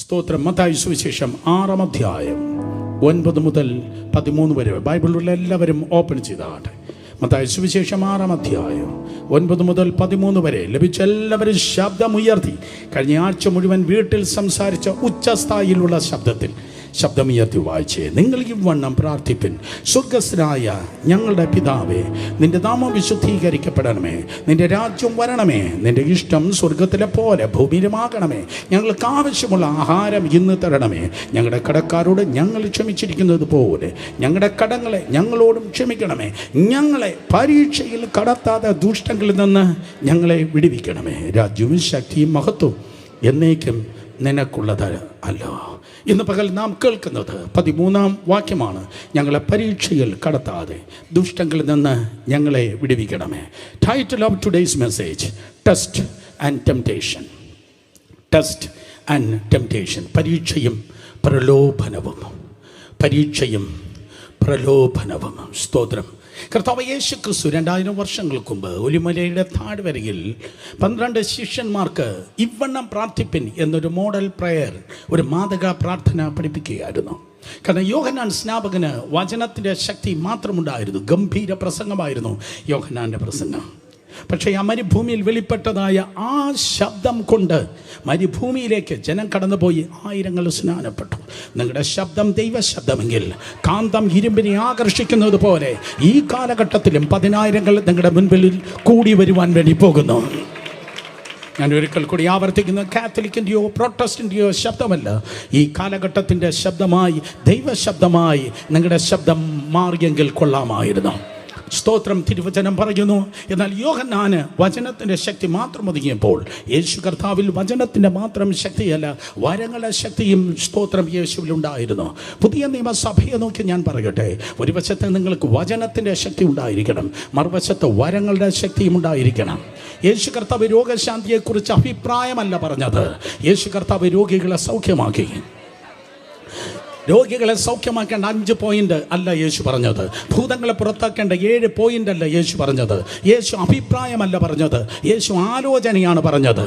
സ്തോത്രം. മത്തായി സുവിശേഷം 6-ാം അധ്യായം 9 മുതൽ 13 വരെ ബൈബിളിലുള്ള എല്ലാവരും ഓപ്പൺ ചെയ്താട്ടെ. മത്തായി സുവിശേഷം 6-ാം അധ്യായം 9 മുതൽ 13 വരെ ലഭിച്ച എല്ലാവരും ശബ്ദമുയർത്തി. കഴിഞ്ഞ ആഴ്ച മുഴുവൻ വീട്ടിൽ സംസാരിച്ച ഉച്ചസ്ഥായിലുള്ള ശബ്ദമുയർത്തി വായിച്ചേ. നിങ്ങൾ ഇവണ്ണം പ്രാർത്ഥിപ്പിൻ: സ്വർഗ്ഗസ്ഥനായ ഞങ്ങളുടെ പിതാവേ, നിന്റെ നാമം വിശുദ്ധീകരിക്കപ്പെടണമേ, നിന്റെ രാജ്യം വരണമേ, നിന്റെ ഇഷ്ടം സ്വർഗത്തിലെ പോലെ ഭൂമിയിലുമാകണമേ. ഞങ്ങൾക്ക് ആവശ്യമുള്ള ആഹാരം ഇന്ന് തരണമേ. ഞങ്ങളുടെ കടക്കാരോട് ഞങ്ങൾ ക്ഷമിച്ചിരിക്കുന്നത് പോലെ ഞങ്ങളുടെ കടങ്ങളെ ഞങ്ങളോടും ക്ഷമിക്കണമേ. ഞങ്ങളെ പരീക്ഷയിൽ കടത്താതെ ദുഷ്ടങ്ങളിൽ നിന്ന് ഞങ്ങളെ വിടുവിക്കണമേ. രാജ്യവും ശക്തിയും മഹത്വവും എന്നേക്കും നിനക്കുള്ളത് അല്ലോ. ഇന്ന് പകൽ നാം കേൾക്കുന്നത് 13-ാം വാക്യമാണ്. ഞങ്ങളെ പരീക്ഷയിൽ കടത്താതെ ദുഷ്ടങ്ങളിൽ നിന്ന് ഞങ്ങളെ വിടുവിക്കണമേ. Title of today's message: test and temptation. Test and temptation. പരീക്ഷയും പ്രലോഭനവും. പരീക്ഷയും പ്രലോഭനവും. സ്തോത്രം. കർത്താവ് യേശു ക്രിസ്തു 2000 വർഷങ്ങൾക്ക് മുമ്പ് ഒലിമലയുടെ താഴ്വരയിൽ 12 ശിഷ്യന്മാർക്ക് ഇവണ്ണം പ്രാർത്ഥിപ്പിൻ എന്നൊരു മോഡൽ പ്രയർ, ഒരു മാതൃകാ പ്രാർത്ഥന പഠിപ്പിക്കുകയായിരുന്നു. കാരണം യോഹന്നാൻ സ്നാപകന് വചനത്തിൻ്റെ ശക്തി മാത്രമുണ്ടായിരുന്നു. ഗംഭീര പ്രസംഗമായിരുന്നു യോഹന്നാൻ്റെ പ്രസംഗം. പക്ഷേ ആ മരുഭൂമിയിൽ വെളിപ്പെട്ടതായ ആ ശബ്ദം കൊണ്ട് മരുഭൂമിയിലേക്ക് ജനം കടന്നുപോയി ആയിരങ്ങൾ സ്നാനപ്പെട്ടു. നിങ്ങളുടെ ശബ്ദം ദൈവശബ്ദമെങ്കിൽ കാന്തം ഇരുമ്പിനെ ആകർഷിക്കുന്നത് പോലെ ഈ കാലഘട്ടത്തിലും 10,000 നിങ്ങളുടെ മുൻപിൽ കൂടി വരുവാൻ വേണ്ടി പോകുന്നു. ഞാൻ ഒരിക്കൽ കൂടി ആവർത്തിക്കുന്നു: കാത്തലിക്കിൻ്റെയോ പ്രൊട്ടസ്റ്റൻ്റെയോ ശബ്ദമല്ല, ഈ കാലഘട്ടത്തിൻ്റെ ശബ്ദമായി, ദൈവശബ്ദമായി നിങ്ങളുടെ ശബ്ദം മാറിയെങ്കിൽ കൊള്ളാമായിരുന്നു. സ്തോത്രം. തിരുവചനം പറയുന്നു, എന്നാൽ യോഹന്നാന് വചനത്തിൻ്റെ ശക്തി മാത്രം ഒതുങ്ങിയപ്പോൾ യേശു കർത്താവിൽ വചനത്തിൻ്റെ മാത്രം ശക്തിയല്ല, വരങ്ങളുടെ ശക്തിയും സ്തോത്രം യേശുവിലുണ്ടായിരുന്നു. പുതിയ നിയമസഭയെ നോക്കി ഞാൻ പറയട്ടെ, ഒരു വശത്ത് നിങ്ങൾക്ക് വചനത്തിൻ്റെ ശക്തി ഉണ്ടായിരിക്കണം, മറുവശത്ത് വരങ്ങളുടെ ശക്തിയും ഉണ്ടായിരിക്കണം. യേശു കർത്താവ് രോഗശാന്തിയെക്കുറിച്ച് അഭിപ്രായമല്ല പറഞ്ഞത്. യേശു കർത്താവ് രോഗികളെ സൗഖ്യമാക്കി. രോഗികളെ സൗഖ്യമാക്കേണ്ട 5 പോയിന്റ് അല്ല യേശു പറഞ്ഞത്. ഭൂതങ്ങളെ പുറത്താക്കേണ്ട 7 പോയിന്റ് അല്ല യേശു പറഞ്ഞത്. യേശു അഭിപ്രായമല്ല പറഞ്ഞത്, യേശു ആലോചനയാണ് പറഞ്ഞത്.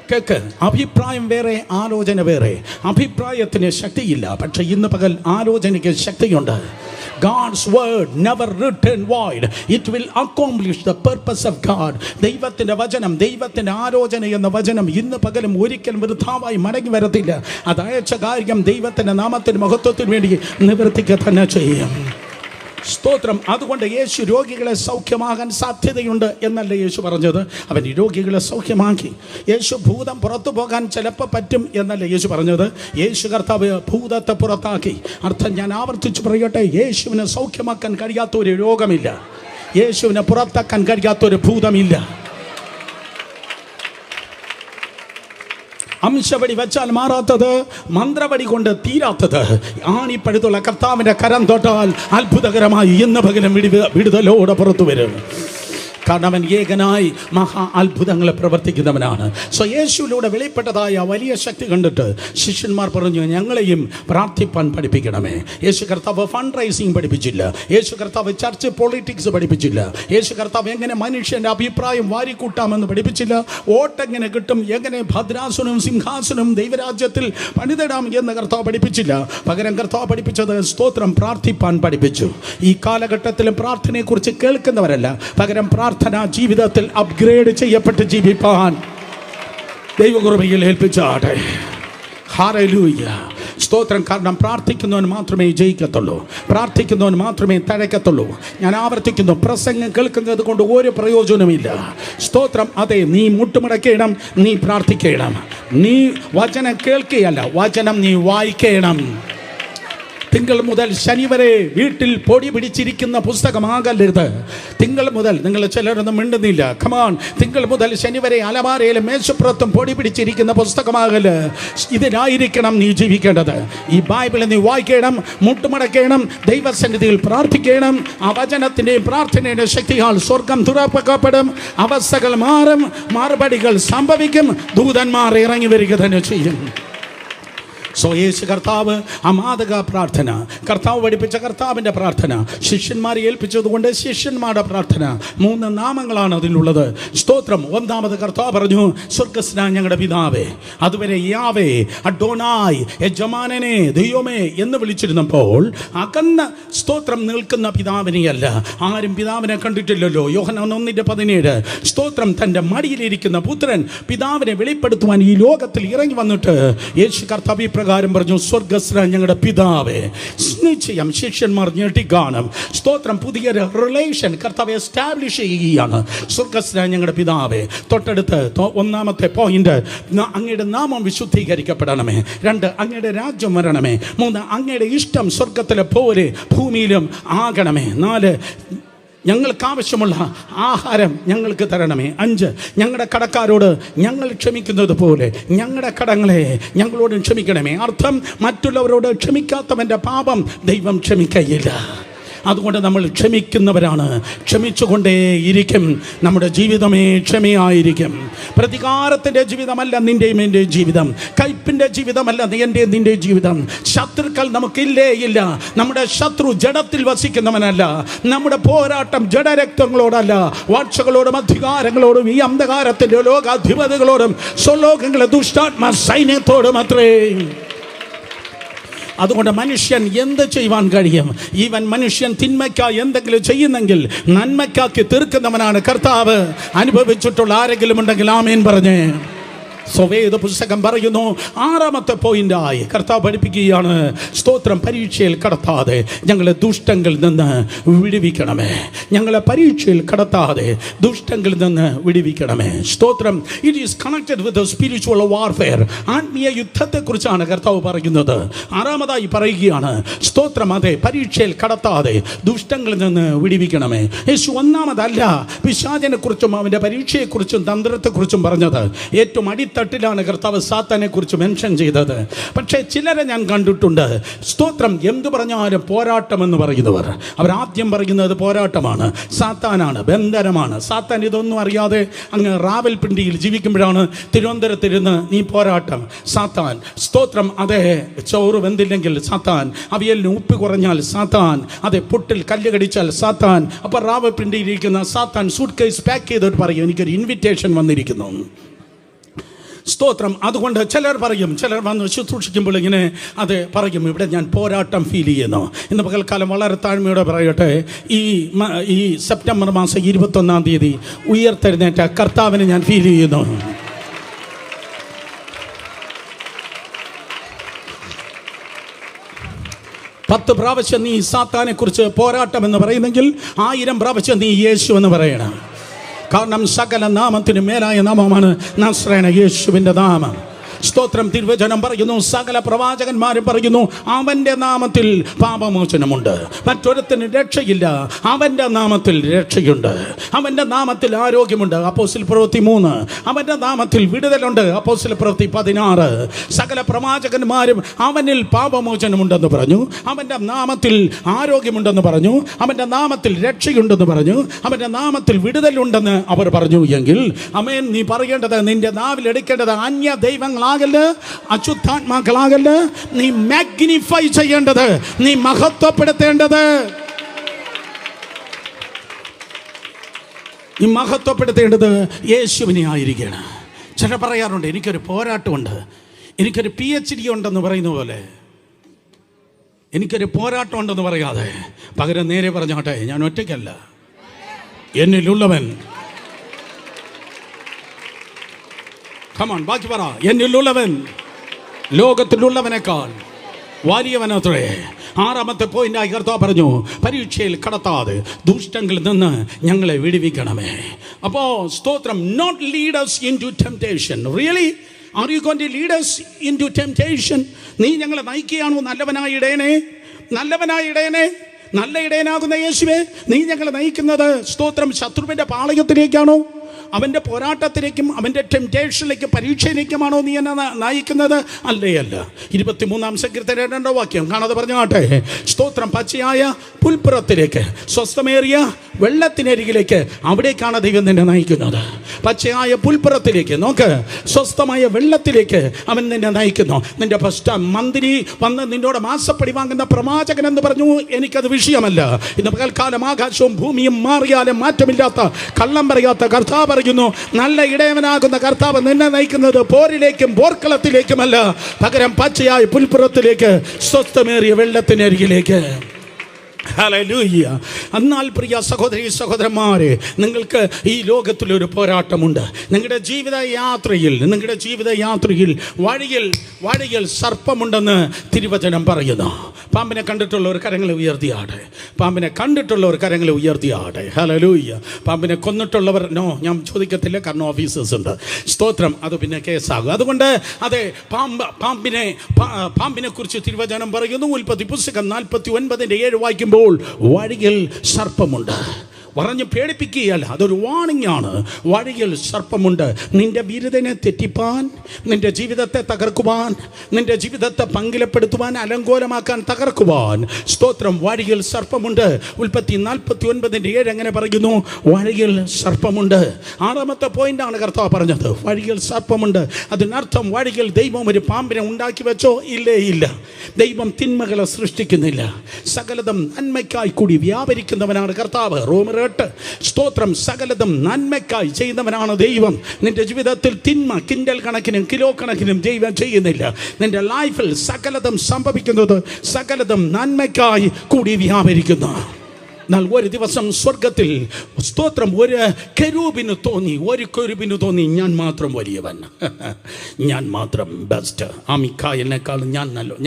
കേക്ക്, അഭിപ്രായം വേറെ, ആലോചന വേറെ. അഭിപ്രായത്തിന് ശക്തിയില്ല, പക്ഷെ ഇന്ന് പകൽ ആലോചനയ്ക്ക് ശക്തിയുണ്ട്. God's word never return void. It will accomplish the purpose of God. ദൈവത്തിൻ്റെ വചനം, ദൈവത്തിൻ്റെ ആലോചന എന്ന വചനം ഇന്ന് പകലും ഒരിക്കലും വൃഥാവായി മടങ്ങി വരത്തില്ല. അത് അയച്ച കാര്യം ദൈവത്തിൻ്റെ നാമത്തിന് മഹത്വത്തിന് വേണ്ടി നിവർത്തിക്കുക തന്നെ ചെയ്യും. സ്തോത്രം. അതുകൊണ്ട് യേശു രോഗികളെ സൗഖ്യമാകാൻ സാധ്യതയുണ്ട് എന്നല്ല യേശു പറഞ്ഞത്, അവൻ രോഗികളെ സൗഖ്യമാക്കി. യേശു ഭൂതം പുറത്തു പോകാൻ ചിലപ്പോൾ പറ്റും എന്നല്ല യേശു പറഞ്ഞത്, യേശു കർത്താവ് ഭൂതത്തെ പുറത്താക്കി. അർത്ഥം ഞാൻ ആവർത്തിച്ച് പറയട്ടെ, യേശുവിനെ സൗഖ്യമാക്കാൻ കഴിയാത്തൊരു രോഗമില്ല, യേശുവിനെ പുറത്താക്കാൻ കഴിയാത്തൊരു ഭൂതമില്ല. അംശവടി വെച്ചാൽ മാറാത്തത്, മന്ത്രവടി കൊണ്ട് തീരാത്തത്, ആണിപ്പഴുത്തുള്ള കർത്താവിൻ്റെ കരം തൊട്ടാൽ അത്ഭുതകരമായി ഇന്ന് പകരം വിടുതലോടെ പുറത്തു വരും. കാരണം അവൻ ഏകനായി മഹാ അത്ഭുതങ്ങളെ പ്രവർത്തിക്കുന്നവനാണ്. സോ യേശുവിലൂടെ വെളിപ്പെട്ടതായ വലിയ ശക്തി കണ്ടിട്ട് ശിഷ്യന്മാർ പറഞ്ഞു, ഞങ്ങളെയും പ്രാർത്ഥിപ്പാൻ പഠിപ്പിക്കണമേ. യേശു കർത്താവ് ഫണ്ട് റൈസിങ് പഠിപ്പിച്ചില്ല, യേശു കർത്താവ് ചർച്ച് പൊളിറ്റിക്സ് പഠിപ്പിച്ചില്ല, യേശു കർത്താവ് എങ്ങനെ മനുഷ്യൻ്റെ അഭിപ്രായം വാരിക്കൂട്ടാമെന്ന് പഠിപ്പിച്ചില്ല, വോട്ടെങ്ങനെ കിട്ടും, എങ്ങനെ ഭദ്രാസനവും സിംഹാസനവും ദൈവരാജ്യത്തിൽ പണിതിടാം എന്ന് കർത്താവ് പഠിപ്പിച്ചില്ല. പകരം കർത്താവ് പഠിപ്പിച്ചത് സ്തോത്രം പ്രാർത്ഥിപ്പാൻ പഠിപ്പിച്ചു. ഈ കാലഘട്ടത്തിലും പ്രാർത്ഥനയെക്കുറിച്ച് കേൾക്കുന്നവരല്ല, പകരം പ്രാർത്ഥനാ ജീവിതത്തിൽ അപ്ഗ്രേഡ് ചെയ്യപ്പെട്ട് ജീവിപ്പാൻ ദൈവകൃപയിൽ ഏൽപ്പിച്ചാട്ടെ. ഹല്ലേലൂയ. സ്തോത്രം. കാരണം പ്രാർത്ഥിക്കുന്നവൻ മാത്രമേ ജയിക്കത്തുള്ളൂ, പ്രാർത്ഥിക്കുന്നവൻ മാത്രമേ തഴക്കത്തുള്ളൂ. ഞാൻ ആവർത്തിക്കുന്നു, പ്രസംഗം കേൾക്കുന്നത് കൊണ്ട് ഒരു പ്രയോജനമില്ല. സ്തോത്രം. അതെ, നീ മുട്ടുമടക്കണം, നീ പ്രാർത്ഥിക്കണം. നീ വചനം കേൾക്കുകയല്ല, വചനം നീ വായിക്കണം. തിങ്കൾ മുതൽ ശനി വരെ വീട്ടിൽ പൊടി പിടിച്ചിരിക്കുന്ന പുസ്തകമാകരുത്. തിങ്കൾ മുതൽ, നിങ്ങൾ ചിലരൊന്നും മിണ്ടുന്നില്ല, കമാൺ. തിങ്കൾ മുതൽ ശനി വരെ അലമാരയിലും മേശപ്പുറത്തും പൊടി പിടിച്ചിരിക്കുന്ന പുസ്തകമാകല്. ഇതിനായിരിക്കണം നീ ജീവിക്കേണ്ടത്. ഈ ബൈബിള് നീ വായിക്കണം, മുട്ടുമടക്കണം, ദൈവസന്നിധിയിൽ പ്രാർത്ഥിക്കണം. ആ വചനത്തിൻ്റെയും പ്രാർത്ഥനയുടെ ശക്തിയാൽ സ്വർഗം തുറക്കപ്പെടും, അവസ്ഥകൾ മാറും, മറുപടികൾ സംഭവിക്കും, ദൂതന്മാർ ഇറങ്ങി വരിക തന്നെ ചെയ്യും. സോ യേശു കർത്താവ് ആ മാതൃക പ്രാർത്ഥന, കർത്താവ് പഠിപ്പിച്ച കർത്താവിൻ്റെ പ്രാർത്ഥന, ശിഷ്യന്മാരെ ഏൽപ്പിച്ചതുകൊണ്ട് ശിഷ്യന്മാരുടെ പ്രാർത്ഥന, 3 നാമങ്ങളാണ് അതിലുള്ളത്. സ്തോത്രം. ഒന്നാമത് കർത്താവ് പറഞ്ഞു, സ്വർഗ്ഗസ്ഥനായ ഞങ്ങളുടെ പിതാവേ. അതുവരെ യാവേ, അഡോനായ്, യജമാനനെ, ദൈവമേ എന്ന് വിളിച്ചിരുന്നപ്പോൾ അകന്ന സ്തോത്രം നിൽക്കുന്ന പിതാവിനെയല്ല. ആരും പിതാവിനെ കണ്ടിട്ടില്ലല്ലോ. യോഹന്നാൻ 1:17. സ്തോത്രം. തൻ്റെ മടിയിലിരിക്കുന്ന പുത്രൻ പിതാവിനെ വെളിപ്പെടുത്തുവാൻ ഈ ലോകത്തിൽ ഇറങ്ങി വന്നിട്ട് യേശു കർത്താവ് ഇപ്രകാരം പറഞ്ഞു, സ്വർഗ്ഗസ്ഥനായ ഞങ്ങളുടെ പിതാവേ. നിശ്ചയം ശിഷ്യന്മാർ ഞെട്ടിക്കാണും. സ്തോത്രം. പുതിയൊരു റിലേഷൻ കർത്താവ് എസ്റ്റാബ്ലിഷ് ചെയ്യുകയാണ്. സ്വർഗ്ഗസ്ഥനായ ഞങ്ങളുടെ പിതാവേ. തൊട്ടടുത്ത് ഒന്നാമത്തെ പോയിന്റ്, അങ്ങയുടെ നാമം വിശുദ്ധീകരിക്കപ്പെടണമേ. 2, അങ്ങയുടെ രാജ്യം വരണമേ. 3, അങ്ങയുടെ ഇഷ്ടം സ്വർഗത്തിലെ പോലെ ഭൂമിയിലും ആകണമേ. 4, ഞങ്ങൾക്ക് ആവശ്യമുള്ള ആഹാരം ഞങ്ങൾക്ക് തരണമേ. 5, ഞങ്ങളുടെ കടക്കാരോട് ഞങ്ങൾ ക്ഷമിക്കുന്നത് പോലെ ഞങ്ങളുടെ കടങ്ങളെ ഞങ്ങളോട് ക്ഷമിക്കണമേ. അർത്ഥം, മറ്റുള്ളവരോട് ക്ഷമിക്കാത്തവൻ്റെ പാപം ദൈവം ക്ഷമിക്കയില്ല. അതുകൊണ്ട് നമ്മൾ ക്ഷമിക്കുന്നവരാണ്. ക്ഷമിച്ചുകൊണ്ടേയിരിക്കും. നമ്മുടെ ജീവിതമേ ക്ഷമയായിരിക്കും. പ്രതികാരത്തിൻ്റെ ജീവിതമല്ല നിൻ്റെയും എൻ്റെയും ജീവിതം. കയ്പിൻ്റെ ജീവിതമല്ല എൻ്റെയും നിൻ്റെയും ജീവിതം. ശത്രുക്കൾ നമുക്കില്ലേ ഇല്ല. നമ്മുടെ ശത്രു ജഡത്തിൽ വസിക്കുന്നവനല്ല. നമ്മുടെ പോരാട്ടം ജഡരക്തങ്ങളോടല്ല, വാഴ്ചകളോടും അധികാരങ്ങളോടും ഈ അന്ധകാരത്തിൻ്റെ ലോകാധിപതികളോടും സ്വലോകങ്ങളെ ദുഷ്ടാത്മ സൈന്യത്തോടും അത്രേ. അതുകൊണ്ട് മനുഷ്യൻ എന്ത് ചെയ്യുവാൻ കഴിയും? ഈവൻ മനുഷ്യൻ തിന്മയ്ക്കായി എന്തെങ്കിലും ചെയ്യുന്നെങ്കിൽ നന്മയ്ക്കാക്കി തീർക്കുന്നവനാണ് കർത്താവ്. അനുഭവിച്ചിട്ടുള്ള ആരെങ്കിലും ഉണ്ടെങ്കിൽ ആമേൻ പറഞ്ഞേ. സ്വവേദ പുസ്തകം പറയുന്നു, 6ാമത്തെ പോയിന്റായി കർത്താവ് പഠിപ്പിക്കുകയാണ്, സ്തോത്രം, പരീക്ഷയിൽ കടത്താതെ ഞങ്ങളെ ദുഷ്ടങ്ങളിൽ നിന്ന് വിടുവിക്കണമേ. ഞങ്ങളെ പരീക്ഷയിൽ കടത്താതെ ദുഷ്ടങ്ങളിൽ നിന്ന് വിടുവിക്കണമേ. സ്തോത്രം. It is connected with spiritual warfare. ആത്മീയ യുദ്ധത്തെക്കുറിച്ചാണ് കർത്താവ് പറയുന്നത്. 6ാമതായി പറയുകയാണ്, സ്തോത്രം, അതെ, പരീക്ഷയിൽ കടത്താതെ ദുഷ്ടങ്ങളിൽ നിന്ന് വിടുവിക്കണമേ. യേശു 1ാമതല്ല പിശാചിനെ കുറിച്ചും അവൻ്റെ പരീക്ഷയെക്കുറിച്ചും തന്ത്രത്തെക്കുറിച്ചും പറഞ്ഞത്. ഏറ്റവും തട്ടിലാണ് കർത്താവ് സാത്താനെ കുറിച്ച് മെൻഷൻ ചെയ്തത്. പക്ഷേ ചിലരെ ഞാൻ കണ്ടിട്ടുണ്ട്, സ്തോത്രം, എന്തു പറഞ്ഞാലും പോരാട്ടം എന്ന് പറയുന്നവർ. അവരാദ്യം പറയുന്നത് പോരാട്ടമാണ്, സാത്താനാണ്, ബന്ധനമാണ്. സാത്താൻ ഇതൊന്നും അറിയാതെ അങ്ങ് റാവൽപിണ്ടിയിൽ ജീവിക്കുമ്പോഴാണ് തിരുവനന്തപുരത്തിരുന്ന് നീ പോരാട്ടം, സാത്താൻ. സ്തോത്രം. അതെ, ചോറ് വെന്തില്ലെങ്കിൽ സാത്താൻ, അവിയലിന് ഉപ്പ് കുറഞ്ഞാൽ സാത്താൻ, അതെ, പുട്ടിൽ കല്ല് കടിച്ചാൽ സാത്താൻ. അപ്പോൾ റാവൽപിണ്ടിയിലിരിക്കുന്ന സാത്താൻ സൂട്ട് കേസ് പാക്ക് ചെയ്തിട്ട് പറയും, എനിക്കൊരു ഇൻവിറ്റേഷൻ വന്നിരിക്കുന്നു. സ്തോത്രം. അതുകൊണ്ട് ചിലർ പറയും, ചിലർ വന്ന് ശുശ്രൂഷിക്കുമ്പോൾ ഇങ്ങനെ അത് പറയും, ഇവിടെ ഞാൻ പോരാട്ടം ഫീൽ ചെയ്യുന്നു. ഇന്ന് പകൽക്കാലം വളരെ താഴ്മയോടെ പറയട്ടെ, ഈ സെപ്റ്റംബർ മാസം 21-ാം തീയതി ഉയർത്തെഴുന്നേറ്റ കർത്താവിനെ ഞാൻ ഫീൽ ചെയ്യുന്നു. പത്ത് പ്രാവശ്യം നീ സാത്താനെ കുറിച്ച് പോരാട്ടം എന്ന് പറയുന്നെങ്കിൽ 1000 പ്രാവശ്യം നീ യേശു എന്ന് പറയണം. കാരണം സകല നാമത്തിന് മേലായ നാമമാണ് നസ്രേന യേശുവിൻ്റെ നാമം. സ്തോത്രം. തിരുവചനം പറയുന്നു, സകല പ്രവാചകന്മാരും പറയുന്നു, അവൻ്റെ നാമത്തിൽ പാപമോചനമുണ്ട്, മറ്റൊരുത്തിന് രക്ഷയില്ല, അവൻ്റെ നാമത്തിൽ രക്ഷയുണ്ട്, അവൻ്റെ നാമത്തിൽ ആരോഗ്യമുണ്ട്. അപ്പോസ്തല പ്രവൃത്തി 3. അവൻ്റെ നാമത്തിൽ വിടുതലുണ്ട്. അപ്പോസ്തല പ്രവൃത്തി 16. സകല പ്രവാചകന്മാരും അവനിൽ പാപമോചനമുണ്ടെന്ന് പറഞ്ഞു, അവൻ്റെ നാമത്തിൽ ആരോഗ്യമുണ്ടെന്ന് പറഞ്ഞു, അവൻ്റെ നാമത്തിൽ രക്ഷയുണ്ടെന്ന് പറഞ്ഞു, അവൻ്റെ നാമത്തിൽ വിടുതലുണ്ടെന്ന് അവർ പറഞ്ഞു. എങ്കിൽ ആമേൻ, നീ പറയേണ്ടത്, നിന്റെ നാവിൽ എടുക്കേണ്ടത്, അന്യ ദൈവങ്ങൾ അശുദ്ധാത്മാക്കളാകല്ല, നീ മാഗ്നിഫൈ ചെയ്യേണ്ടത്, നീ മഹത്വപ്പെടുത്തേണ്ടത്, നീ മഹത്വപ്പെടുത്തേണ്ടത് യേശുവിനെ ആയിരിക്കണം. ചില പറയാറുണ്ട്, എനിക്കൊരു പോരാട്ടമുണ്ട്, എനിക്കൊരു PhD ഉണ്ടെന്ന് പറയുന്ന പോലെ. എനിക്കൊരു പോരാട്ടം ഉണ്ടെന്ന് പറയാതെ പകരം നേരെ പറഞ്ഞാട്ടെ, ഞാൻ ഒറ്റയ്ക്കല്ല, എന്നിലുള്ളവൻ. കമോൺ, ബാക്കി പറ. എന്നിലുള്ളവൻ ലോകത്തിലുള്ളവനേക്കാൾ വലിയവനത്രേ. 6ാമത്തെ പോയിന്റായി കർത്താവ് പറഞ്ഞു, പരീക്ഷയിൽ കടത്താതെ ദുഷ്ടങ്ങളിൽ നിന്ന് ഞങ്ങളെ വിടുവിക്കണമേ. അപ്പോൾ സ്തോത്രം, not lead us into temptation. Really? Are you going to lead us into temptation? നീ ഞങ്ങളെ നയിക്കുകയാണോ? നല്ലവനായ ഇടയനെ, നല്ലവനായ ഇടയനെ, നല്ല ഇടയനാകുന്ന യേശുവേ, നീ ഞങ്ങളെ നയിക്കുന്നത് സ്തോത്രം ശത്രുവിൻ്റെ പാളയത്തിലേക്കാണോ? അവൻ്റെ പോരാട്ടത്തിലേക്കും അവൻ്റെ ടെംപ്റ്റേഷനിലേക്കും പരീക്ഷയിലേക്കുമാണോ നീ എന്നെ നയിക്കുന്നത്? അല്ല. 23-ാം സങ്കീർത്തനം 2-ാം വാക്യം കാണാതെ പറഞ്ഞാട്ടെ, സ്തോത്രം, പച്ചയായ പുൽപ്പുറത്തിലേക്ക്, സ്വസ്ഥമേറിയ വെള്ളത്തിനരികിലേക്ക്, അവിടേക്കാണ് ദൈവം നിന്നെ നയിക്കുന്നത്. പച്ചയായ പുൽപ്പുറത്തിലേക്ക്, നോക്ക്, സ്വസ്ഥമായ വെള്ളത്തിലേക്ക് അവൻ നിന്നെ നയിക്കുന്നു. നിന്റെ മന്ത്രി വന്ന് നിന്നോട് മാസപ്പടി വാങ്ങുന്ന പ്രവാചകൻ എന്ന് പറഞ്ഞു, എനിക്കത് വിഷയമല്ല. ഇന്ന് പകൽക്കാലം ആകാശവും ഭൂമിയും മാറിയാലും മാറ്റമില്ലാത്ത, കള്ളം പറയാത്ത കർത്താവ് പറയുന്നു, നല്ല ഇടയവനാകുന്ന കർത്താവ് നിന്നെ നയിക്കുന്നത് പോരിലേക്കും പോർക്കളത്തിലേക്കുമല്ല, പകരം പച്ചയായ പുൽപ്പുറത്തിലേക്ക്, സ്വസ്ഥമേറിയ വെള്ളത്തിനരികിലേക്ക്. ഹല്ലേലൂയ. എന്നാൽ പ്രിയ സഹോദരി സഹോദരന്മാരെ, നിങ്ങൾക്ക് ഈ ലോകത്തിലൊരു പോരാട്ടമുണ്ട്. നിങ്ങളുടെ ജീവിത യാത്രയിൽ വഴിയിൽ സർപ്പമുണ്ടെന്ന് തിരുവചനം പറയുന്നു. പാമ്പിനെ കണ്ടിട്ടുള്ളവർ കരങ്ങളെ ഉയർത്തിയാട്ടെ. പാമ്പിനെ കണ്ടിട്ടുള്ളവർ കരങ്ങളെ ഉയർത്തിയാട്ടെ. ഹല്ലേലൂയ. പാമ്പിനെ കൊന്നിട്ടുള്ളവർ ഞാൻ ചോദിക്കത്തില്ല, കാരണം ഓഫീസേഴ്സ് ഉണ്ട്. സ്തോത്രം. അത് പിന്നെ കേസാകും. അതുകൊണ്ട് അതെ, പാമ്പിനെ കുറിച്ച് തിരുവചനം പറയുന്നു. ഉൽപ്പത്തി പുസ്തകം 49:7 വായിക്കുമ്പോൾ വഴിയിൽ സർപ്പമുണ്ട്. പറഞ്ഞ് പേടിപ്പിക്കുകയല്ല, അതൊരു വാണിംഗ് ആണ്. വഴിയിൽ സർപ്പമുണ്ട്. നിന്റെ ബിരുദനെ തെറ്റിപ്പാൻ, നിന്റെ ജീവിതത്തെ തകർക്കുവാൻ, നിന്റെ ജീവിതത്തെ പങ്കിലപ്പെടുത്തുവാൻ, അലങ്കോലമാക്കാൻ, തകർക്കുവാൻ, സ്തോത്രം, വഴിയിൽ സർപ്പമുണ്ട്. ഉൽപ്പത്തി 49:7 എങ്ങനെ പറയുന്നു? വഴിയിൽ സർപ്പമുണ്ട്. 6ാമത്തെ പോയിന്റാണ് കർത്താവ് പറഞ്ഞത്, വഴിയിൽ സർപ്പമുണ്ട്. അതിനർത്ഥം വഴിയിൽ ദൈവം ഒരു പാമ്പിനെ ഉണ്ടാക്കി വെച്ചോ? ഇല്ല. ദൈവം തിന്മകളെ സൃഷ്ടിക്കുന്നില്ല. സകലതും നന്മയ്ക്കായി കൂടി വ്യാപരിക്കുന്നവനാണ് കർത്താവ്. റോമർ 8. സ്തോത്രം. സകലതും നന്മയ്ക്കായി ചെയ്യുന്നവനാണ് ദൈവം. നിന്റെ ജീവിതത്തിൽ തിന്മ കിൻഡൽ കണക്കിനും കിലോ കണക്കിനും ദൈവം ചെയ്യുന്നില്ല. നിന്റെ ലൈഫിൽ സകലതും സംഭവിക്കുന്നത് സകലതും നന്മയ്ക്കായി കൂടി വ്യാപരിക്കുന്നു. എന്നാൽ ഒരു ദിവസം സ്വർഗത്തിൽ, സ്തോത്രം, ഒരു കെരൂബിന് തോന്നി ഞാൻ മാത്രം വലിയവൻ, ഞാൻ മാത്രം ബെസ്റ്റ്. ആ മിഖായേലിനേക്കാൾ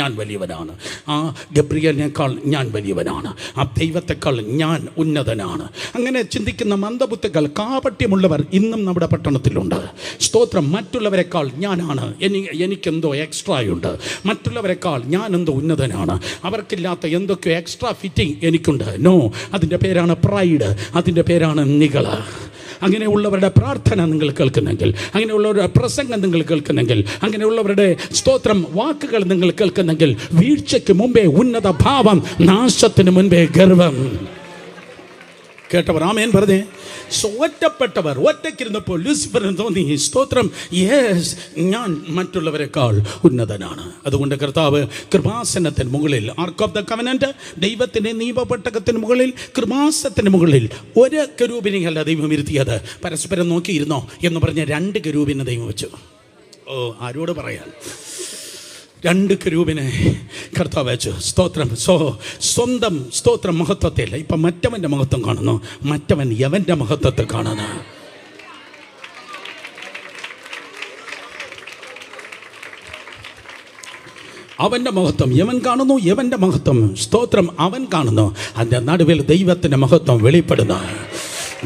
ഞാൻ വലിയവനാണ്. ആ ഗബ്രിയേലിനേക്കാൾ ഞാൻ വലിയവനാണ്. ആ ദൈവത്തെക്കാൾ ഞാൻ ഉന്നതനാണ്. അങ്ങനെ ചിന്തിക്കുന്ന മന്ദബുദ്ധികൾ, കാപട്യമുള്ളവർ ഇന്നും നമ്മുടെ പട്ടണത്തിലുണ്ട്. സ്തോത്രം. മറ്റുള്ളവരെക്കാൾ ഞാനാണ്, എനിക്കെന്തോ എക്സ്ട്രായുണ്ട്, മറ്റുള്ളവരെക്കാൾ ഞാനെന്തോ ഉന്നതനാണ്, അവർക്കില്ലാത്ത എന്തൊക്കെയോ എക്സ്ട്രാ ഫിറ്റിംഗ് എനിക്കുണ്ട്. നോ, അതിൻ്റെ പേരാണ് പ്രൈഡ്, അതിൻ്റെ പേരാണ് നിഗള. അങ്ങനെയുള്ളവരുടെ പ്രാർത്ഥന നിങ്ങൾ കേൾക്കുന്നെങ്കിൽ, അങ്ങനെയുള്ളവരുടെ പ്രസംഗം നിങ്ങൾ കേൾക്കുന്നെങ്കിൽ, അങ്ങനെയുള്ളവരുടെ സ്തോത്രം വാക്കുകൾ നിങ്ങൾ കേൾക്കുന്നെങ്കിൽ, വീഴ്ചയ്ക്ക് മുമ്പേ ഉന്നത ഭാവം, നാശത്തിന് മുൻപേ ഗർവം. കേട്ടവർ ആമേൻ പറഞ്ഞേ. ഒറ്റപ്പെട്ടവർ, ഒറ്റയ്ക്കിരുന്നപ്പോൾ ലൂസിഫറിന് തോന്നി, സ്തോത്രം, യെസ്, ഞാൻ മറ്റുള്ളവരെക്കാൾ ഉന്നതനാണ്. അതുകൊണ്ട് കർത്താവ് കൃപാസനത്തിന് മുകളിൽ, ആർക്ക് ഓഫ് ദ കവനന്റ്, ദൈവത്തിൻ്റെ നിയമപെട്ടകത്തിന് മുകളിൽ, കൃപാസനത്തിന് മുകളിൽ ഒരു കെരൂബിനെയല്ല ദൈവം ഇരുത്തിയത്. പരസ്പരം നോക്കിയിരുന്നോ എന്ന് പറഞ്ഞ് 2 കെരൂബിനെ ദൈവം വെച്ചു. ആരോട് പറയാൻ? 2 കെരൂബിനെ കർത്താവ് വെച്ചു. സ്തോത്രം. സ്വന്തം സ്തോത്രം മഹത്വത്തെ അല്ല, ഇപ്പം മറ്റവൻ്റെ മഹത്വം കാണുന്നു, മറ്റവൻ യവൻ്റെ മഹത്വത്തെ കാണുന്നു. അവൻ്റെ മഹത്വം യവൻ കാണുന്നു, യവൻ്റെ മഹത്വം, സ്തോത്രം, അവൻ കാണുന്നു. അതിൻ്റെ നടുവിൽ ദൈവത്തിൻ്റെ മഹത്വം വെളിപ്പെടുന്നു.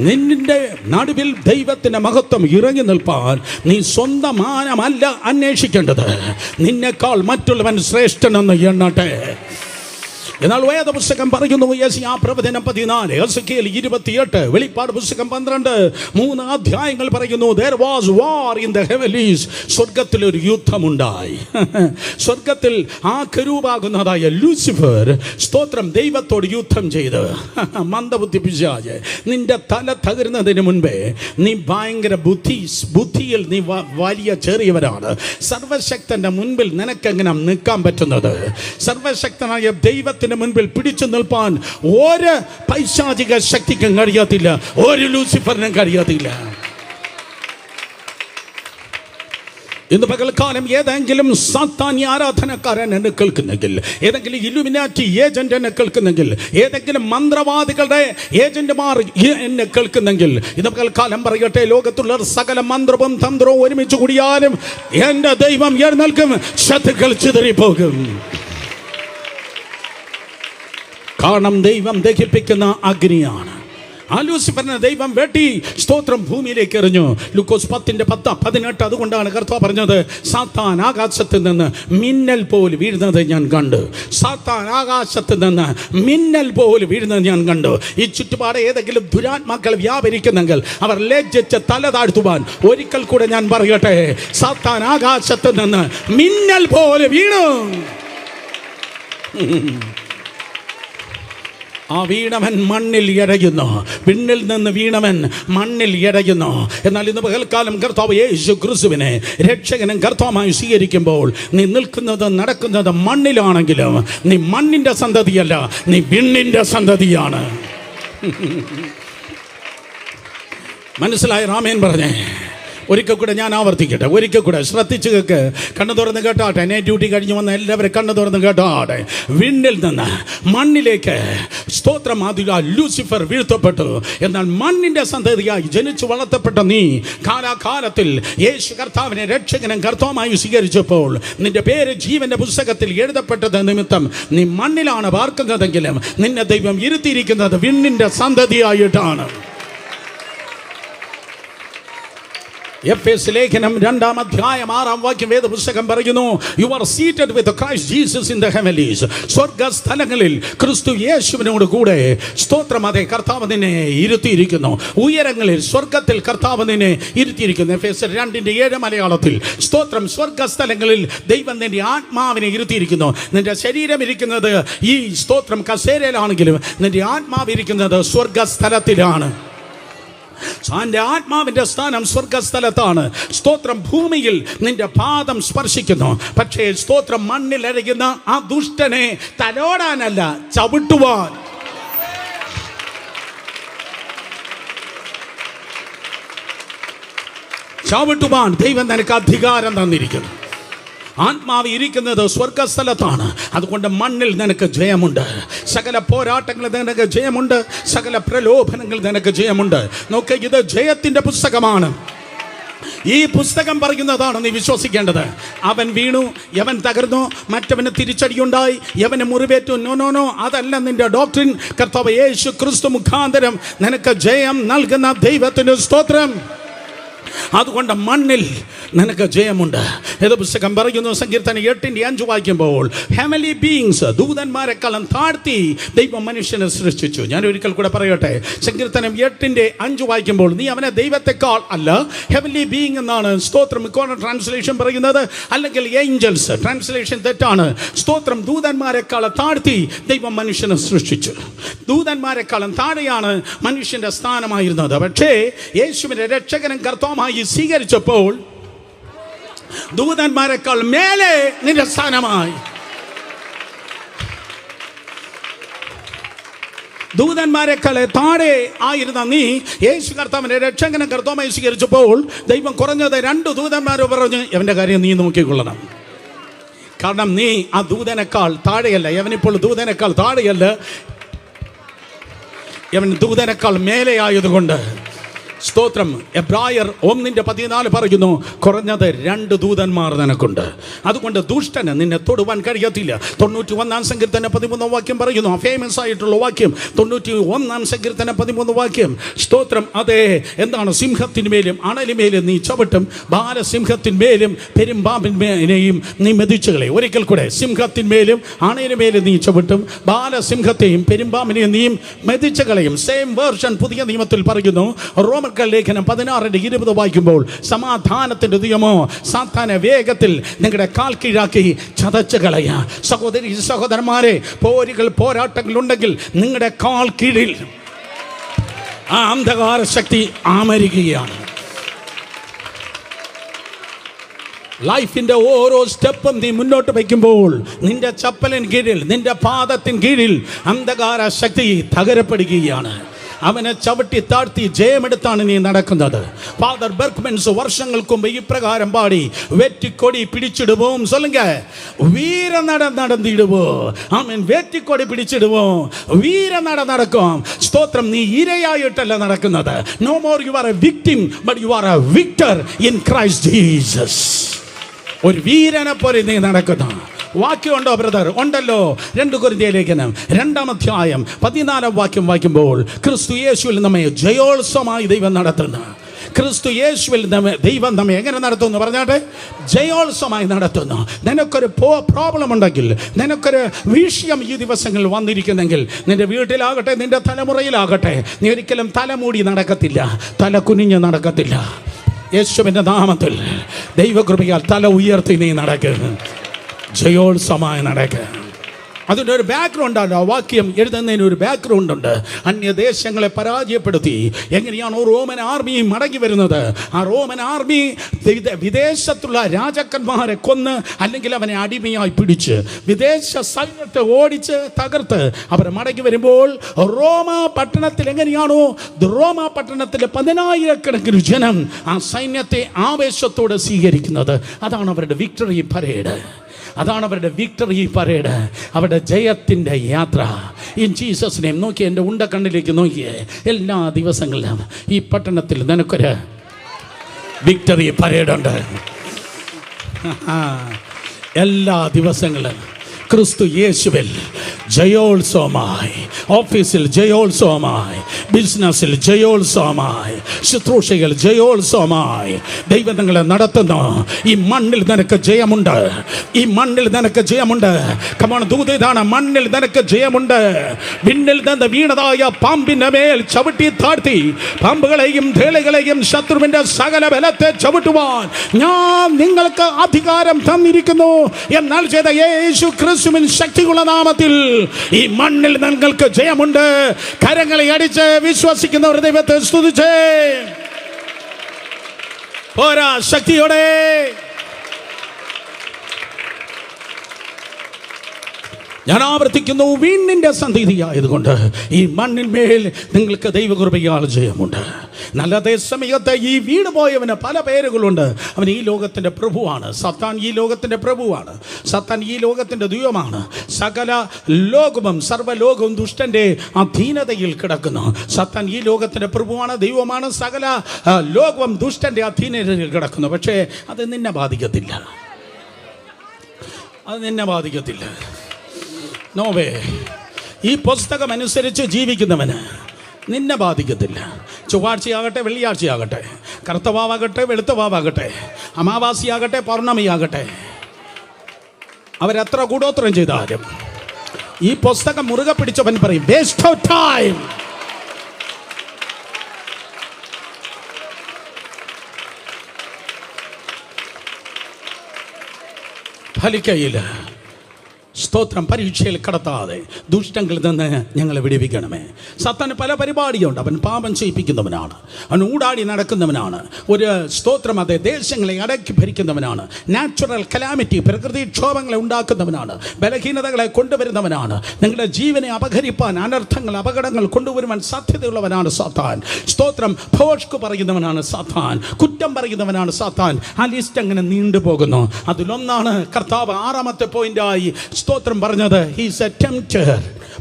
നിന്റെ നടുവിൽ ദൈവത്തിൻ്റെ മഹത്വം ഇറങ്ങി നിൽപ്പാൻ നീ സ്വന്തം മാനമല്ല അന്വേഷിക്കേണ്ടത്, നിന്നെക്കാൾ മറ്റുള്ളവൻ ശ്രേഷ്ഠനെന്ന് എണ്ണട്ടെ. എന്നാൽ വേദപുസ്തകം പറയുന്നു, യെശയ്യാ പ്രവചനം 14, എസെക്കിയേൽ 28, വെളിപ്പാട് പുസ്തകം 12, 3 അധ്യായങ്ങൾ പറയുന്നു, there was war in the heavens. സ്വർഗത്തിൽ ഒരു യുദ്ധമുണ്ടായി. സ്വർഗത്തിൽ ആ കെരൂബാകുന്നതായ ലൂസിഫർ, സ്തോത്രം, ദൈവത്തോട് യുദ്ധം ചെയ്ത്. മന്ദബുദ്ധി പിശാചേ, നിന്റെ തല തകരുന്നതിന് മുൻപേ നീ ഭയങ്കര ബുദ്ധിയിൽ നീ വലിയ ചെറിയവരാണ്. സർവശക്തന്റെ മുൻപിൽ നിനക്കെങ്ങനെ നിൽക്കാൻ പറ്റുന്നത്? സർവശക്തനായ ദൈവത്തിന് മുൻപിൽ പിടിച്ചു നിൽപ്പാൻ ഒരു പൈശാചിക ശക്തിക്കും കഴിയത്തില്ല, ഒരു ലൂസിഫറിനും കഴിയത്തില്ല. ഇന്ന് പകൽക്കാലം ഏതെങ്കിലും സാത്താന്യ ആരാധനക്കാരൻ എന്നെ കേൾക്കുന്നെങ്കിൽ, ഏതെങ്കിലും ഇലുമിനാറ്റി ഏജന്റ് എന്നെ കേൾക്കുന്നെങ്കിൽ, ഏതെങ്കിലും മന്ത്രവാദികളുടെ ഏജന്റുമാർ എന്നെ കേൾക്കുന്നെങ്കിൽ, ഇന്ന് പകൽക്കാലം പറയട്ടെ, ലോകത്തുള്ള സകല മന്ത്രവും തന്ത്രവും ഒരുമിച്ച് കൂടിയാലും എൻ്റെ ദൈവം എഴുന്നേൽക്കും, ശത്രുക്കൾ ചിതറിപ്പോകും. കാരണം ദൈവം ദഹിപ്പിക്കുന്ന അഗ്നിയാണ്. ആ ലൂസിഫറിനെ ദൈവം വെട്ടി, സ്തോത്രം, ഭൂമിയിലേക്ക് എറിഞ്ഞു. ലൂക്കോസ് 10:18. അതുകൊണ്ടാണ് കർത്താവ് പറഞ്ഞത്, സാത്താൻ ആകാശത്ത് നിന്ന് മിന്നൽ പോലെ വീഴുന്നത് ഞാൻ കണ്ടു. സാത്താൻ ആകാശത്ത് നിന്ന് മിന്നൽ പോലെ വീഴുന്നത് ഞാൻ കണ്ടു. ഈ ചുറ്റുപാട് ഏതെങ്കിലും ദുരാത്മാക്കൾ വ്യാപരിക്കുന്നെങ്കിൽ അവർ ലജ്ജിച്ച് തല താഴ്ത്തുവാൻ ഒരിക്കൽ കൂടെ ഞാൻ പറയട്ടെ, സാത്താൻ ആകാശത്ത് നിന്ന് മിന്നൽ പോലെ വീണു. ആ വീണവൻ മണ്ണിൽ ഇടയുന്നു, വിണ്ണിൽ നിന്ന് വീണവൻ മണ്ണിൽ ഇടയുന്നു. എന്നാൽ ഇന്ന് പകൽക്കാലം കർത്താവ് യേശു ക്രിസ്തുവിനെ രക്ഷകനും കർത്താവുമായി സ്വീകരിക്കുമ്പോൾ നീ നിൽക്കുന്നത് നടക്കുന്നത് മണ്ണിലാണെങ്കിലും നീ മണ്ണിൻ്റെ സന്തതിയല്ല, നീ വിണ്ണിൻ്റെ സന്തതിയാണ്. മനസ്സിലായ ആമേൻ പറഞ്ഞേ. ഒരിക്കൽ കൂടെ ഞാൻ ആവർത്തിക്കട്ടെ, ഒരിക്കൽ കൂടെ ശ്രദ്ധിച്ച് കേൾക്ക്. കണ്ണു തുറന്ന് കേട്ടാട്ടെ. നൈറ്റ് ഡ്യൂട്ടി കഴിഞ്ഞ് വന്ന എല്ലാവരും കണ്ണു തുറന്ന് കേട്ടാട്ടെ. വിണ്ണിൽ നിന്ന് മണ്ണിലേക്ക് സ്തോത്രം അതിലാ ലൂസിഫർ വീഴ്ത്തപ്പെട്ടു. എന്നാൽ മണ്ണിൻ്റെ സന്തതിയായി ജനിച്ചു വളർത്തപ്പെട്ട നീ കാലാകാലത്തിൽ യേശു കർത്താവിനെ രക്ഷകനും കർത്താവുമായി സ്വീകരിച്ചപ്പോൾ നിന്റെ പേര് ജീവന്റെ പുസ്തകത്തിൽ എഴുതപ്പെട്ടത് നിമിത്തം നീ മണ്ണിലാണ് പാർക്കുന്നതെങ്കിലും നിന്നെ ദൈവം ഇരുത്തിയിരിക്കുന്നത് വിണ്ണിൻ്റെ സന്തതിയായിട്ടാണ്. എഫെസ് ലേഖനം 2-ാം അധ്യായം 6-ാം വാക്യം വേദപുസ്തകം പറയുന്നു, you are seated with Christ Jesus in the heavenlies. സ്വർഗ്ഗസ്ഥലങ്ങളിൽ ക്രിസ്തു യേശുവിനോട് കൂടെ സ്തോത്രം അതെ കർത്താവ് നിന്നെ ഇരുത്തിയിരിക്കുന്നു. ഉയരങ്ങളിൽ സ്വർഗ്ഗത്തിൽ കർത്താവ് നിന്നെ ഇരുത്തിയിരിക്കുന്നു. എഫെസ് 2:7 മലയാളത്തിൽ സ്തോത്രം സ്വർഗ്ഗസ്ഥലങ്ങളിൽ ദൈവം നിന്റെ ആത്മാവിനെ ഇരുത്തിയിരിക്കുന്നു. നിന്റെ ശരീരം ഇരിക്കുന്നത് ഈ സ്തോത്രം കസേരയിലാണെങ്കിലും നിന്റെ ആത്മാവ് ഇരിക്കുന്നത് സ്വർഗ്ഗസ്ഥലത്തിലാണ്. എൻ്റെ ആത്മാവിൻ്റെ സ്ഥാനം സ്വർഗസ്ഥലത്താണ്. സ്തോത്രം ഭൂമിയിൽ നിന്റെ പാദം സ്പർശിക്കുന്നു. പക്ഷേ സ്തോത്രം മണ്ണിൽ അരയ്ക്കുന്ന ആ ദുഷ്ടനെ തലോടാനല്ല, ചവിട്ടുവാൻ. ചവിട്ടുവാൻ ദൈവം നിനക്ക് അധികാരം തന്നിരിക്കുന്നു. ആത്മാവ് ഇരിക്കുന്നത് സ്വർഗസ്ഥലത്താണ്. അതുകൊണ്ട് മണ്ണിൽ നിനക്ക് ജയമുണ്ട്. സകല പോരാട്ടങ്ങൾ നിനക്ക് ജയമുണ്ട്. സകല പ്രലോഭനങ്ങൾ നിനക്ക് ജയമുണ്ട്. നോക്ക്, ഇത് ജയത്തിൻ്റെ പുസ്തകമാണ്. ഈ പുസ്തകം പറയുന്നതാണ് നീ വിശ്വസിക്കേണ്ടത്. അവൻ വീണു, യവൻ തകർന്നു, മറ്റവന് തിരിച്ചടിയുണ്ടായി, യവന് മുറിവേറ്റു. നോ, അതല്ല നിന്റെ ഡോക്ട്രിൻ. കർത്താവ് യേശു ക്രിസ്തു മുഖാന്തരം നിനക്ക് ജയം നൽകുന്ന ദൈവത്തിന് സ്തോത്രം. അതുകൊണ്ട് മണ്ണിൽ നിനക്ക് ജയമുണ്ട്. ഏത് പുസ്തകം പറയുന്നു? സങ്കീർത്തനം 8:5 വായിക്കുമ്പോൾ ഹെവൻലി ബീയിങ്സ്, ദൂതന്മാരെക്കാളും താഴ്ത്തി ദൈവം മനുഷ്യനെ സൃഷ്ടിച്ചു. ഞാൻ ഒരിക്കൽ കൂടെ പറയട്ടെ. സങ്കീർത്തനം 8:5 വായിക്കുമ്പോൾ നീ അവനെ ദൈവത്തെക്കാൾ അല്ല, ഹെവൻലി ബീയിങ് എന്നാണ് സ്തോത്രം മിക്കവാറും ട്രാൻസ്ലേഷൻ പറയുന്നത്. അല്ലെങ്കിൽ ഏഞ്ചൽസ് ട്രാൻസ്ലേഷൻ തെറ്റാണ്. സ്തോത്രം ദൂതന്മാരെക്കാളും താഴ്ത്തി ദൈവം മനുഷ്യനെ സൃഷ്ടിച്ചു. ദൂതന്മാരെക്കാളും താഴെയാണ് മനുഷ്യന്റെ സ്ഥാനമായിരുന്നത്. പക്ഷേ യേശുവിനെ രക്ഷകനും കർത്താവുമായി സ്വീകരിച്ചപ്പോൾ ദൂതന്മാരെക്കാൾ മേലെ നിന്റെ സ്ഥാനമായി. ദൂതന്മാരെക്കാളെ താഴെ ആയിരുന്ന നീ യേശു കർത്താവിനെ രക്ഷകനും കർത്താവുമായി സ്വീകരിച്ചപ്പോൾ ദൈവം കുറഞ്ഞത് 2 ദൂതന്മാർ പറഞ്ഞു, അവൻ്റെ കാര്യം നീ നോക്കിക്കൊള്ളണം. കാരണം നീ ആ ദൂതനേക്കാൾ താഴെയല്ല. അവനിപ്പോൾ ദൂതനേക്കാൾ താഴെയല്ല, അവൻ ദൂതനേക്കാൾ മേലെ ആയതുകൊണ്ട് സ്തോത്രം. എബ്രായർ 1:14 പറയുന്നു, കുറഞ്ഞത് 2 ദൂതന്മാർ നിനക്കുണ്ട്. അതുകൊണ്ട് ദുഷ്ടന് നിന്നെ തൊടുവാൻ കഴിയത്തില്ല. 91-ാം സങ്കീർത്തനം 13 വാക്യം പറയുന്നു, ഫേമസ് ആയിട്ടുള്ള വാക്യം 91-ാം സങ്കീർത്തനം 13 വാക്യം. സ്തോത്രം. അതെ, എന്താണ്? സിംഹത്തിന്മേലും അണലിമേലും നീ ചവിട്ടും, ബാലസിംഹത്തിന്മേലും പെരുമ്പാമ്പിന്മേലെയും നീ മെതിച്ചുകളെ. ഒരിക്കൽ കൂടെ, സിംഹത്തിന്മേലും അണലിമേലും നീ ചവിട്ടും, ബാലസിംഹത്തെയും പെരുമ്പാമ്പിനെയും നീ മെതിച്ചുകളയും. സെയിം വേർഷൻ പുതിയ നിയമത്തിൽ പറയുന്നു. റോമർ ലേഖനം 16:20 വായിക്കുമ്പോൾ സമാധാനത്തിന്റെ ദൈവമോ സാത്താനെ വേഗത്തിൽ നിങ്ങളുടെ കാൽ കീഴാക്കി ചതച്ചു കളയാ. സഹോദരി സഹോദരന്മാരെ, പോരാട്ടങ്ങൾ ഉണ്ടെങ്കിൽ നിങ്ങളുടെ കാൽ കീഴിൽ ആ അന്ധകാര ശക്തി ആമരിക്കുകയാണ്. ലൈഫിൻ്റെ ഓരോ സ്റ്റെപ്പും നീ മുന്നോട്ട് വയ്ക്കുമ്പോൾ നിന്റെ ചപ്പലിൻ കീഴിൽ, നിന്റെ പാദത്തിൻ കീഴിൽ അന്ധകാര ശക്തി തകരപ്പെടുകയാണ്. അവനെ ചവിട്ടി താഴ്ത്തി ജയമെടുത്താണ് നീ നടക്കുന്നത്. ഫാദർ ബെർക്ക്മെൻസ് വർഷങ്ങൾക്ക് മുമ്പ് ഇപ്രകാരം പാടി, വെറ്റിക്കൊടി പിടിച്ചിടുவோம் சொல்லுங்க, வீர നടന്നിടുവോ. ആമേൻ. വെറ്റിക്കൊടി പിടിച്ചിടുവോ, വീര നടക്കും. സ്തോത്രം. നീ ഇരയായിട്ടല്ല നടക്കുന്നത്. No more you are a victim, but you are a victor in Christ Jesus. ഒരു വീരനെ പോലെ നീ നടക്കുന്നു. വാക്യമുണ്ടോ ബ്രദർ? ഉണ്ടല്ലോ. 2 കൊരിന്ത്യർ ലേഖനം 2-ാം അധ്യായം 14-ാം വാക്യം വായിക്കുമ്പോൾ ക്രിസ്തു യേശുവിൽ നമ്മെ ജയോത്സവമായി ദൈവം നടത്തുന്നു. ക്രിസ്തു യേശുവിൽ ദൈവം നമ്മെ എങ്ങനെ നടത്തുന്നു പറഞ്ഞാട്ടെ? ജയോത്സവമായി നടത്തുന്നു. നിനക്കൊരു പ്രോബ്ലം ഉണ്ടെങ്കിൽ, നിനക്കൊരു വിഷയം ഈ ദിവസങ്ങളിൽ വന്നിരിക്കുന്നെങ്കിൽ, നിന്റെ വീട്ടിലാകട്ടെ, നിന്റെ തലമുറയിലാകട്ടെ, നീ ഒരിക്കലും തലമൂടി നടക്കത്തില്ല, തല കുനിഞ്ഞ് നടക്കത്തില്ല. യേശുവിൻ്റെ നാമത്തിൽ ദൈവകൃപയാൽ തല ഉയർത്തി നീ നടക്കുക, ജയോത്സവമായി നടക്കുക. അതിൻ്റെ ഒരു ബാക്ക്ഗ്രൗണ്ട് ആണ്. ആ വാക്യം എഴുതുന്നതിന് ഒരു ബാക്ക്ഗ്രൗണ്ട് ഉണ്ട്. അന്യദേശങ്ങളെ പരാജയപ്പെടുത്തി എങ്ങനെയാണോ റോമൻ ആർമി മടങ്ങി വരുന്നത്, ആ റോമൻ ആർമി വിദേശത്തുള്ള രാജാക്കന്മാരെ കൊന്ന് അല്ലെങ്കിൽ അവനെ അടിമയായി പിടിച്ച് വിദേശ സൈന്യത്തെ ഓടിച്ച് തകർത്ത് അവർ മടങ്ങി വരുമ്പോൾ റോമ പട്ടണത്തിൽ എങ്ങനെയാണോ റോമ പട്ടണത്തിലെ 10,000-കണക്കിന് ജനം ആ സൈന്യത്തെ ആവേശത്തോടെ സ്വീകരിക്കുന്നത്, അതാണ് അവരുടെ വിക്ടറി പരേഡ്. അതാണ് അവരുടെ വിക്ടറി പരേഡ്, അവരുടെ ജയത്തിൻ്റെ യാത്ര. In Jesus name. നോക്കിയേ, എൻ്റെ ഉണ്ടക്കണ്ണിലേക്ക് നോക്കിയേ. എല്ലാ ദിവസങ്ങളിലും ഈ പട്ടണത്തിൽ നിനക്കൊരു വിക്ടറി പരേഡുണ്ട്. എല്ലാ ദിവസങ്ങളും ക്രിസ്തു യേശുവിൽ ജയോത്സവമായി, ഓഫീസിൽ ജയോത്സവമായി, ബിസിനസ്സിൽ ജയോത്സവമായി, ശുശ്രൂഷയിൽ ജയോത്സവമായി ദൈവം നിങ്ങളെ നടത്തുന്നു. ഈ മണ്ണിൽ നിനക്ക് ജയമുണ്ട്, ഈ മണ്ണിൽ നിനക്ക് ജയമുണ്ട്. കമാൺ ദൂത് ഇതാണ്, മണ്ണിൽ നിനക്ക് ജയമുണ്ട്. വിണ്ണിൽ നിന്ന് വീണതായ പാമ്പിന്റെ മേൽ ചവിട്ടി താഴ്ത്തി പാമ്പുകളെയും തേളുകളെയും ശത്രുവിന്റെ സകല ബലത്തെ ചവിട്ടുവാൻ ഞാൻ നിങ്ങൾക്ക് അധികാരം തന്നിരിക്കുന്നു എന്നാൽ ചെയ്ത യേശു ക്രിസ്തുവിൻ ശക്തിയുള്ള നാമത്തിൽ ഈ മണ്ണിൽ നിങ്ങൾക്ക് ജയമുണ്ട്. കരങ്ങളെ അടിച്ച് വിശ്വസിക്കുന്നവർ ദൈവത്തെ സ്തുതിച്ചേ. പോരാ, ശക്തിയോടെ. ഞാൻ ആവർത്തിക്കുന്നു, വീണിൻ്റെ സന്ധിയായതുകൊണ്ട് ഈ മണ്ണിന്മേൽ നിങ്ങൾക്ക് ദൈവകൃപയാൽ ജയമുണ്ട്. നല്ല അതേ സമയത്ത് ഈ വീട് പോയവന് പല പേരുകളുണ്ട്. അവൻ ഈ ലോകത്തിൻ്റെ പ്രഭുവാണ്. സത്താൻ ഈ ലോകത്തിൻ്റെ പ്രഭുവാണ്. സത്താൻ ഈ ലോകത്തിൻ്റെ ദൈവമാണ്. സകല ലോകവും സർവ്വലോകവും ദുഷ്ടൻ്റെ അധീനതയിൽ കിടക്കുന്നു. സത്താൻ ഈ ലോകത്തിൻ്റെ പ്രഭുവാണ്, ദൈവമാണ്. സകല ലോകവും ദുഷ്ടൻ്റെ അധീനതയിൽ കിടക്കുന്നു. പക്ഷേ അത് നിന്നെ ബാധിക്കത്തില്ല, അത് നിന്നെ ബാധിക്കത്തില്ല. നോവേ, ഈ പുസ്തകം അനുസരിച്ച് ജീവിക്കുന്നവന് നിന്നെ ബാധിക്കത്തില്ല. ചൊവ്വാഴ്ചയാകട്ടെ, വെള്ളിയാഴ്ചയാകട്ടെ, കറുത്തവാവാകട്ടെ, വെളുത്തവാവാകട്ടെ, അമാവാസിയാകട്ടെ, പൗർണമിയാകട്ടെ, അവരെത്ര കൂടോത്രം ചെയ്താലും ഈ പുസ്തകം മുറുകെ പിടിച്ചവൻ പറയും വേസ്റ്റ് ഓഫ് ടൈം. ഫലിക്കയില്ല. സ്തോത്രം. പരീക്ഷയിൽ കടത്താതെ ദുഷ്ടങ്ങളിൽ നിന്ന് ഞങ്ങളെ വിടുവിക്കണമേ. സത്താന് പല പരിപാടിയുണ്ട്. അവൻ പാപം ചെയ്യിപ്പിക്കുന്നവനാണ്, അവൻ ഊടാടി നടക്കുന്നവനാണ്. ഒരു സ്തോത്രം, അതേ ദേശങ്ങളെ അടക്കി ഭരിക്കുന്നവനാണ്. Natural calamity, പ്രകൃതിക്ഷോഭങ്ങളെ ഉണ്ടാക്കുന്നവനാണ്. ബലഹീനതകളെ കൊണ്ടുവരുന്നവനാണ്. നിങ്ങളുടെ ജീവനെ അപഹരിപ്പാൻ, അനർത്ഥങ്ങൾ, അപകടങ്ങൾ കൊണ്ടുവരുവാൻ സാധ്യതയുള്ളവനാണ് സാത്താൻ. സ്തോത്രം. ഭോഷ്ക് പറയുന്നവനാണ് സാത്താൻ, കുറ്റം പറയുന്നവനാണ് സാത്താൻ. ആ ലിസ്റ്റ് അങ്ങനെ നീണ്ടുപോകുന്നു. അതിലൊന്നാണ് കർത്താവ് 6ാമത്തെ പോയിന്റായി സ്തോത്രം പറഞ്ഞത്, ഹീസ് എ ടെംപ്റ്റർ.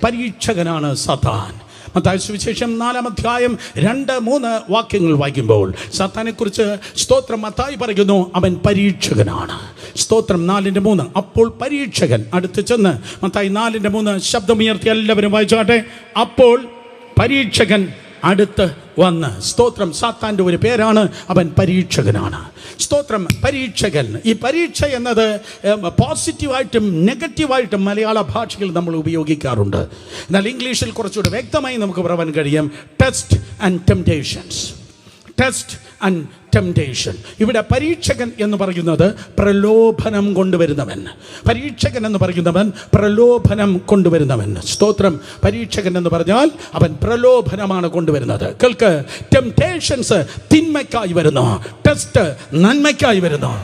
പരീക്ഷകനാണ് സാത്താൻ. മത്തായി സുവിശേഷം 4-ാം അധ്യായം 2-3 വാക്യങ്ങൾ വായിക്കുമ്പോൾ സാത്താനെ കുറിച്ച് സ്തോത്രം മത്തായി പറയുന്നു, അവൻ പരീക്ഷകനാണ്. സ്തോത്രം 4:3. അപ്പോൾ പരീക്ഷകൻ അടുത്ത് ചെന്ന്, മത്തായി 4:3 ശബ്ദമുയർത്തി എല്ലാവരും വായിച്ചാട്ടെ. അപ്പോൾ പരീക്ഷകൻ അടുത്ത് വന്ന്. സ്തോത്രം. സാത്താൻ്റെ ഒരു പേരാണ്, അവൻ പരീക്ഷകനാണ്. സ്തോത്രം. പരീക്ഷകൻ. ഈ പരീക്ഷ എന്നത് പോസിറ്റീവായിട്ടും നെഗറ്റീവായിട്ടും മലയാള ഭാഷയിൽ നമ്മൾ ഉപയോഗിക്കാറുണ്ട്. എന്നാൽ ഇംഗ്ലീഷിൽ കുറച്ചുകൂടെ വ്യക്തമായി നമുക്ക് പറയാൻ കഴിയും test and temptations. Test and temptation. ഇവിടെ പരീക്ഷകൻ എന്ന് പറയുന്നത് പ്രലോഭനം കൊണ്ടുവരുന്നവൻ. പരീക്ഷകൻ എന്ന് പറയുന്നവൻ പ്രലോഭനം കൊണ്ടുവരുന്നവൻ. സ്തോത്രം. പരീക്ഷകൻ എന്ന് പറഞ്ഞാൽ അവൻ പ്രലോഭനമാണ് കൊണ്ടുവരുന്നത്. കേൾക്ക്, ടെംപ്റ്റേഷൻസ് തിന്മയ്ക്കായി വരുന്നു, ടെസ്റ്റ് നന്മയ്ക്കായി വരുന്നു.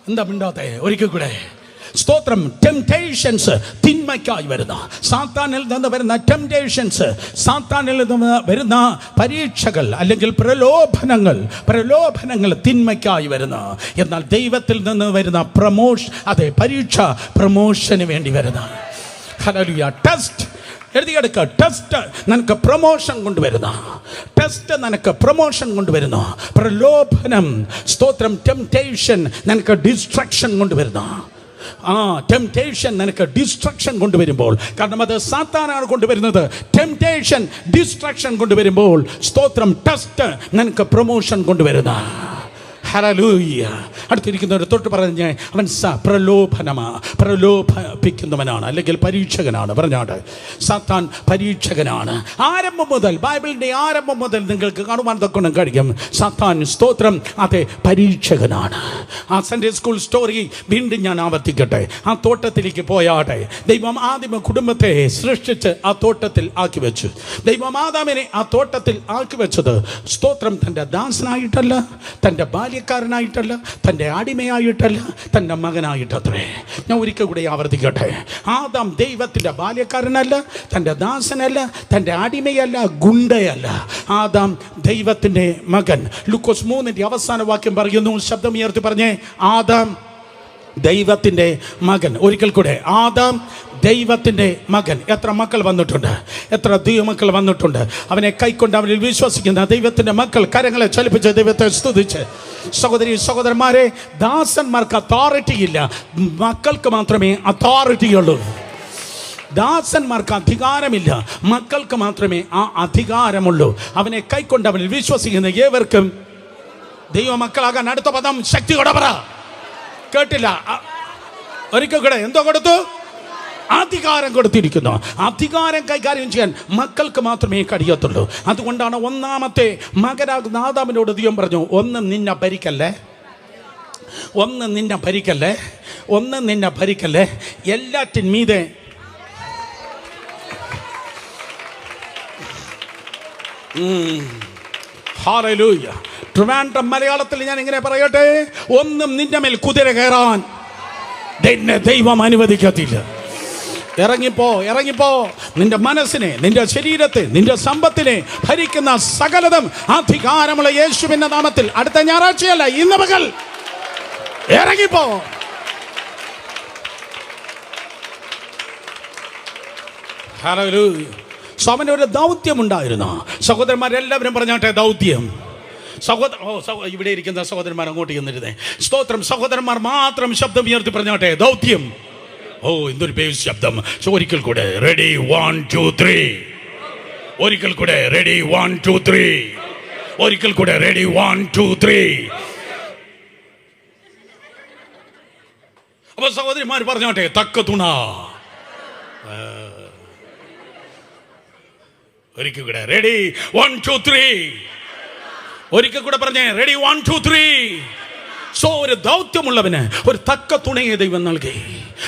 എന്താ മിണ്ടാത്തെ? ഒരിക്കൽ കൂടെ. സ്തോത്രം. ടെംപ്റ്റേഷൻസ് തിന്മയ്ക്കായി വരുന്ന, സാത്താനിൽ നിന്ന് വരുന്ന ടെംപ്റ്റേഷൻസ്, സാത്താനിൽ നിന്ന് വരുന്ന പരീക്ഷകൾ അല്ലെങ്കിൽ പ്രലോഭനങ്ങൾ തിന്മയ്ക്കായി വരുന്ന. എന്നാൽ ദൈവത്തിൽ നിന്ന് വരുന്ന പരീക്ഷ പ്രമോഷന് വേണ്ടി വരുന്ന. ഹല്ലേലൂയ. ടെസ്റ്റ് എഴുതിയെടുക്കുക. ടെസ്റ്റ് നിനക്ക് പ്രമോഷൻ കൊണ്ടുവരുന്ന, ടെസ്റ്റ് നിനക്ക് പ്രമോഷൻ കൊണ്ടുവരുന്നു. പ്രലോഭനം, സ്തോത്രം, ടെംപ്റ്റേഷൻ നിനക്ക് ഡിസ്ട്രക്ഷൻ കൊണ്ടുവരുന്ന. ടെംപ്റ്റേഷൻ നിനക്ക് ഡിസ്ട്രക്ഷൻ കൊണ്ടുവരുമ്പോൾ, കാരണം അത് സാത്താനാണ് കൊണ്ടുവരുന്നത്. ടെംപ്റ്റേഷൻ ഡിസ്ട്രക്ഷൻ കൊണ്ടുവരുമ്പോൾ, സ്തോത്രം, ടെസ്റ്റ് നിനക്ക് പ്രമോഷൻ കൊണ്ടുവരുന്ന. ഹല്ലേലൂയ. അടുത്തിരിക്കുന്നവർ തൊട്ട് പറഞ്ഞ് അവൻ പ്രലോഭിപ്പിക്കുന്നവനാണ്, അല്ലെങ്കിൽ പരീക്ഷകനാണ്. പറഞ്ഞാട്, സാത്താൻ പരീക്ഷകനാണ്. ആരംഭം മുതൽ, ബൈബിളിൻ്റെ ആരംഭം മുതൽ നിങ്ങൾക്ക് കാണുവാൻ തൊക്കണം കഴിയും. സാത്താൻ, സ്തോത്രം, അതെ, പരീക്ഷകനാണ്. ആ സൺഡേ സ്കൂൾ സ്റ്റോറി വീണ്ടും ഞാൻ ആവർത്തിക്കട്ടെ. ആ തോട്ടത്തിലേക്ക് പോയാട്ടെ. ദൈവം ആദിമ കുടുംബത്തെ സൃഷ്ടിച്ച് ആ തോട്ടത്തിൽ ആക്കി വെച്ചു. ദൈവം ആദാമിനെ ആ തോട്ടത്തിൽ ആക്കി വെച്ചത്, സ്തോത്രം, തൻ്റെ ദാസനായിട്ടല്ല, തൻ്റെ ബാല്യക്കാരനായിട്ടല്ല, തൻ്റെ അടിമയായിട്ടല്ല, തൻ്റെ മകനായിട്ടത്രേ. ഞാൻ ഒരിക്കൽ കൂടി ആവർത്തിക്കട്ടെ. ആദാം ദൈവത്തിൻ്റെ ബാല്യക്കാരനല്ല, തൻ്റെ ദാസനല്ല, തൻ്റെ അടിമയല്ല, ഗുണ്ടയല്ല. ആദാം ദൈവത്തിൻ്റെ മകൻ. ലൂക്കോസ് 3 അവസാന വാക്യം പറയുന്നു, ശബ്ദം ഉയർത്തി പറഞ്ഞേ, ആദാം ദൈവത്തിൻ്റെ മകൻ. ഒരിക്കൽ കൂടെ, ആദാം ദൈവത്തിൻ്റെ മകൻ. എത്ര മക്കൾ വന്നിട്ടുണ്ട്, എത്ര ദൈവമക്കൾ വന്നിട്ടുണ്ട്. അവനെ കൈക്കൊണ്ട് അവനിൽ വിശ്വസിക്കുന്ന ദൈവത്തിൻ്റെ മക്കൾ കരങ്ങളെ ചലിപ്പിച്ച് ദൈവത്തെ സ്തുതിച്ച്. സഹോദരി സഹോദരന്മാരെ, ദാസന്മാർക്ക് അതോറിറ്റി ഇല്ല, മക്കൾക്ക് മാത്രമേ അതോറിറ്റി ഉള്ളൂ. ദാസന്മാർക്ക് അധികാരമില്ല, മക്കൾക്ക് മാത്രമേ ആ അധികാരമുള്ളൂ. അവനെ കൈക്കൊണ്ട് അവനിൽ വിശ്വസിക്കുന്ന ഏവർക്കും ദൈവമക്കളാകാൻ. അടുത്ത പദം ശക്തിയോടെ പറ. കേട്ടില്ല, ഒരിക്കൽ കൂടെ. എന്തോ കൊടുത്തു? അധികാരം കൊടുത്തിരിക്കുന്നു. അധികാരം കൈകാര്യം ചെയ്യാൻ മക്കൾക്ക് മാത്രമേ കഴിയത്തുള്ളൂ. അതുകൊണ്ടാണ് ഒന്നാമത്തെ മകനാകുന്ന ആദാമിനോട് ദൈവം പറഞ്ഞു, ഒന്നും നിന്നെ ഭരിക്കല്ലേ, ഒന്നും നിന്നെ ഭരിക്കല്ലേ, ഒന്നും നിന്നെ ഭരിക്കല്ലേ, എല്ലാറ്റിനും മീതെ ഹല്ലേലൂയ. ട്രിവാൻഡ്രം മലയാളത്തിൽ ഞാൻ ഇങ്ങനെ പറയട്ടെ, ഒന്നും നിന്റെ മേൽ കുതിര കയറാൻ നിന്നെ ദൈവം അനുവദിക്കത്തില്ല. ഇറങ്ങിപ്പോ, ഇറങ്ങിപ്പോ. നിന്റെ മനസ്സിനെ, നിന്റെ ശരീരത്തെ, നിന്റെ സമ്പത്തിനെ ഭരിക്കുന്ന സകലതും അധികാരമുള്ള യേശുവിന്റെ നാമത്തിൽ അടുത്ത ഞായറാഴ്ചയല്ല, ഇന്ന് പകൽ ഇറങ്ങിപ്പോ. ഹല്ലേലൂയ. അവന് ഒരു ദൗത്യമുണ്ടായിരുന്നു. സഹോദരന്മാരെല്ലാവരും പറഞ്ഞാട്ടെ, ദൗത്യം. ഇവിടെ ഇരിക്കുന്ന സഹോദരന്മാർ അങ്ങോട്ട് ചെന്നിരുന്നേ. സ്തോത്രം. സഹോദരന്മാർ മാത്രം ശബ്ദം ഉയർത്തി പറഞ്ഞാട്ടെ, ദൗത്യം. എന്തൊരു ബേസ് ശബ്ദം. ഒരിക്കൽ കൂടെ, റെഡി, 1 2 3. ഒരിക്കൽ കൂടെ, റെഡി, 1 2 3. ഒരിക്കൽ കൂടെ, റെഡി, 1 2 3. അപ്പൊ സഹോദരിമാർ പറഞ്ഞാട്ടെ, തക്ക തുണ. ഒരിക്കൽ കൂടെ, റെഡി, 1 2 3. ഒരിക്കൽ കൂടെ പറഞ്ഞേ, റെഡി, 1 2 3. ഒരു ദൗത്യമുള്ളവന് ഒരു തക്ക തുണയെ ദൈവം നൽകി.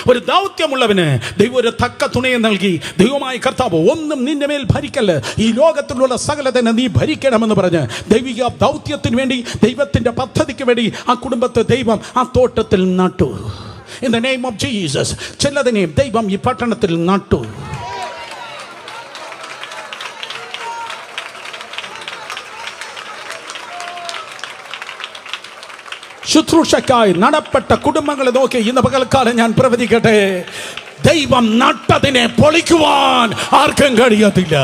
ഒരു ദൗത്യമുള്ളവന് ദൈവം ഒരു തക്ക തുണയെ നൽകി. ദൈവമായ കർത്താവ്, ഒന്നും നിന്റെ മേൽ ഭരിക്കല്ല, ഈ ലോകത്തിലുള്ള സകലതിനെ നീ ഭരിക്കണമെന്ന് പറഞ്ഞ് ദൈവിക ദൗത്യത്തിന് വേണ്ടി, ദൈവത്തിന്റെ പദ്ധതിക്ക് വേണ്ടി ആ കുടുംബത്തെ ദൈവം ആ തോട്ടത്തിൽ നട്ടു. In the name of Jesus. ചിലതിനെ ദൈവം ഈ പട്ടണത്തിൽ നട്ടു. ശുശ്രൂഷക്കായി നടപ്പെട്ട കുടുംബങ്ങളെ നോക്കി ഇന്ന് പകൽക്കാലം ഞാൻ പ്രവചിക്കട്ടെ, ദൈവം നട്ടതിനെ പൊളിക്കുവാൻ ആർക്കും കഴിയത്തില്ല.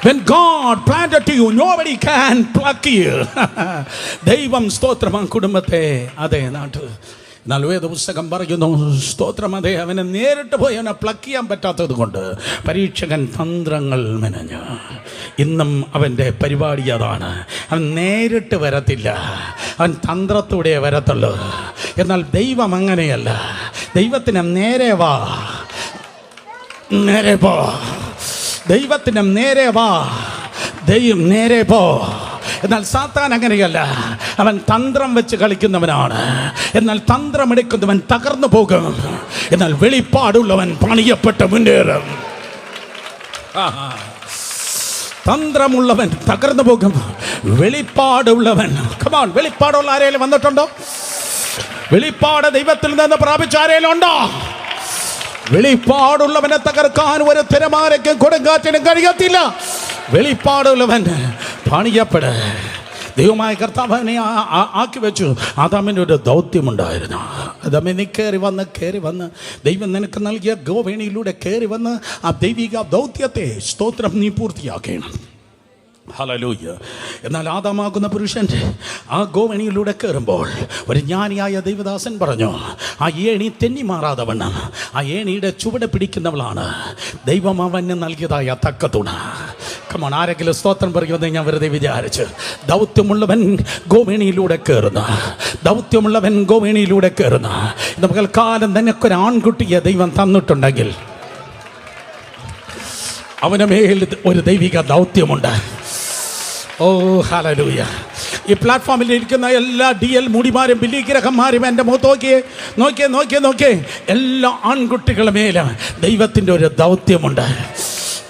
When God planted to you, nobody can pluck you. ദൈവം, സ്തോത്രം, ആ കുടുംബത്തെ അതേ നാട്ടു. എന്നാൽ വേദപുസ്തകം പറയുന്നു, സ്തോത്രം, അതേ, അവനെ നേരിട്ട് പോയി അവനെ പ്ലക്ക് ചെയ്യാൻ പറ്റാത്തത് കൊണ്ട് പരീക്ഷകൻ തന്ത്രങ്ങൾ മെനഞ്ഞു. ഇന്നും അവൻ്റെ പരിപാടി അതാണ്. അവൻ നേരിട്ട് വരത്തില്ല, അവൻ തന്ത്രത്തൂടെ വരത്തുള്ളൂ. എന്നാൽ ദൈവം അങ്ങനെയല്ല. ദൈവത്തിന് നേരെ വാ, നേരെ പോ. ദൈവത്തിന് നേരെ വാ, ദൈവം നേരെ പോ. എന്നാൽ സാത്താൻ അങ്ങനെയല്ല. അവൻ തന്ത്രം വെച്ച് കളിക്കുന്നവനാണ്. എന്നാൽ തന്ത്രമെടുക്കുന്നവൻ തകർന്നു പോകും. എന്നാൽ വെളിപ്പാടുള്ളവൻ പണിയപ്പെട്ട് മുന്നേറും. തന്ത്രമുള്ളവൻ തകർന്നു പോകും, വെളിപ്പാടുള്ളവൻ. കമാൺ, വെളിപ്പാടുള്ള ആരെങ്കിലും വന്നിട്ടുണ്ടോ? വെളിപ്പാട് ദൈവത്തിൽ നിന്ന് പ്രാപിച്ച ആരെങ്കിലും ഉണ്ടോ? വെളിപ്പാടുള്ളവനെ തകർക്കാൻ ഒരു തിരമാലയ്ക്കും കൊടുങ്കാറ്റിനും കഴിയത്തില്ല. വെളിപ്പാടുള്ളവൻ പണിയപ്പെട. ദൈവമായ കർത്താവിനെ ആക്കി വെച്ചു. ആദാമിന് ഒരു ദൗത്യമുണ്ടായിരുന്നു. ആദാമേ, നീ കയറി വന്ന് ദൈവം നിനക്ക് നൽകിയ ഗോവേണിയിലൂടെ കയറി വന്ന് ആ ദൈവിക ദൗത്യത്തെ, സ്തോത്രം, നീ പൂർത്തിയാക്കണം. ഹല്ലേലൂയ. എന്നാൽ ആദാമാകുന്ന പുരുഷൻ ആ ഗോവണിയിലൂടെ കയറുമ്പോൾ ഒരു ജ്ഞാനിയായ ദൈവദാസൻ പറഞ്ഞു, ആ ഏണി തെന്നി മാറാതെ വണ്ണം ആ ഏണിയുടെ ചുവട് പിടിക്കുന്നവളാണ് ദൈവം അവന് നൽകിയതായ തക്ക തുണ. കമോൺ, ആരെങ്കിലും സ്തോത്രം പറയുമെന്ന് ഞാൻ വെറുതെ വിചാരിച്ചു. ദൗത്യമുള്ളവൻ ഗോവേണിയിലൂടെ കയറുന്നു, ദൗത്യമുള്ളവൻ ഗോവേണിയിലൂടെ കയറുന്നു. ഇന്ന് പകൽക്കാലം നിനക്കൊരു ആൺകുട്ടിയെ ദൈവം തന്നിട്ടുണ്ടെങ്കിൽ അവന് മേൽ ഒരു ദൈവിക ദൗത്യമുണ്ട്. ഓ ഹല്ലേലൂയ. ഈ പ്ലാറ്റ്ഫോമിൽ ഇരിക്കുന്ന എല്ലാ DL മുടിമാരും ബലിഗ്രഹന്മാരും എൻ്റെ മുഖത്ത് നോക്കിയേ എല്ലാ ആൺകുട്ടികളുടെ മേലെ ദൈവത്തിൻ്റെ ഒരു ദൗത്യമുണ്ട്.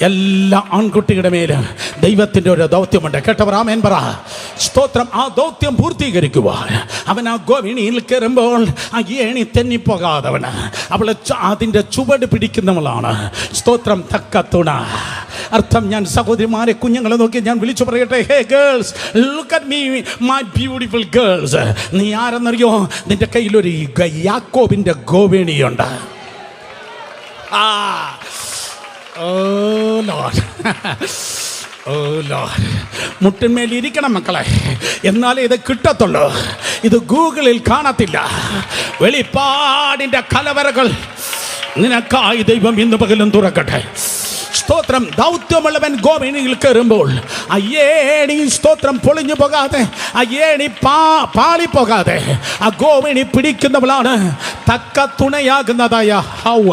എല്ലാ ആൺകുട്ടികളുടെ മേല് ദൈവത്തിൻ്റെ ഒരു ദൗത്യമുണ്ട്. കേട്ടവർ ആമേൻ പറ. സ്തോത്രം. ആ ദൗത്യം പൂർത്തീകരിക്കുവാൻ അവൻ ആ ഗോവിണിയിൽ കയറുമ്പോൾ ആ ഏണി തെന്നിപ്പോകാതവന് അവളെ അതിൻ്റെ ചുവട് പിടിക്കുന്നവളാണ്. സ്തോത്രം. തക്ക തുണ. അർത്ഥം ഞാൻ സഹോദരിമാരെ കുഞ്ഞുങ്ങളെ നോക്കി ഞാൻ വിളിച്ചു പറയട്ടെ, hey girls, look at me my beautiful girls. നീ ആരെന്നറിയോ? നിന്റെ കയ്യിലൊരു യാക്കോബിൻ്റെ ഗോവേണിയുണ്ട്. Oh Lord. Oh Lord. മുട്ടിന്മേൽ ഇരിക്കണം മക്കളെ, എന്നാലേ ഇത് കിട്ടത്തുള്ളൂ. ഇത് ഗൂഗിളിൽ കാണത്തില്ല. വെളിപ്പാടിൻ്റെ കലവറകൾ നിനക്കായി ദൈവം ഇന്ന് പകലും തുറക്കട്ടെ. സ്തോത്രം. ദൗത്യമുള്ളവൻ ഗോവേണിയിൽ കയറുമ്പോൾ ആ ഏണി സ്തോത്രം പൊളിഞ്ഞു പോകാതെ, ആ ഏണി പാളിപ്പോകാതെ ആ ഗോവേണി പിടിക്കുന്നവളാണ് തക്ക തുണയാകുന്നതായ ഹൗവ.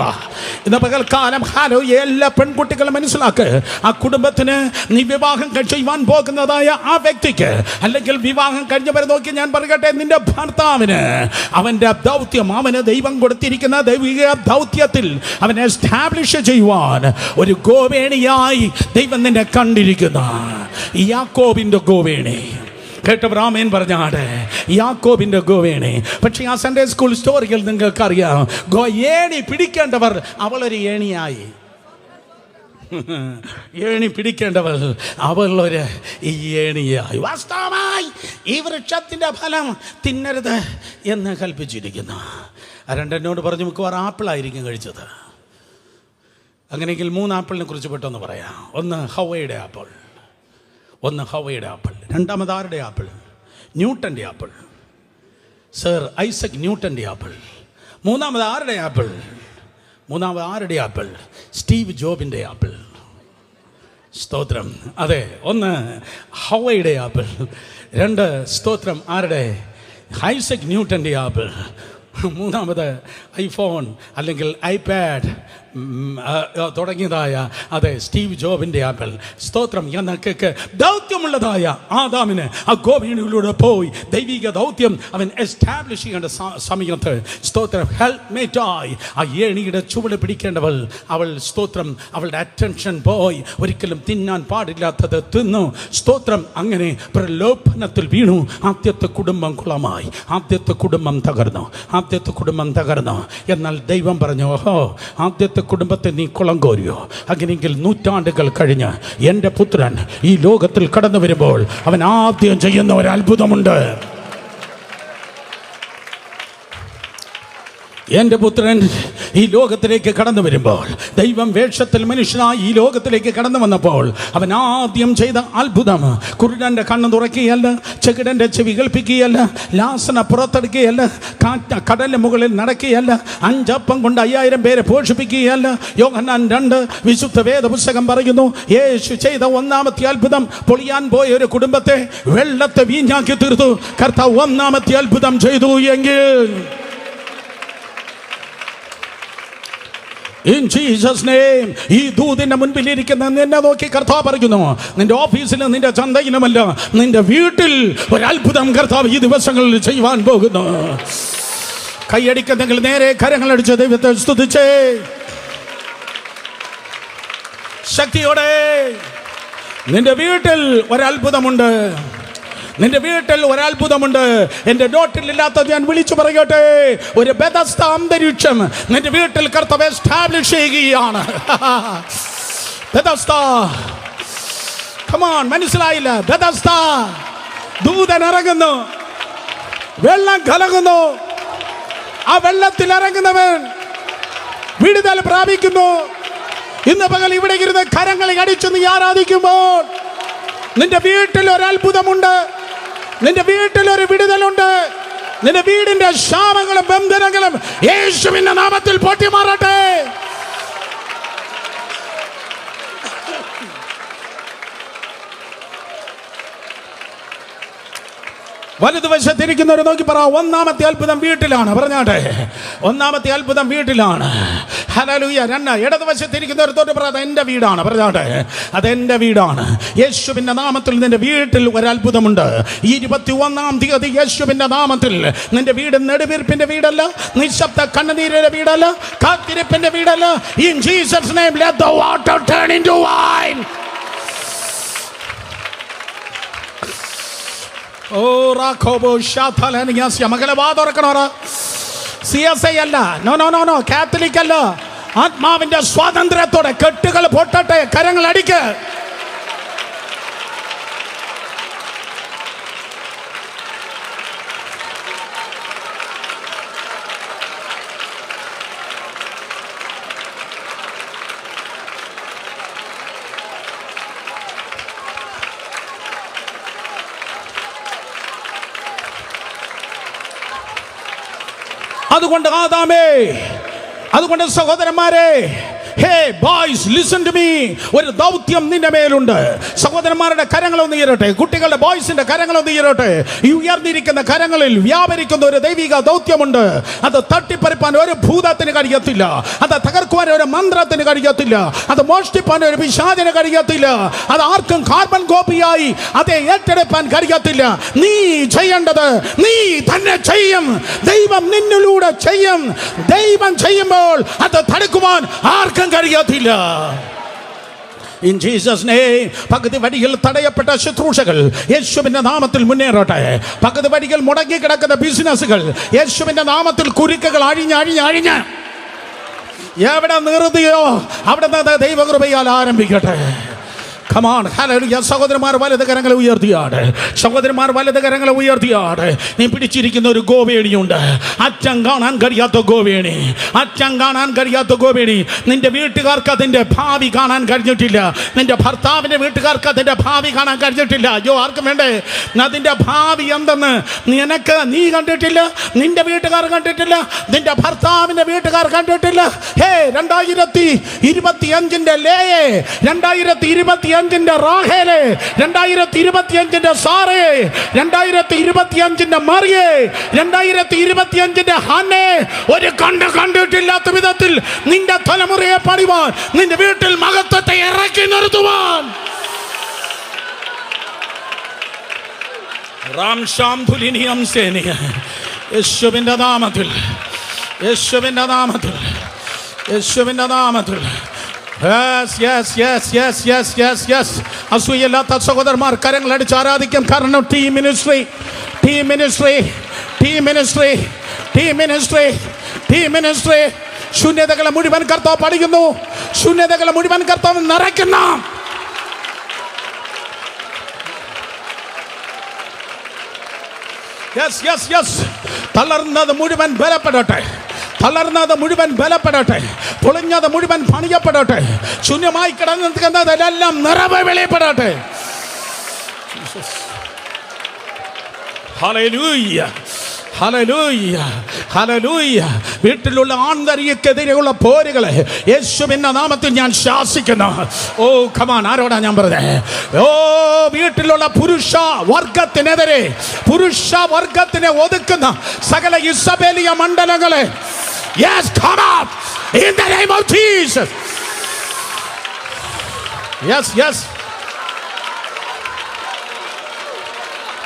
ഇന്ന് പകൽക്കാലം ഹലോ എല്ലാ പെൺകുട്ടികളും മനസ്സിലാക്ക്. ആ കുടുംബത്തിന് നീ വിവാഹം ചെയ്യുവാൻ പോകുന്നതായ ആ വ്യക്തിക്ക്, അല്ലെങ്കിൽ വിവാഹം കഴിഞ്ഞവരെ നോക്കി ഞാൻ പറയട്ടെ, നിന്റെ ഭർത്താവിന് അവൻ്റെ ദൗത്യം, അവന് ദൈവം കൊടുത്തിരിക്കുന്ന ദൈവിക ദൗത്യത്തിൽ അവനെ എസ്റ്റാബ്ലിഷ് ചെയ്യുവാൻ ഒരു ഗോവേണിയായി ദൈവം നിന്നെ കണ്ടിരിക്കുന്ന യാക്കോബിൻ്റെ ഗോവേണി. കേട്ടവർ ആമേൻ പറഞ്ഞാടെ. യാക്കോബിൻ്റെ ഗോവേണി. പക്ഷേ ആ സൺഡേ സ്കൂൾ സ്റ്റോറികൾ നിങ്ങൾക്കറിയാം, ഏണി പിടിക്കേണ്ടവർ അവളൊരു ഏണിയായി. ഏണി പിടിക്കേണ്ടവൾ അവളൊരു ഏണിയായി. വാസ്തവമായി ഈ വൃക്ഷത്തിൻ്റെ ഫലം തിന്നരുത് എന്ന് കൽപ്പിച്ചിരിക്കുന്നു. രണ്ടെന്നോട് പറഞ്ഞു മിക്കവാറും ആപ്പിളായിരിക്കും കഴിച്ചത്. അങ്ങനെയെങ്കിൽ 3 ആപ്പിളിനെ കുറിച്ച് പെട്ടെന്ന് പറയാം. ഒന്ന് ഹവയുടെ ആപ്പിൾ, രണ്ടാമത് ആരുടെ ആപ്പിൾ? ന്യൂട്ടൻ്റെ ആപ്പിൾ, സർ ഐസക് ന്യൂട്ടൻ്റെ ആപ്പിൾ. മൂന്നാമത് ആരുടെ ആപ്പിൾ? സ്റ്റീവ് ജോബിൻ്റെ ആപ്പിൾ. സ്തോത്രം. അതെ, ഒന്ന് ഹവയുടെ ആപ്പിൾ, 2 സ്തോത്രം ആരുടെ? ഐസക് ന്യൂട്ടൻ്റെ ആപ്പിൾ. മൂന്നാമത് ഐഫോൺ അല്ലെങ്കിൽ ഐപാഡ് തുടങ്ങിയതായ അതെ സ്റ്റീവ് ജോബിൻ്റെ ആപ്പിൾ. സ്തോത്രം. എന്നൊക്കെ ദൗത്യമുള്ളതായ ആദാമിന് ആ ഗോവേണിയിലൂടെ പോയി ദൈവിക ദൗത്യം അവൻ എസ്റ്റാബ്ലിഷ് ചെയ്യേണ്ട സമയത്ത് സ്തോത്രം ഹെൽപ്മേറ്റായി ആ ഏണിയുടെ ചുവട് പിടിക്കേണ്ടവൾ അവൾ. സ്തോത്രം. അവളുടെ അറ്റൻഷൻ പോയി. ഒരിക്കലും തിന്നാൻ പാടില്ലാത്തത് തിന്നു. സ്തോത്രം. അങ്ങനെ പ്രലോഭനത്തിൽ വീണു. ആദ്യത്തെ കുടുംബം കുളമായി, ആദ്യത്തെ കുടുംബം തകർന്നു. എന്നാൽ ദൈവം പറഞ്ഞു, ഓഹോ, ആദ്യത്തെ കുടുംബത്തെ നീ കുളം കോരിയോ? അങ്ങനെയെങ്കിൽ നൂറ്റാണ്ടുകൾ കഴിഞ്ഞ് എൻ്റെ പുത്രൻ ഈ ലോകത്തിൽ കടന്നു വരുമ്പോൾ അവൻ ആദ്യം ചെയ്യുന്ന ഒരു അത്ഭുതമുണ്ട്. എൻ്റെ പുത്രൻ ഈ ലോകത്തിലേക്ക് കടന്നു വരുമ്പോൾ, ദൈവം വേഷത്തിൽ മനുഷ്യനായി ഈ ലോകത്തിലേക്ക് കടന്നു വന്നപ്പോൾ അവൻ ആദ്യം ചെയ്ത അത്ഭുതം കുരുടൻ്റെ കണ്ണ് തുറക്കുകയല്ല, ചെകിടൻ്റെ ചെവി കേൾപ്പിക്കുകയല്ല, ലാസന പുറത്തെടുക്കുകയല്ല, കടലിന് മുകളിൽ നടക്കുകയല്ല, 5 അപ്പം കൊണ്ട് 5000 പേരെ പോഷിപ്പിക്കുകയല്ല. യോഹന്നാൻ 2 വിശുദ്ധ വേദപുസ്തകം പറയുന്നു, യേശു ചെയ്ത 1ാമത്തെ അത്ഭുതം പൊളിയാൻ പോയ ഒരു കുടുംബത്തെ വെള്ളത്തെ വീഞ്ഞാക്കി തീർത്തു. കർത്താവ് 1ാമത്തെ അത്ഭുതം ചെയ്തു എങ്കിൽ In Jesus' name, ഈ ദൂതിന്റെ മുൻപിൽ ഇരിക്കുന്ന നിന്നെ നോക്കി കർത്താവ് പറയുന്നു, നിന്റെ ഓഫീസിലും നിന്റെ ചന്തയിലുമല്ല, നിന്റെ വീട്ടിൽ ഒരു അത്ഭുതം കർത്താവ് ഈ ദിവസങ്ങളിൽ ചെയ്യുവാൻ പോകുന്നു. കൈയടിക്കുന്നെങ്കിൽ നേരെ കരങ്ങളടിച്ച് ദൈവത്തെ സ്തുതിച്ചേ ശക്തിയോടെ. നിന്റെ വീട്ടിൽ ഒരത്ഭുതമുണ്ട്. എൻ്റെ നോട്ടിലില്ലാത്തത് ഞാൻ വിളിച്ചു പറയട്ടെ. ഒരു ബെഥസ്ത അന്തരീക്ഷം നിന്റെ വീട്ടിൽ കർത്താവ് എസ്റ്റാബ്ലിഷ് ചെയ്യുകയാണ്. ബെഥസ്ത, come on, മനസ്സിലായില്ല? ബെഥസ്ത. ദൂതൻ ഇറങ്ങുന്നു, വെള്ളം കലങ്ങുന്നു, ആ വെള്ളത്തിൽ ഇറങ്ങുന്നവൻ വിടുതൽ പ്രാപിക്കുന്നു. ഇന്ന് പകൽ ഇവിടെ ഇരുന്ന് കരങ്ങളെ അടിച്ചു നീ ആരാധിക്കുമ്പോൾ നിന്റെ വീട്ടിൽ ഒരു അത്ഭുതമുണ്ട്, നിന്റെ വീട്ടിൽ ഒരു വിടുതലുണ്ട്. നിന്റെ വീടിന്റെ ശാപങ്ങളും ബന്ധനങ്ങളും യേശുവിന്റെ നാമത്തിൽ പൊട്ടിമാറട്ടെ. വലതുവശത്തിരിക്കുന്നവർ നോക്കി പറ, ഒന്നാമത്തെ അത്ഭുതം വീട്ടിലാണ്. പറഞ്ഞാട്ടെ, ഒന്നാമത്തെ അത്ഭുതം വീട്ടിലാണ്. ഹല്ലേലൂയ. ഇടതുവശത്തിരിക്കുന്നവർ തൊട്ട് പറ, അതെൻ്റെ വീടാണ്. പറഞ്ഞാട്ടെ, അതെൻ്റെ വീടാണ്. യേശുവിൻ്റെ നാമത്തിൽ നിന്റെ വീട്ടിൽ ഒരു അത്ഭുതമുണ്ട്. 21-ാം തീയതി യേശുവിൻ്റെ നാമത്തിൽ നിന്റെ വീട് നെടുവീർപ്പിന്റെ വീടല്ല, നിശബ്ദ കണ്ണുനീരിന്റെ വീടല്ല, കാത്തിരിപ്പിന്റെ വീടല്ല. In Jesus' name, let the water turn into wine. മകളെ വാ തുറക്കണോറ. CSI അല്ല, നോ കാത്തലിക് അല്ല. ആത്മാവിന്റെ സ്വാതന്ത്ര്യത്തോടെ കെട്ടുകൾ പൊട്ടട്ടെ, കരങ്ങൾ അടിക്ക്. അതുകൊണ്ട് ആദാമേ, അതുകൊണ്ട് സഹോദരന്മാരെ, ഹേ ബോയ്സ്, ലിസൺ ടു മീ. ഒരു ദൗത്യം നിന്റെ മേലുണ്ട്. സഹോദരന്മാരുടെ കരങ്ങളൊന്ന് ഉയരട്ടെ, കുട്ടികളുടെ ബോയ്സിന്റെ കരങ്ങളൊന്ന് ഉയരട്ടെ. ഈ ഉയർന്നിരിക്കുന്ന കരങ്ങളിൽ വ്യാപരിക്കുന്ന ഒരു ദൈവിക ദൗത്യമുണ്ട്. അത് തട്ടിപ്പറിപ്പാൻ ഒരു ഭൂതത്തിന് കഴിയത്തില്ല, അത് തകർക്കുവാൻ ഒരു മന്ത്രത്തിന് കഴിയത്തില്ല, അത് മോഷ്ടിപ്പാൻ ഒരു പിശാചിന് കഴിയത്തില്ല, അത് ആർക്കും കാർബൺ കോപ്പിയായി അത് ഏറ്റെടുപ്പാൻ കഴിയത്തില്ല. നീ ചെയ്യേണ്ടത് നീ തന്നെ ചെയ്യും. ദൈവം നിന്നിലൂടെ ചെയ്യും. ദൈവം ചെയ്യുമ്പോൾ അത് തടുക്കുവാൻ ആർക്കും കഴിയത്തില്ല. In Jesus' name, പകുതി വഴിയിൽ തടയപ്പെട്ട ശുശ്രൂഷകൾ യേശുവിന്റെ നാമത്തിൽ മുന്നേറട്ടെ. പകുതി വഴിയിൽ മുടങ്ങി കിടക്കുന്ന ബിസിനസ്സുകൾ യേശുവിന്റെ നാമത്തിൽ കുരുക്കുകൾ അഴിഞ്ഞ് എവിടെ നിർത്തിയോ അവിടെ നിന്ന് ദൈവകൃപയാൽ ആരംഭിക്കട്ടെ. Come on, hallelujah. സഹോദരന്മാർ വലത് കരങ്ങളെ ഉയർത്തിയാട്. സഹോദരന്മാർ വലത് കരങ്ങളെ ഉയർത്തിയാട്. നീ പിടിച്ചിരിക്കുന്ന ഒരു ഗോവേണിയുണ്ട്, അറ്റം കാണാൻ കഴിയാത്ത ഗോവേണി, അറ്റം കാണാൻ കഴിയാത്ത ഗോവേണി. നിന്റെ വീട്ടുകാർക്ക് അതിൻ്റെ ഭാവി കാണാൻ കഴിഞ്ഞിട്ടില്ല. നിന്റെ ഭർത്താവിൻ്റെ വീട്ടുകാർക്ക് അതിൻ്റെ ഭാവി കാണാൻ കഴിഞ്ഞിട്ടില്ല. അയ്യോ, ആർക്കും വേണ്ടേ? അതിൻ്റെ ഭാവി എന്തെന്ന് നീ കണ്ടിട്ടില്ല, നിന്റെ വീട്ടുകാർ കണ്ടിട്ടില്ല, നിന്റെ ഭർത്താവിൻ്റെ വീട്ടുകാർ കണ്ടിട്ടില്ല. ഹേ, 2025 ലേയെ, 2025 റാഹേലെ, 2025 സാറേ, 2025 മറിയേ, 2025 ഹന്നെ ഒരു കണ്ടിട്ടില്ലാത്ത വിധത്തിൽ നിന്റെ തലമുറയെ പണിവാൻ, നിന്റെ വീട്ടിൽ മഹത്വത്തെ ഇറക്കി നിർത്തുവാൻ യേശുവിന്റെ നാമത്തിൽ, യേശുവിന്റെ നാമത്തിൽ, യേശുവിന്റെ നാമത്തിൽ. അസൂയല്ലാത്ത സഹോദരന്മാർ കരങ്ങളടിച്ച് ആരാധിക്കും. കാരണം ടീം മിനിസ്ട്രി ശൂന്യതകളെ മുഴുവൻ കർത്താവ് പഠിക്കുന്നു. ശൂന്യതകളെ മുഴുവൻ കർത്താവ് നിറയ്ക്കുന്ന തളർന്നത് മുഴുവൻ ബലപ്പെടട്ടെ, തളർന്നത് മുഴുവൻ ബലപ്പെടട്ടെ, പൊളിഞ്ഞത് മുഴുവൻ പണിയപ്പെടട്ടെ, ശൂന്യമായി കിടന്നതെല്ലാം നിറവ് വെളിപ്പെടട്ടെ. Hallelujah, hallelujah, hallelujah. വീട്ടിലുള്ള ആന്തരികക്കെതിരെയുള്ള പോരുകളെ യേശുവിന്റെ നാമത്തിൽ ഞാൻ ശാസിക്കുന്നു. ഓ കമാൻ, ആരോടാ ഞാൻ പറഞ്ഞത്? ഓ, വീട്ടിലുള്ള പുരുഷ വർഗത്തിനെ ഒതുക്കുന്ന സകല ഇസബേലിയ മണ്ഡലങ്ങളെ, yes, come up in the name of Jesus. Yes.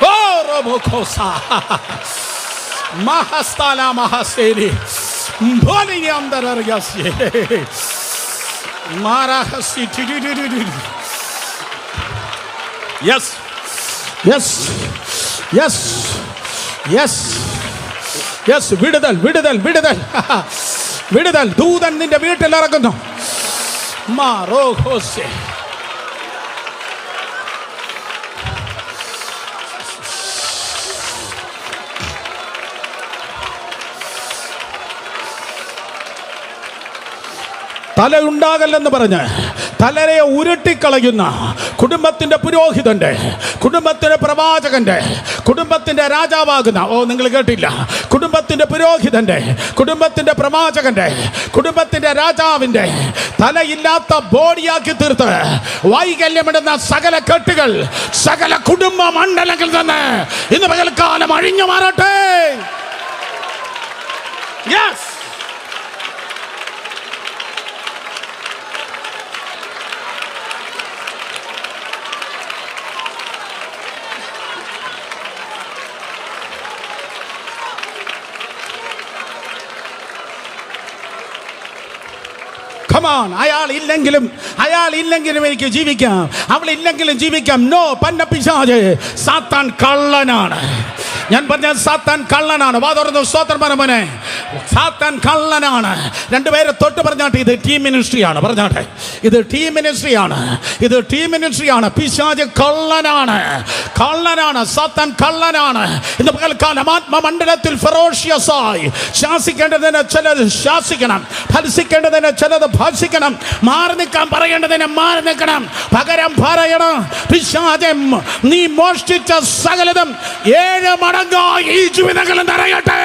Oh, robokosa mahastala mahaseli mboli andarargasi marahasi. Yes, വിടുതൽ ദൂതൻ നിന്റെ വീട്ടിൽ ഇറങ്ങുന്നു. തലയുണ്ടാകല്ലെന്ന് പറഞ്ഞ് കലരെ ഉരുട്ടിക്കളയുന്ന കുടുംബത്തിന്റെ പുരോഹിതന്റെ, കുടുംബത്തിന്റെ പ്രവാചകന്റെ, കുടുംബത്തിന്റെ രാജാവാകുന്ന, നിങ്ങൾ കേട്ടില്ല, കുടുംബത്തിന്റെ പുരോഹിതന്റെ, കുടുംബത്തിന്റെ പ്രവാചകന്റെ, കുടുംബത്തിന്റെ രാജാവിന്റെ തലയില്ലാത്ത ബോഡിയാക്കി തീർത്ത് വൈകല്യമിടുന്ന സകല കെട്ടുകൾ, സകല കുടുംബ മണ്ഡലങ്ങളിൽ നിന്ന് ഇന്ന് പകൽക്കാലം അഴിഞ്ഞു മാറട്ടെ. Yes. Come on. അയാൾ ഇല്ലെങ്കിലും എനിക്ക് ജീവിക്കാം, അവൾ ഇല്ലെങ്കിലും ജീവിക്കാം. നോ, പന്ന പിശാച്, സാത്താൻ കള്ളനാണ്. ഞാൻ പറഞ്ഞ സാത്താൻ കള്ളനാണ്. വാ തുറന്നു സ്തോത്രം പറഞ്ഞേ. സാത്താൻ കള്ളനാണ്. രണ്ടുപേരെ തൊട്ട് പറഞ്ഞാട്ടെ, ഇത് ടീം മിനിസ്ട്രിയാണ്. പറഞ്ഞാട്ടെ, ഇത് ടീം മിനിസ്ട്രിയാണ്, ഇത് ടീം മിനിസ്ട്രിയാണ്. പിശാച് കള്ളനാണ്, കള്ളനാണ്, സാത്താൻ കള്ളനാണ്. ഇന്ന് പകൽക്കാലം ആത്മമണ്ഡലത്തിൽ ഫെറോഷ്യസായി ശാസിക്കേണ്ടതിന് ചിലത് ശാസിക്കണം, ഭത്സിക്കേണ്ടതിന് ചിലത് ഭത്സിക്കണം, മാറി നിൽക്കാൻ പറയേണ്ടതിന് മാറി നിൽക്കണം, പകരം പറയണം. പിശാചം, നീ മോഷ്ടിച്ച സകലതും 7 മടങ്ങായി ഈ ജീവിതങ്ങളിൽ നിറയട്ടെ.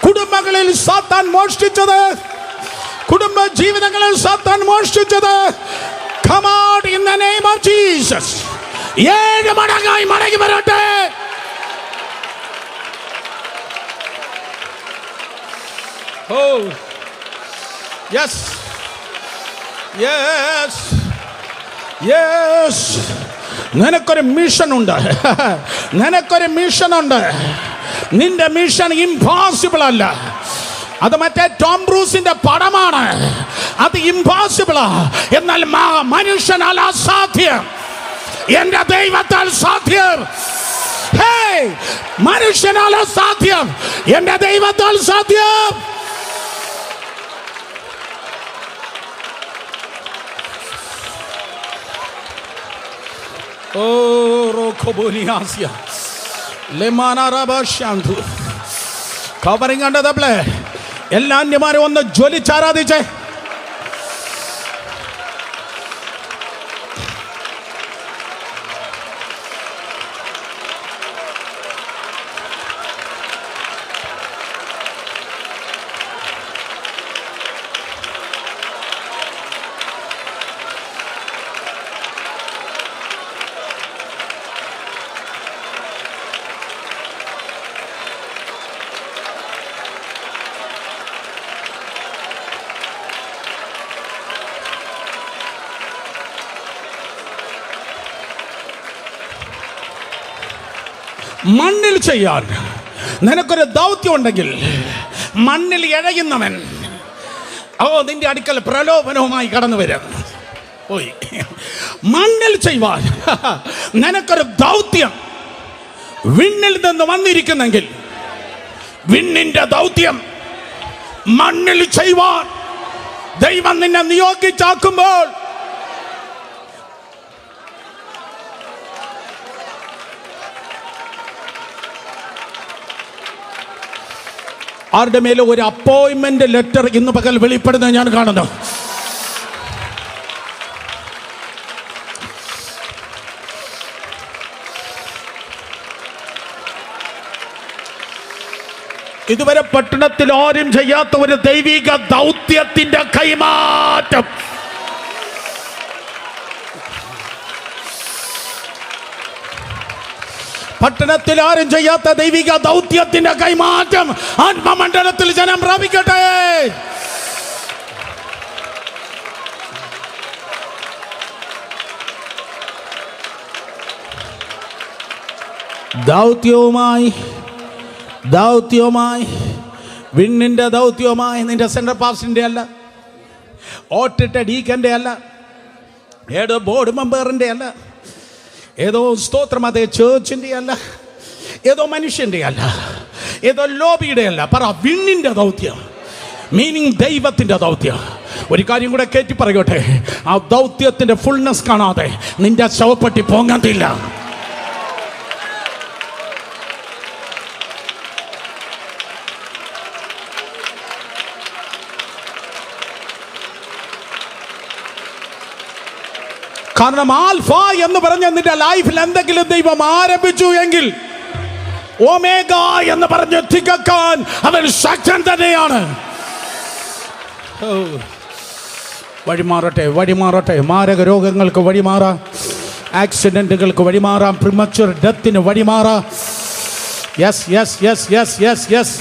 കുടുംബങ്ങളിൽ സാത്താൻ മോഷ്ടിച്ചത്, കുടുംബ ജീവിതങ്ങളിൽ സാത്താൻ മോഷ്ടിച്ചത്, come out in the name of Jesus. 7 മടങ്ങായി മടങ്ങി വരട്ടെ. Oh yes, yes, yes. നിനക്കൊരു മിഷൻ ഉണ്ട്, നിനക്കൊരു മിഷൻ ഉണ്ട്. നിന്റെ മിഷൻ ഇംപോസിബിൾ അല്ല. അത് മറ്റേ ടോം ക്രൂസിന്റെ പടമാണ്. അത് ഇംപോസിബിളാ. എന്നാൽ മനുഷ്യനാൽ അസാധ്യം, എന്റെ ദൈവത്താൽ സാധ്യം. മനുഷ്യനാൽ അസാധ്യം, എന്റെ ദൈവത്താൽ സാധ്യം. കവറിങ് കണ്ടത് എല്ലാ അന്യമാരും ഒന്ന് ജ്വലിച്ചാരാധിച്ചേ. മണ്ണിൽ ചെയ്യാൻ നിനക്കൊരു ദൗത്യം ഉണ്ടെങ്കിൽ, മണ്ണിൽ ഇഴയുന്നവൻ നിന്റെ അടുക്കൽ പ്രലോഭനവുമായി കടന്നു വരും. പോയി മണ്ണിൽ ചെയ്യുവാൻ നിനക്കൊരു ദൗത്യം വിണ്ണിൽ നിന്ന് വന്നിരിക്കുന്നെങ്കിൽ, വിണ്ണിന്റെ ദൗത്യം മണ്ണിൽ ചെയ്യുവാൻ ദൈവം നിന്നെ നിയോഗിച്ചാക്കുമ്പോൾ, ആരുടെ മേലെ ഒരു അപ്പോയിന്റ്മെന്റ് ലെറ്റർ ഇന്ന് പകൽ വെളിപ്പെടുന്നത് ഞാൻ കാണുന്നു. ഇതുവരെ പട്ടണത്തിൽ ആരും ചെയ്യാത്ത ഒരു ദൈവിക ദൗത്യത്തിന്റെ കൈമാറ്റം. പട്ടണത്തിൽ ആരും ചെയ്യാത്ത ദൈവിക ദൗത്യത്തിന്റെ കൈമാറ്റം ആത്മമണ്ഡലത്തിൽ ജനം പ്രാപിക്കട്ടെ. ദൗത്യവുമായി വിണ്ണിന്റെ ദൗത്യവുമായി, നിന്റെ സെൻട്രൽ പാസ്റ്ററിന്റെ അല്ല, ഓട്ടിട്ട ഡീക്കന്റെ അല്ല, ഏതോ ബോർഡ് മെമ്പറിന്റെ അല്ല, ഏതോ സ്തോത്രം അതേ ചേർച്ചിന്റെ അല്ല, ഏതോ മനുഷ്യന്റെ അല്ല, ഏതോ ലോബിയുടെ അല്ല. പറ, വിണ്ണിന്റെ ദൗത്യം, മീനിങ് ദൈവത്തിന്റെ ദൗത്യം. ഒരു കാര്യം കൂടെ കയറ്റി പറയട്ടെ, ആ ദൗത്യത്തിന്റെ ഫുൾനെസ് കാണാതെ നിന്റെ ശവപ്പെട്ടി പൊങ്ങത്തില്ല. കാരണം ആൽഫ എന്ന് പറഞ്ഞ നിന്റെ ലൈഫിൽ എന്തെങ്കിലും ദൈവം ആരംഭിച്ചു എങ്കിൽ ഒമേഗ എന്ന് പറഞ്ഞ് തികക്കാൻ അവൻ ശക്തൻ തന്നെയാണ്. വഴിമാറട്ടെ, വഴിമാറട്ടെ. മാരക രോഗങ്ങൾക്ക് വഴിമാറാം, ആക്സിഡന്റുകൾക്ക് വഴിമാറാം, പ്രിമച്വർ ഡെത്തിന് വഴിമാറാം. Yes yes yes yes yes yes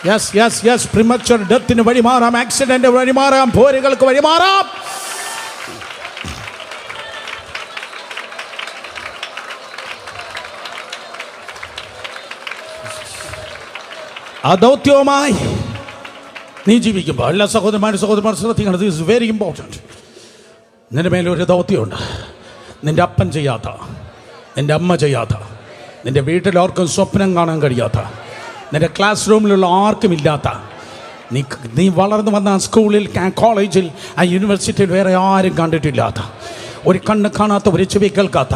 yes yes yes premature ഡെത്തിന് വഴിമാറാം, ആക്സിഡന്റ് വഴിമാറാം, പോരുകൾക്ക് വഴിമാറാം. അദൗത്യവുമായി നീ ജീവിക്കുമ്പോൾ എല്ലാ സഹോദരന്മാരും ശ്രദ്ധിക്കണം. This is very important. നിന്റെ മേലൊരു ദൗത്യമുണ്ട്. നിന്റെ അപ്പൻ ചെയ്യാത്ത, നിന്റെ അമ്മ ചെയ്യാത്ത, നിന്റെ വീട്ടിലാർക്കും സ്വപ്നം കാണാൻ കഴിയാത്ത, നിന്റെ ക്ലാസ് റൂമിലുള്ള ആർക്കും ഇല്ലാത്ത, നീ വളർന്നു വന്ന സ്കൂളിൽ, കോളേജിൽ, ആ യൂണിവേഴ്സിറ്റിയിൽ വേറെ ആരും കണ്ടിട്ടില്ലാത്ത, ഒരു കണ്ണ് കാണാത്ത, ഒരു ചെവി കേൾക്കാത്ത,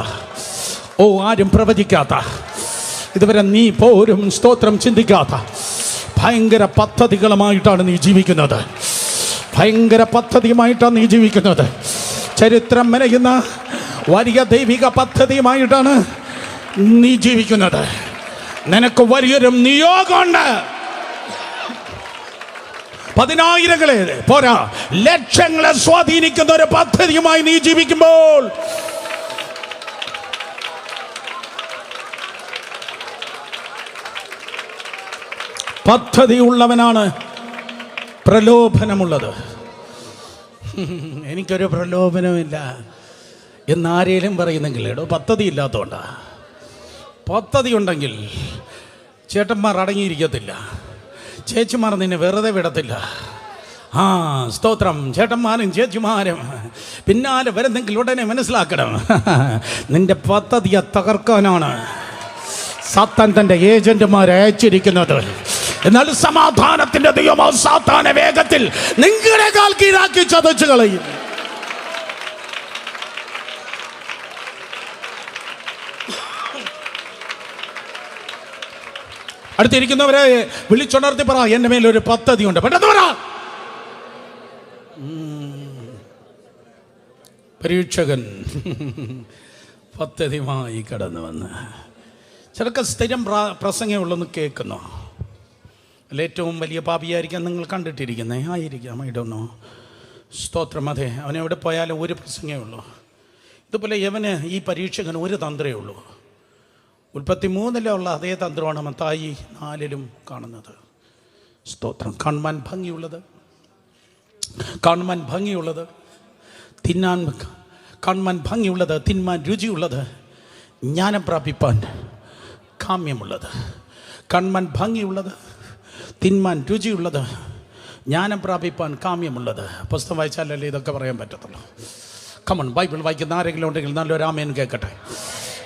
ആരും പ്രവചിക്കാത്ത, ഇതുവരെ നീ പോലും സ്തോത്രം ചിന്തിക്കാത്ത ഭയങ്കര പദ്ധതികളുമായിട്ടാണ് നീ ജീവിക്കുന്നത്. ഭയങ്കര പദ്ധതിയുമായിട്ടാണ് നീ ജീവിക്കുന്നത്. ചരിത്രം മെനയുന്ന വലിയ ദൈവിക പദ്ധതിയുമായിട്ടാണ് നീ ജീവിക്കുന്നത്. നിനക്ക് വലിയൊരു നിയോഗമുണ്ട്. പതിനായിരങ്ങളെ പോരാ, ലക്ഷങ്ങളെ സ്വാധീനിക്കുന്ന ഒരു പദ്ധതിയുമായി നീ ജീവിക്കുമ്പോൾ പദ്ധതിയുള്ളവനാണ് പ്രലോഭനമുള്ളത്. എനിക്കൊരു പ്രലോഭനമില്ല എന്നാരേലും പറയുന്നെങ്കിൽ എടോ പദ്ധതി ഇല്ലാത്തതുകൊണ്ടാ. പദ്ധതി ഉണ്ടെങ്കിൽ ചേട്ടന്മാർ അടങ്ങിയിരിക്കത്തില്ല, ചേച്ചിമാർ നിന്നെ വെറുതെ വിടത്തില്ല. സ്തോത്രം. ചേട്ടന്മാരും ചേച്ചിമാരും പിന്നാലെ വരുന്നെങ്കിൽ ഉടനെ മനസ്സിലാക്കണം, നിന്റെ പദ്ധതിയെ തകർക്കാനാണ് സാത്താൻ തൻ്റെ ഏജന്റുമാരെ അയച്ചിരിക്കുന്നത്. എന്നാൽ സമാധാനത്തിന്റെ ദൈവമോ സാത്താനെ വേഗത്തിൽ നിങ്ങളുടെ കാൽ കീഴാക്കി ചതച്ചു കളയും. അടുത്തിരിക്കുന്നവരെ വിളിച്ചുണർത്തി പറ, എൻ്റെ മേലൊരു പദ്ധതിയുണ്ട്. പെട്ടെന്ന് പറ. പരീക്ഷകൻ പദ്ധതിയുമായി കടന്നു വന്ന് ചിലക്ക് സ്ഥിരം പ്രസംഗമുള്ളെന്ന് കേൾക്കുന്നു. അല്ല, ഏറ്റവും വലിയ പാപിയായിരിക്കാം നിങ്ങൾ കണ്ടിട്ടിരിക്കുന്നത്, ആയിരിക്കാം, ഐ ഡോണ്ട് നോ. സ്തോത്രം. അതെ, അവനെവിടെ പോയാലും ഒരു പ്രസംഗമേ ഉള്ളൂ. ഇതുപോലെ യവന്, ഈ പരീക്ഷകന് ഒരു തന്ത്രമേ ഉള്ളൂ. ഉൽപ്പത്തി 3 അതേ തന്ത്രമാണ് മത്തായി 4 കാണുന്നത്. സ്തോത്രം. കാണുവാൻ ഭംഗിയുള്ളത്, കാണുവാൻ ഭംഗിയുള്ളത്, കാണുവാൻ ഭംഗിയുള്ളത്, തിന്മാൻ രുചിയുള്ളത്, ജ്ഞാനം പ്രാപിപ്പാൻ കാമ്യമുള്ളത്. കാണുവാൻ ഭംഗിയുള്ളത്, തിന്മാൻ രുചിയുള്ളത്, ജ്ഞാനം പ്രാപിപ്പാൻ കാമ്യമുള്ളത്. പുസ്തകം വായിച്ചാലല്ലേ ഇതൊക്കെ പറയാൻ പറ്റത്തുള്ളൂ. കമൺ, ബൈബിൾ വായിക്കുന്ന ആരെങ്കിലും ഉണ്ടെങ്കിൽ നല്ലൊരു ആമേൻ കേൾക്കട്ടെ.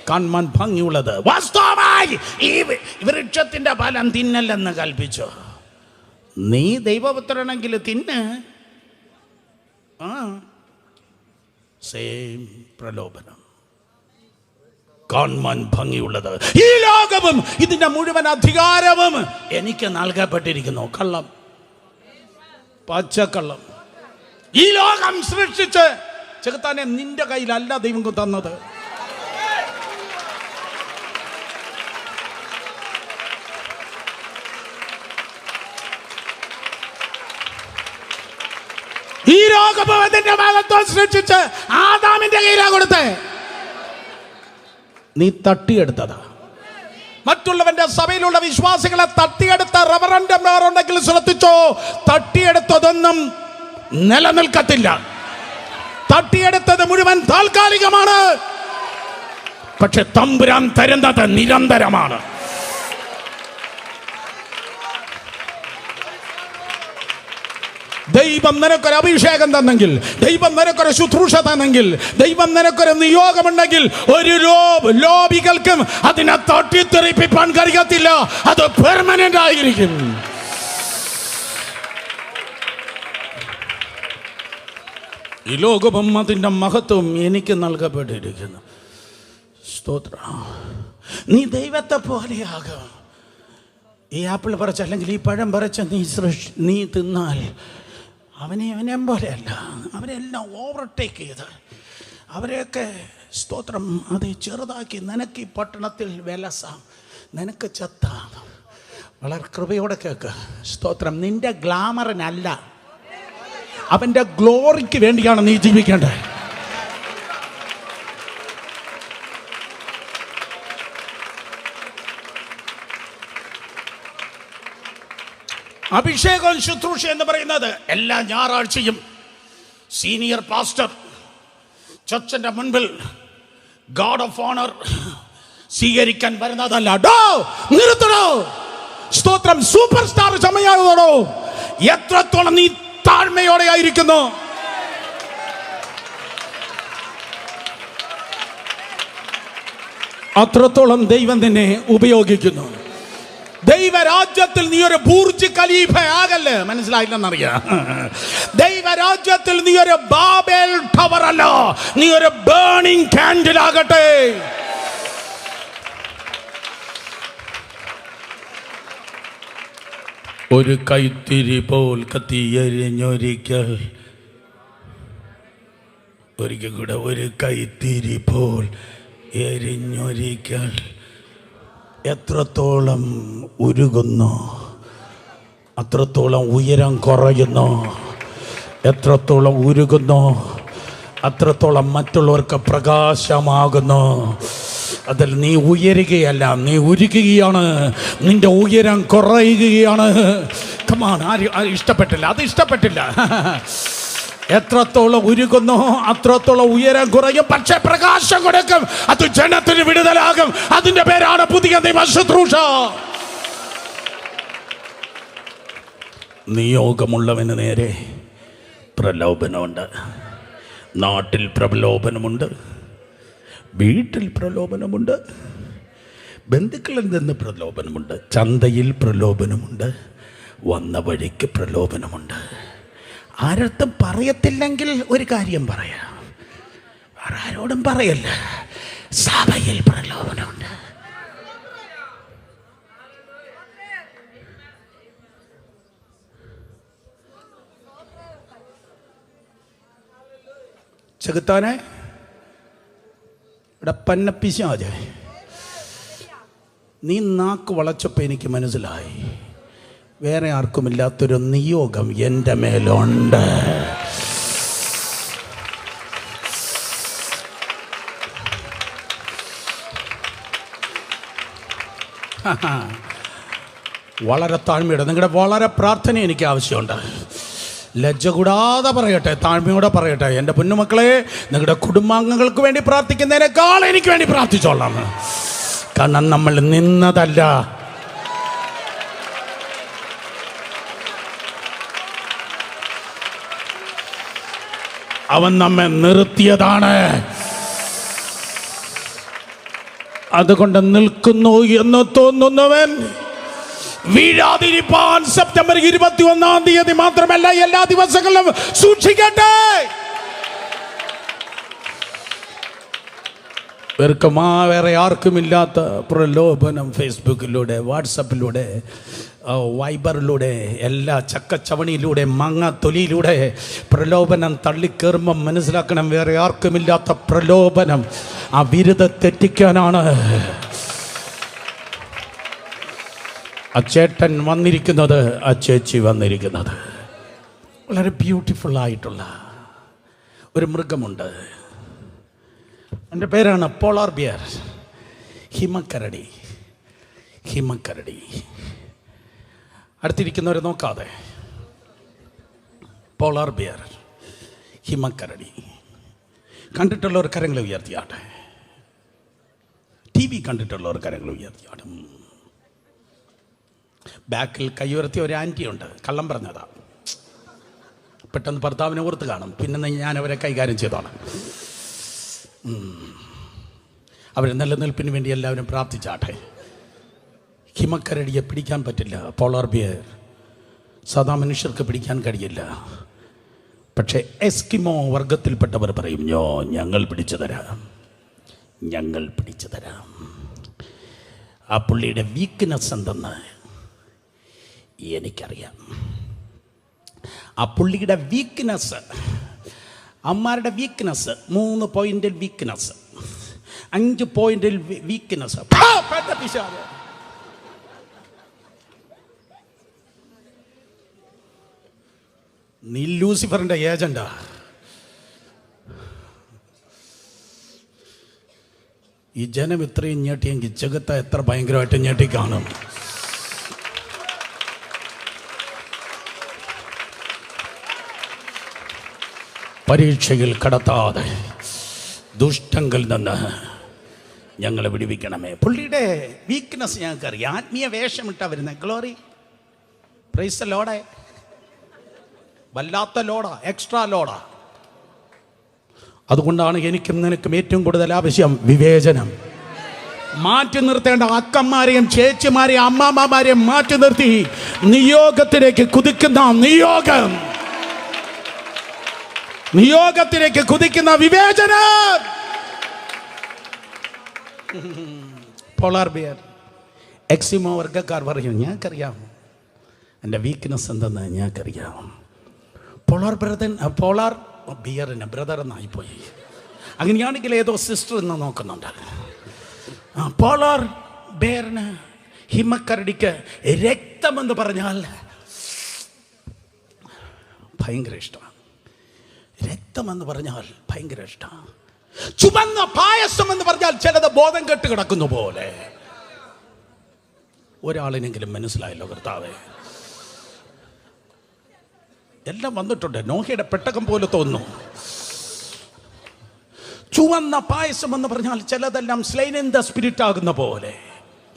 കാണുവാൻ ഭംഗിയുള്ളത്. വാസ്തവമായി ഈ വൃക്ഷത്തിന്റെ ഫലം തിന്നല്ലെന്ന് കൽപ്പിച്ചു. നീ ദൈവപുത്രനെങ്കിൽ തിന്ന്. സെയിം പ്രലോഭനം. കാണുവാൻ ഭംഗിയുള്ളത്, ഈ ലോകവും ഇതിന്റെ മുഴുവൻ അധികാരവും എനിക്ക് നൽകപ്പെട്ടിരിക്കുന്നു. കള്ളം, പച്ചക്കള്ളം. ഈ ലോകം സൃഷ്ടിച്ച് ചെകുത്താനെ നിന്റെ കയ്യിലല്ല ദൈവം തന്നത്. ഈ ലോകത്തിന്റെ ഭാഗത്വം സൃഷ്ടിച്ച് ആദാമിന്റെ കയ്യിലാ കൊടുത്തേ. നീ തട്ടിയെടുത്തതാ. മറ്റുള്ളവന്റെ സഭയിലുള്ള വിശ്വാസികളെ തട്ടിയെടുത്ത റവറന്റന്മാരുണ്ടെങ്കിൽ ശ്രദ്ധിച്ചോ, തട്ടിയെടുത്തതൊന്നും നിലനിൽക്കത്തില്ല. തട്ടിയെടുത്തത് മുഴുവൻ താൽക്കാലികമാണ്, പക്ഷെ തമ്പുരാൻ തരുന്നത് നിരന്തരമാണ്. ദൈവം നിനക്കൊരു അഭിഷേകം തന്നെങ്കിൽ, ദൈവം നിനക്കൊരു ശുശ്രൂഷ തന്നെങ്കിൽ, ദൈവം നിനക്കൊരു നിയോഗമുണ്ടെങ്കിൽ ഒരു ലോബികൾക്കും അതിനെ തട്ടിത്തെറിപ്പിക്കാൻ കഴിയത്തില്ല. അത് പെർമനന്റ് ആയിരിക്കും. ഈ ലോകവും അതിൻ്റെ മഹത്വം എനിക്ക് നൽകപ്പെട്ടിരിക്കുന്നു. സ്തോത്രം. നീ ദൈവത്തെ പോലെയാകും. ഈ ആപ്പിൾ പറിച്ച് അല്ലെങ്കിൽ ഈ പഴം പറിച്ച് നീ തിന്നാൽ അവനെ പോലെയല്ല, അവനെല്ലാം ഓവർടേക്ക് ചെയ്ത് അവരെയൊക്കെ സ്തോത്രം അത് ചെറുതാക്കി, നിനക്ക് ഈ പട്ടണത്തിൽ വിലസാം, നിനക്ക് ചത്താം. വളരെ കൃപയോടെ കേൾക്ക്. സ്തോത്രം. നിന്റെ ഗ്ലാമറിനല്ല, അവൻ്റെ ഗ്ലോറിക്ക് വേണ്ടിയാണ് നീ ജീവിക്കേണ്ടത്. അഭിഷേകം ശുശ്രൂഷ എന്ന് പറയുന്നത് എല്ലാ ഞായറാഴ്ചയും സീനിയർ പാസ്റ്റർ ചർച്ചിന്റെ മുൻപിൽ ഗാർഡ് ഓഫ് ഓണർ സ്വീകരിക്കാൻ വരുന്നതല്ല. നിർത്തണോ? സ്തോത്രം. സൂപ്പർ സ്റ്റാർ സമയമാണോ? എത്രത്തോളം നീ താഴ്മയോടെ ആയിരിക്കുന്നു, അത്രത്തോളം ദൈവം നിന്നെ ഉപയോഗിക്കുന്നു. ദൈവരാജ്യത്തിൽ നീ ഒരു ബൂർജ് ഖലീഫ ആകല്ലേ. മനസ്സിലായില്ലെന്നറിയാം. ദൈവരാജ്യത്തിൽ നീ ഒരു ബാബേൽ ടവർ അല്ല, നീ ഒരു ബേണിംഗ് കാൻഡിൽ ആകട്ടെ. ഒരു കൈത്തിരി പോൽ കത്തിയെരിഞ്ഞൊരിക്കൽ, ഒരിക്കൽ കൂടെ, ഒരു കൈത്തിരി പോൽ എരിഞ്ഞൊരിക്കൽ എത്രത്തോളം ഉരുകുന്നു അത്രത്തോളം ഉയരം കുറയുന്നു. എത്രത്തോളം ഉരുകുന്നു അത്രത്തോളം മറ്റുള്ളവർക്ക് പ്രകാശമാകുന്നു. അതിൽ നീ ഉയരുകയല്ല, നീ ഉരുകുകയാണ്. നിന്റെ ഉയരം കുറയുകയാണ്. കമാൺ. ആരും ഇഷ്ടപ്പെട്ടില്ല, അത് ഇഷ്ടപ്പെട്ടില്ല. എത്രത്തോളം ഉരുകുന്നു അത്രത്തോളം ഉയരം കുറയും, പക്ഷെ പ്രകാശം കൊടുക്കും. അത് ജനത്തിന് വിടുതലാകും. അതിന്റെ പേരാണ് പുതിയ നിയമ ശുശ്രൂഷ. നിയോഗമുള്ളവന് നേരെ പ്രലോഭനമുണ്ട്. നാട്ടിൽ പ്രലോഭനമുണ്ട്, വീട്ടിൽ പ്രലോഭനമുണ്ട്, ബന്ധുക്കളിൽ നിന്ന് പ്രലോഭനമുണ്ട്, ചന്തയിൽ പ്രലോഭനമുണ്ട്, വന്ന വഴിക്ക് പ്രലോഭനമുണ്ട്. ആരടുത്തും പറയത്തില്ലെങ്കിൽ ഒരു കാര്യം പറയാം, വേറെ ആരോടും പറയല്ല. സഭയിൽ പ്രലോഭനമുണ്ട്. ചെകുത്താനെ ഇവിടെ പന്നപ്പിശാചേ, നീ നാക്ക് വളച്ചപ്പോൾ എനിക്ക് മനസ്സിലായി, വേറെ ആർക്കുമില്ലാത്തൊരു നിയോഗം എൻ്റെ മേലുണ്ട്. വളരെ താഴ്മയോടെ, നിങ്ങളുടെ വളരെ പ്രാർത്ഥന എനിക്ക് ആവശ്യമുണ്ട്. ലജ്ജ കൂടാതെ പറയട്ടെ, താഴ്മയോടെ പറയട്ടെ. എൻ്റെ പൊന്നുമക്കളെ, നിങ്ങളുടെ കുടുംബാംഗങ്ങൾക്ക് വേണ്ടി പ്രാർത്ഥിക്കുന്നതിനേക്കാൾ എനിക്ക് വേണ്ടി പ്രാർത്ഥിച്ചോളാം. കാരണം നമ്മൾ നിന്നതല്ല, അവൻ നമ്മെ നിർത്തിയതാണ്. അതുകൊണ്ട് നിൽക്കുന്നു എന്ന് തോന്നുന്നവൻ വീഴാതിരിപ്പാൻ സെപ്റ്റംബർ 21-ാം തീയതി മാത്രമല്ല എല്ലാ ദിവസങ്ങളിലും സൂക്ഷിക്കട്ടെ. വേറെ ആർക്കുമില്ലാത്ത പ്രലോഭനം ഫേസ്ബുക്കിലൂടെ, വാട്സപ്പിലൂടെ, വൈബറിലൂടെ, എല്ലാ ചക്കച്ചവണിയിലൂടെ, മാങ്ങാത്തൊലിയിലൂടെ പ്രലോഭനം തള്ളിക്കേറുമ്പം മനസ്സിലാക്കണം, വേറെ ആർക്കുമില്ലാത്ത പ്രലോഭനം ആ ബിരുദ തെറ്റിക്കാനാണ്. ആ ചേട്ടൻ വന്നിരിക്കുന്നത്, ആ ചേച്ചി വന്നിരിക്കുന്നത്. വളരെ ബ്യൂട്ടിഫുൾ ആയിട്ടുള്ള ഒരു മൃഗമുണ്ട്. എൻ്റെ പേരാണ് പോളാർ ബിയർ, ഹിമക്കരടി. ഹിമക്കരടി. അടുത്തിരിക്കുന്നവരെ നോക്കാതെ, പോളാർ ബിയർ, ഹിമക്കരടി. കണ്ടിട്ടുള്ളവർ കരങ്ങൾ ഉയർത്തിയാട്ടെ. TV കണ്ടിട്ടുള്ളവർ കരങ്ങൾ ഉയർത്തിയാടും. ബാക്കിൽ കൈയുയർത്തിയ ഒരു ആൻറ്റിയുണ്ട്, കള്ളം പറഞ്ഞതാ. പെട്ടെന്ന് ഭർത്താവിനെ ഓർത്ത് കാണും, പിന്നെ ഞാൻ അവരെ കൈകാര്യം ചെയ്തോളാം. അവരെ നിലനിൽപ്പിന് വേണ്ടി എല്ലാവരും പ്രാർത്ഥിച്ചാട്ടെ. ഹിമക്കരടിയെ പിടിക്കാൻ പറ്റില്ല. പോളാർ ബിയർ സാധാ മനുഷ്യർക്ക് പിടിക്കാൻ കഴിയില്ല. പക്ഷേ എസ്കിമോ വർഗത്തിൽപ്പെട്ടവർ പറയും, ഞങ്ങൾ പിടിച്ചു തരാം, ഞങ്ങൾ പിടിച്ചു തരാം. ആ പുള്ളിയുടെ വീക്ക്നെസ് എന്തെന്ന് എനിക്കറിയാം. ആ പുള്ളിയുടെ വീക്ക്നെസ് അമ്മമാരുടെ വീക്ക്നെസ് 3 പോയിന്റിൽ വീക്ക്നെസ്, 5 പോയിന്റിൽ വീക്ക്നെസ്. നീ ലൂസിഫറിന്റെ ഏജന്റാ. ഈ ജനം ഇത്രയും ഞെട്ടിയെങ്കിൽ ജഗത്തെ എത്ര ഭയങ്കരമായിട്ട് ഞെട്ടി കാണും. പരീക്ഷയിൽ കടത്താതെ ദുഷ്ടങ്ങളിൽ നിന്ന് ഞങ്ങളെ വിടുവിക്കണമേ. പുള്ളിയുടെ വീക്ക്നെസ് ഞങ്ങൾക്കറിയാം. ആത്മീയ വേഷമിട്ടാ വരുന്നത്. ഗ്ലോറി, പ്രൈസ് ലോഡേ, വല്ലാത്ത ലോഡാ, എക്സ്ട്രാ ലോഡാ. അതുകൊണ്ടാണ് എനിക്കും നിനക്കും ഏറ്റവും കൂടുതൽ ആവശ്യം വിവേചനം. മാറ്റി നിർത്തേണ്ട അക്കന്മാരെയും ചേച്ചിമാരെയും അമ്മാമ്മമാരെയും മാറ്റി നിർത്തി നിയോഗത്തിലേക്ക് കുതിക്കുന്ന നിയോഗത്തിലേക്ക് കുതിക്കുന്ന വിവേചനം. പോളാർ ബിയർ, എക്സിമോ വർഗ്ഗക്കാർ പറയും ഞങ്ങൾക്കറിയാം എൻ്റെ വീക്ക്നെസ് എന്തെന്ന് ഞങ്ങൾക്കറിയാം. പോളാർ ബിയറിന് ബ്രദർ എന്നായിപ്പോയി. അങ്ങനെയാണെങ്കിൽ ഏതോ സിസ്റ്റർ എന്ന് നോക്കുന്നുണ്ട്. പോളാർ ബിയറിന്, ഹിമക്കരടിക്ക് രക്തമെന്ന് പറഞ്ഞാൽ ഭയങ്കര ഇഷ്ടമാണ്. രക്തമെന്ന് പറഞ്ഞാൽ ഭയങ്കര ഇഷ്ടമാണ്. ചുമന്ന പായസം എന്ന് പറഞ്ഞാൽ ചിലത് ബോധം കെട്ട് കിടക്കുന്നു പോലെ. ഒരാളിനെങ്കിലും മനസ്സിലായല്ലോ കർത്താവേ. എല്ലാം വന്നിട്ടുണ്ട്. നോഹയുടെ പെട്ടകം പോലെ തോന്നുന്നു. ചുവന്ന പായസം എന്ന് പറഞ്ഞാൽ ചിലതെല്ലാം സ്ലൈൻ ഇൻ ദ സ്പിരിറ്റ് ആകുന്ന പോലെ,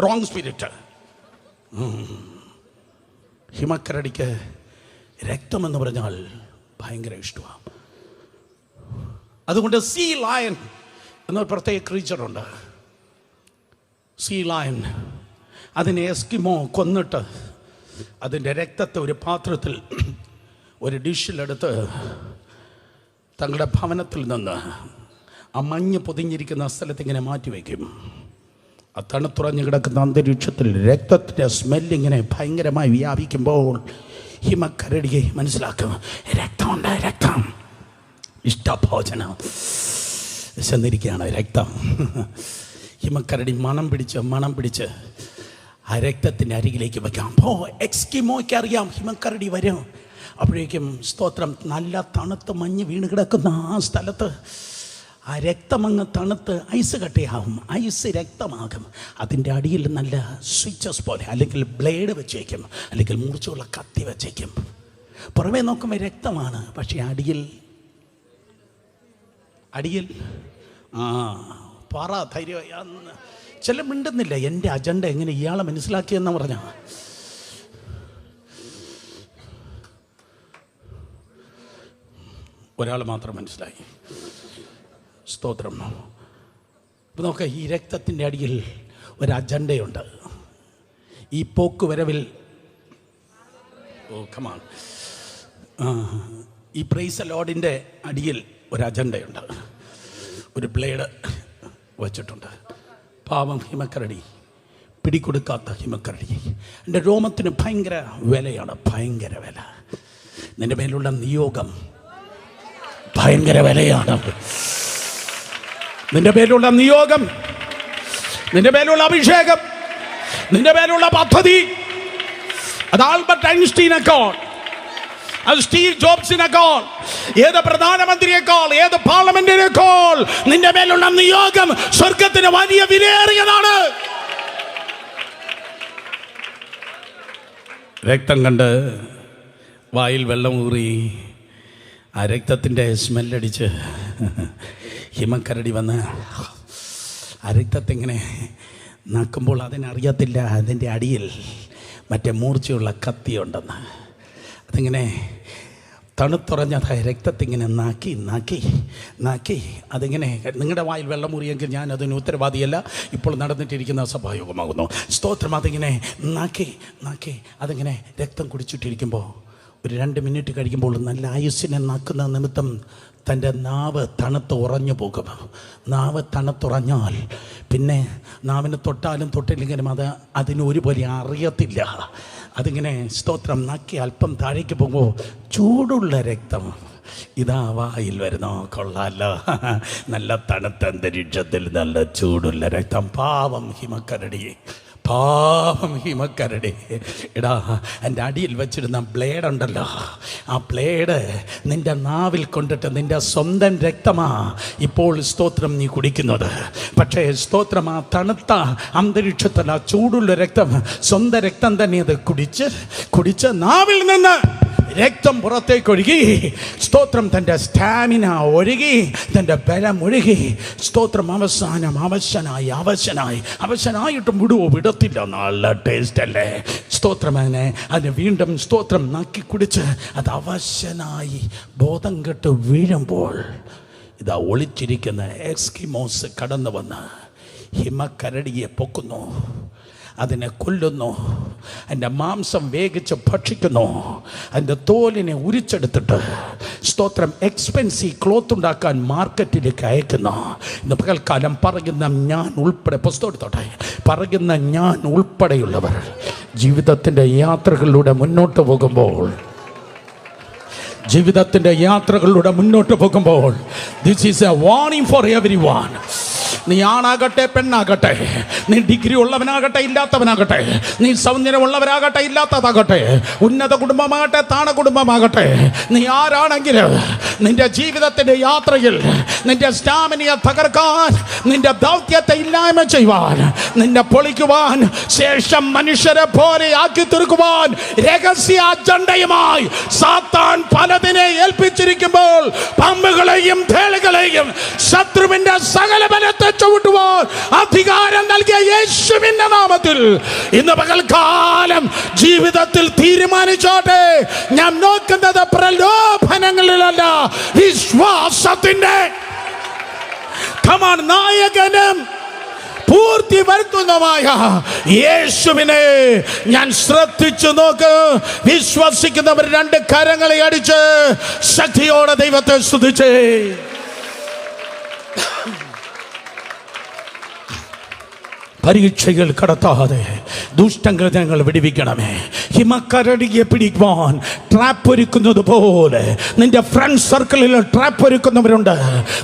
റോങ് സ്പിരിറ്റ്. ഹിമക്കരടിക്ക് രക്തമെന്ന് പറഞ്ഞാൽ ഭയങ്കര ഇഷ്ടമാണ്. അതുകൊണ്ട് സീ ലയൺ എന്നൊരു പ്രത്യേക ക്രീച്ചറുണ്ട്. സീ ലയൺ, അതിനെ എസ്കിമോ കൊന്നിട്ട് അതിൻ്റെ രക്തത്തെ ഒരു പാത്രത്തിൽ, ഒരു ഡിഷിലെടുത്ത് തങ്ങളുടെ ഭവനത്തിൽ നിന്ന് ആ മഞ്ഞ് പൊതിഞ്ഞിരിക്കുന്ന സ്ഥലത്ത് ഇങ്ങനെ മാറ്റിവെക്കും. ആ തണുത്തുറഞ്ഞു കിടക്കുന്ന അന്തരീക്ഷത്തിൽ രക്തത്തിൻ്റെ സ്മെല്ലിങ്ങനെ ഭയങ്കരമായി വ്യാപിക്കുമ്പോൾ ഹിമക്കരടിയെ മനസ്സിലാക്കും, രക്തമുണ്ട്, രക്തം ഇഷ്ടഭോജനം ചെന്നിരിക്കുകയാണ് രക്തം. ഹിമക്കരടി മണം പിടിച്ച് ആ രക്തത്തിൻ്റെ അരികിലേക്ക് വയ്ക്കാം. അപ്പോൾ എക്സ്കിമോയ്ക്ക് അറിയാം ഹിമക്കരടി വരും. അപ്പോഴേക്കും സ്തോത്രം, നല്ല തണുത്ത് മഞ്ഞ് വീണ് കിടക്കുന്ന ആ സ്ഥലത്ത് ആ രക്തമങ്ങ് തണുത്ത് ഐസ് കട്ടയാകും, ഐസ് രക്തമാകും. അതിൻ്റെ അടിയിൽ നല്ല സ്വിച്ചസ് പോലെ അല്ലെങ്കിൽ ബ്ലേഡ് വെച്ചേക്കും, അല്ലെങ്കിൽ മൂർച്ചയുള്ള കത്തി വെച്ചേക്കും. പുറമേ നോക്കുമ്പോൾ രക്തമാണ്, പക്ഷേ അടിയിൽ പറ ധൈര്യം. ചില മിണ്ടുന്നില്ല. എൻ്റെ അജണ്ട എങ്ങനെ ഇയാളെ മനസ്സിലാക്കിയെന്ന് പറഞ്ഞാൽ ഒരാൾ മാത്രം മനസ്സിലായി. സ്തോത്രം. ഇപ്പം നോക്കുക, ഈ രക്തത്തിൻ്റെ അടിയിൽ ഒരു അജണ്ടയുണ്ട്. ഈ പോക്ക് വരവിൽ കമാൺ ഈ പ്രൈസ് ലോഡിൻ്റെ അടിയിൽ ഒരു അജണ്ടയുണ്ട്, ഒരു ബ്ലേഡ് വച്ചിട്ടുണ്ട്. പാവം ഹിമക്കരടി, പിടികൊടുക്കാത്ത ഹിമക്കരടി. എൻ്റെ രോമത്തിന് ഭയങ്കര വിലയാണ്, ഭയങ്കര വില. നിൻ്റെ മേലുള്ള നിയോഗം ഭയങ്കര വിലയാണ്. നിന്റെ പേരിലുള്ള നിയോഗം, നിന്റെ പേരിലുള്ള അഭിഷേകം, നിന്റെ പേരിലുള്ള പദ്ധതി, അത് ആൽബർട്ട് ഐൻസ്റ്റീനേക്കാൾ, അത് സ്റ്റീവ് ജോബ്സിനേക്കാൾ, ഏത് പ്രധാനമന്ത്രിയേക്കാൾ, ഏത് പാർലമെന്റിനേക്കാൾ നിന്റെ മേലുള്ള നിയോഗം സ്വർഗത്തിന് വലിയ വിലയേറിയതാണ്. രക്തം കണ്ട് വായിൽ വെള്ളം ഊറി ആ രക്തത്തിൻ്റെ സ്മെല്ലടിച്ച് ഹിമക്കരടി വന്ന് ആ രക്തത്തിങ്ങനെ നക്കുമ്പോൾ അതിനറിയത്തില്ല അതിൻ്റെ അടിയിൽ മറ്റേ മൂർച്ചയുള്ള കത്തിയുണ്ടെന്ന്. അതിങ്ങനെ തണുത്തുറഞ്ഞതായ രക്തത്തിങ്ങനെ നാക്കി അതിങ്ങനെ, നിങ്ങളുടെ വായിൽ വെള്ളം മുറിയെങ്കിൽ ഞാൻ അതിന് ഉത്തരവാദിയല്ല, ഇപ്പോൾ നടന്നിട്ടിരിക്കുന്ന സഭായോഗമാകുന്നു. സ്തോത്രം. അതിങ്ങനെ നാക്കി അതിങ്ങനെ രക്തം കുടിച്ചിട്ടിരിക്കുമ്പോൾ ഒരു 2 മിനിറ്റ് കഴിക്കുമ്പോൾ നല്ല ആയുസ്സിനെ നക്കുന്ന നിമിത്തം തൻ്റെ നാവ് തണുത്ത് ഉറഞ്ഞു പോകും. നാവ് തണുത്തുറഞ്ഞാൽ പിന്നെ നാവിന് തൊട്ടാലും തൊട്ടില്ലെങ്കിലും അതിനൊരുപോലെ അറിയത്തില്ല. അതിങ്ങനെ സ്തോത്രം നക്കി അല്പം താഴേക്ക് പോകുമ്പോൾ ചൂടുള്ള രക്തം ഇതാ വായിൽ വരുന്നോ, കൊള്ളാലോ, നല്ല തണുത്ത അന്തരീക്ഷത്തിൽ നല്ല ചൂടുള്ള രക്തം. പാവം ഹിമക്കരടി, പാവം ഹിമക്കരടി. എടാ, എൻ്റെ അടിയിൽ വെച്ചിരുന്ന ബ്ലേഡ് ഉണ്ടല്ലോ, ആ ബ്ലേഡ് നിൻ്റെ നാവിൽ കൊണ്ടിട്ട് നിൻ്റെ സ്വന്തം രക്തമാ ഇപ്പോൾ സ്തോത്രം നീ കുടിക്കുന്നത്. പക്ഷേ സ്തോത്രം ആ തണുത്ത അന്തരീക്ഷത്തിൽ ആ ചൂടുള്ള രക്തം, സ്വന്തം രക്തം തന്നെ അത് കുടിച്ച് നാവിൽ നിന്ന് രക്തം പുറത്തേക്ക് ഒഴുകി, സ്തോത്രം തൻ്റെ സ്റ്റാമിന ഒഴുകി, തൻ്റെ ബലം ഒഴുകി, സ്തോത്രം അവശനായിട്ടും വിടത്തില്ല. നല്ല ടേസ്റ്റ് അല്ലേ സ്തോത്രം. അതിനെ വീണ്ടും സ്തോത്രം നക്കി കുടിച്ച് അത് അവശനായി ബോധം കെട്ട് വീഴുമ്പോൾ ഇതാ ഒളിച്ചിരിക്കുന്ന എസ്കിമോസ് കടന്നു വന്ന് ഹിമക്കരടിയെ പൊക്കുന്നു, അതിനെ കൊല്ലുന്നു, അതിൻ്റെ മാംസം വേവിച്ച് ഭക്ഷിക്കുന്നു, അതിൻ്റെ തോലിനെ ഉരിച്ചെടുത്തിട്ട് സ്തോത്രം എക്സ്പെൻസീവ് ക്ലോത്ത് ഉണ്ടാക്കാൻ മാർക്കറ്റിലേക്ക് അയക്കുന്നു. ഇന്ന് പകൽക്കാലം പറയുന്ന ഞാൻ ഉൾപ്പെടെ, പുസ്തകത്തോട്ടെ, പറയുന്ന ഞാൻ ഉൾപ്പെടെയുള്ളവർ ജീവിതത്തിൻ്റെ യാത്രകളിലൂടെ മുന്നോട്ട് പോകുമ്പോൾ, this is A warning for every one. നീ ആണാകട്ടെ പെണ്ണാകട്ടെ, നീ ഡിഗ്രി ഉള്ളവനാകട്ടെ ഇല്ലാത്തവനാകട്ടെ, നീ സൗന്ദര്യമുള്ളവരാകട്ടെ ഇല്ലാത്തതാകട്ടെ, ഉന്നത കുടുംബമാകട്ടെ താണ കുടുംബമാകട്ടെ, നീ ആരാണെങ്കിലും നിന്റെ ജീവിതത്തിൻ്റെ യാത്രയിൽ നിന്റെ സ്റ്റാമിനയെ തകർക്കാൻ, നിന്റെ ദൗത്യത്തെ ഇല്ലായ്മ ചെയ്യുവാൻ, നിന്നെ പൊളിക്കുവാൻ, ശേഷം മനുഷ്യരെ പോലെ ആക്കി തീർക്കുവാൻ രഹസ്യ അജണ്ടയുമായി സാത്താൻ പലതിനെ ഏൽപ്പിച്ചിരിക്കുമ്പോൾ, പാമ്പുകളെയും തേളുകളെയും ശത്രുവിന്റെ സകല ബലത്തെ ചവിട്ടുവാൻ അധികാരം നൽകിയ യേശുവിന്റെ നാമത്തിൽ ഇന്ന് പകൽക്കാലം ജീവിതത്തിൽ തീരുമാനിച്ചോട്ടെ. ഞാൻ നോക്കുന്നത് പ്രലോഭനങ്ങളിലല്ല, വിശ്വാസത്തിന്റെ നായകനും പൂർത്തി വരുത്തുന്നതുമായ യേശുവിനെ ഞാൻ ശ്രദ്ധിച്ചു നോക്ക്. വിശ്വസിക്കുന്നവർ രണ്ട് കരങ്ങളെ അടിച്ച് ശക്തിയോടെ ദൈവത്തെ സ്തുതിച്ചേ. പരീക്ഷകൾ കടത്താതെ ദുഷ്ടങ്ങൾ ഞങ്ങൾ വിടുവിക്കണമേ. ഹിമക്കരടിയെ പിടിക്കുവാൻ ട്രാപ്പ് ഒരുക്കുന്നത് പോലെ നിന്റെ ഫ്രണ്ട് സർക്കിളിൽ ട്രാപ്പ് ഒരുക്കുന്നവരുണ്ട്.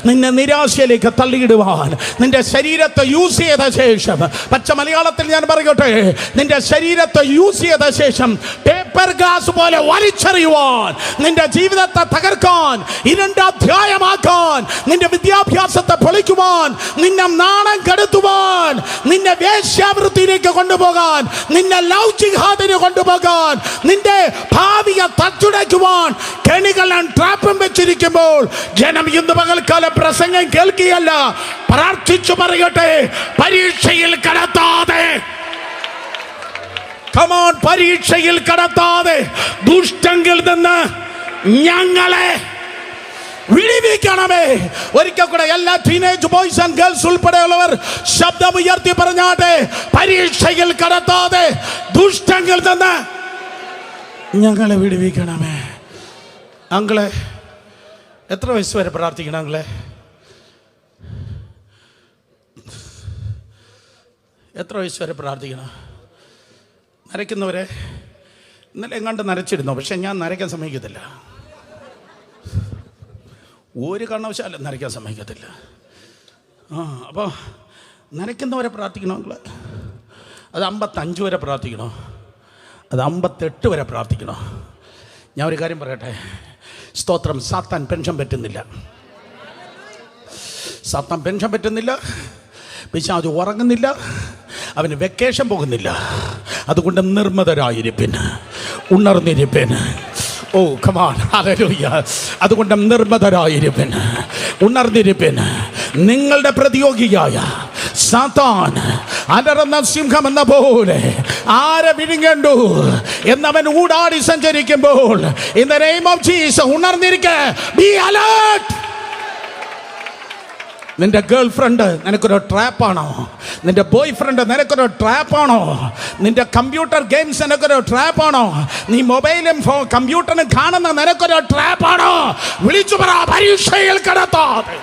നിന്നെ നിരാശയിലേക്ക് തള്ളിയിടുവാൻ നിന്റെ ശരീരത്തെ യൂസ് ചെയ്ത ശേഷം, പച്ച മലയാളത്തിൽ ഞാൻ പറയട്ടെ, നിന്റെ ശരീരത്തെ യൂസ് ചെയ്ത ശേഷം പേപ്പർ ഗ്ലാസ് പോലെ വലിച്ചെറിയുവാൻ, നിന്റെ ജീവിതത്തെ തകർക്കാൻ, ഇരുണ്ട അധ്യായമാക്കാൻ, നിന്റെ വിദ്യാഭ്യാസത്തെ പൊളിക്കുവാൻ, നിന്നെ നാണം കെടുത്തുവാൻ, നിന്നെ വേശ്യാവൃത്തിയിലേക്ക് കൊണ്ടുപോകാൻ, നിന്നെ ലവ് ജിഹാദിന് കൊണ്ടുപോകാൻ, നിന്റെ ഭാവിയെ തച്ചുടയ്ക്കുവാൻ കെണികളും ട്രാപ്പും വെച്ചിരിക്കുമ്പോൾ ജനം ഇന്ന് പകൽക്കാലം പ്രസംഗം കേൾക്കുകയല്ല, പ്രാർത്ഥിച്ചു പറയട്ടെ, പരീക്ഷയിൽ കടത്താതെ, കമോൺ, പരീക്ഷയിൽ കടത്താതെ ദുഷ്ടങ്കിൽ നിന്ന് ഞങ്ങളെ വിടുവിക്കണമേ. ഒരിക്കൽ കൂടെ എല്ലാ ടീനേജ് ബോയ്സ് ആൻഡ് ഗേൾസ് ഉൾപ്പെടെയുള്ളവർ ശബ്ദം ഉയർത്തി പറഞ്ഞാട്ടെ, പരീക്ഷയിൽ കടത്താതെ ദുഷ്ടങ്ങൾ നിന്ന് ഞങ്ങളെ വിടുവിക്കണമേ. അങ്ങളെ എത്ര വയസ്സ് വരെ പ്രാർത്ഥിക്കണം? അങ്ങളെ എത്ര വയസ്സ് വരെ പ്രാർത്ഥിക്കണം? നരയ്ക്കുന്നവരെ ഇന്നലെ എങ്ങാണ്ട് നരച്ചിരുന്നു, പക്ഷെ ഞാൻ നരയ്ക്കാൻ സമ്മതിക്കത്തില്ല. ഒരു കാരണവശാലും നരയ്ക്കാൻ സമ്മതിക്കത്തില്ല. അപ്പോൾ നരയ്ക്കുന്നവരെ പ്രാർത്ഥിക്കണോ? നിങ്ങൾ അത് 55 വരെ പ്രാർത്ഥിക്കണോ? അത് 58 വരെ പ്രാർത്ഥിക്കണോ? ഞാൻ ഒരു കാര്യം പറയട്ടെ, സ്തോത്രം, സാത്താൻ പെൻഷൻ പറ്റുന്നില്ല. സാത്താൻ പെൻഷൻ പറ്റുന്നില്ല, പിശാച് ഉറങ്ങുന്നില്ല, അവന് വെക്കേഷൻ പോകുന്നില്ല. അതുകൊണ്ട് നിർമ്മതരായിരിപ്പിൻ, ഉണർന്നിരിപ്പിൻ. ഓ കമാൻ, ഹല്ലേലൂയ. അതുകൊണ്ട് നിർമ്മതരായിരിപ്പിൻ, ഉണർന്നിരിപ്പിൻ. നിങ്ങളുടെ പ്രതിയോഗിയായ സാത്താൻ അലറുന്ന സിംഹം എന്ന പോലെ ആരെ വിഴുങ്ങണ്ടു എന്നവൻ ഊടാടി സഞ്ചരിക്കുമ്പോൾ, in the name of Jesus ഉണർന്നിരിക്കുക. Be alert. നിന്റെ ഗേൾ ഫ്രണ്ട് നിനക്കൊരു ട്രാപ്പാണോ? നിന്റെ ബോയ് ഫ്രണ്ട് നിനക്കൊരു ട്രാപ്പാണോ? നിന്റെ കമ്പ്യൂട്ടർ ഗെയിംസ് നിനക്കൊരു ട്രാപ്പാണോ? നീ മൊബൈലും കമ്പ്യൂട്ടറും കാണുന്ന നിനക്കൊരു ട്രാപ്പാണോ? വിളിച്ചു പറ, പരീക്ഷയിൽ കടത്താതെ.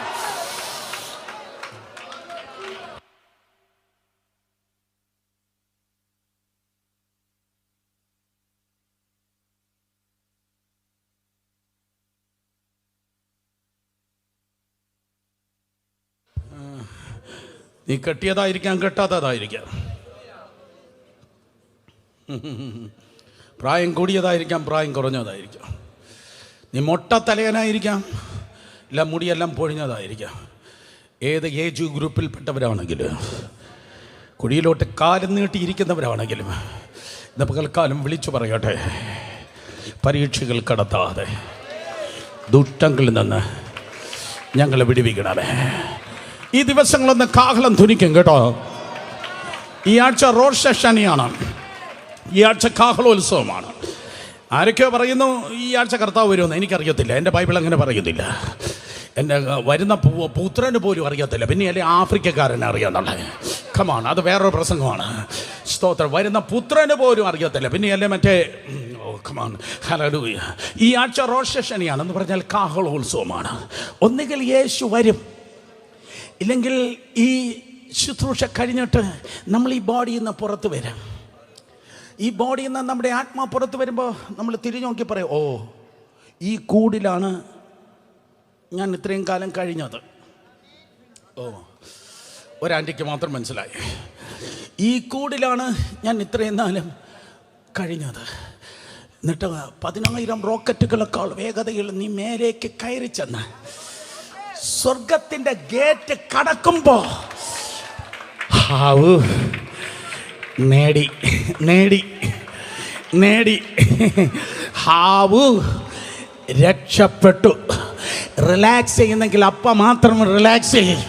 നീ കെട്ടിയതായിരിക്കാം, കെട്ടാത്തതായിരിക്കാം. പ്രായം കൂടിയതായിരിക്കാം, പ്രായം കുറഞ്ഞതായിരിക്കാം. നീ മൊട്ടത്തലയനായിരിക്കാം, ഇല്ല മുടിയെല്ലാം പൊഴിഞ്ഞതായിരിക്കാം. ഏത് ഏജ് ഗ്രൂപ്പിൽപ്പെട്ടവരാണെങ്കിലും, കുഴിയിലോട്ട് കാലം നീട്ടിയിരിക്കുന്നവരാണെങ്കിലും, ഇന്ന് പകൽക്കാലം വിളിച്ചു പറയട്ടെ, പരീക്ഷകൾ കടത്താതെ ദുഷ്ടങ്ങളിൽ നിന്ന് ഞങ്ങളെ വിടുവിക്കണമേ. ഈ ദിവസങ്ങളൊന്ന് കാഹളം ധ്വനിക്കും കേട്ടോ. ഈ ആഴ്ച റോഷ ശനിയാണ്, ഈ ആഴ്ച കാഹളോത്സവമാണ്. ആരൊക്കെയോ പറയുന്നു ഈ ആഴ്ച കർത്താവ് വരുമെന്ന്. എനിക്കറിയത്തില്ല, എൻ്റെ ബൈബിൾ അങ്ങനെ പറയുന്നില്ല. എൻ്റെ വരുന്ന പുത്രന് പോലും അറിയത്തില്ല, പിന്നെ അല്ലേ ആഫ്രിക്കക്കാരനെ അറിയാന്നുള്ളത്. കമാണ്, അത് വേറൊരു പ്രസംഗമാണ്. സ്തോത്രം. വരുന്ന പുത്രന് പോലും അറിയത്തില്ല, പിന്നെ അല്ലേ മറ്റേ കമാണ്. ഹല്ലേലൂയ. ഈ ആഴ്ച റോഷ ശനിയാണെന്ന് പറഞ്ഞാൽ കാഹളോത്സവമാണ്. ഒന്നുകിൽ യേശു വരും, ഇല്ലെങ്കിൽ ഈ ശുശ്രൂഷ കഴിഞ്ഞിട്ട് നമ്മൾ ഈ ബോഡിയിൽ നിന്ന് പുറത്ത് വരാം. ഈ ബോഡിയിൽ നിന്ന് നമ്മുടെ ആത്മാ പുറത്ത് വരുമ്പോൾ നമ്മൾ തിരിഞ്ഞു നോക്കി പറയും, ഓ ഈ കൂടിലാണ് ഞാൻ ഇത്രയും കാലം കഴിഞ്ഞത്. ഓ, ഒരാൻറ്റിക്ക് മാത്രം മനസ്സിലായി. ഈ കൂടിലാണ് ഞാൻ ഇത്രയും കാലം കഴിഞ്ഞത്. എന്നിട്ട് 10,000 റോക്കറ്റുകളെക്കാൾ വേഗതയിൽ നീ മേലേക്ക് കയറി ചെന്ന് സ്വർഗത്തിൻ്റെ ഗേറ്റ് കടക്കുമ്പോൾ ഹാവു നേടി നേടി നേടി ഹാവു രക്ഷപ്പെട്ടു. റിലാക്സ് ചെയ്യുന്നെങ്കിൽ അപ്പം മാത്രം റിലാക്സ് ചെയ്യും.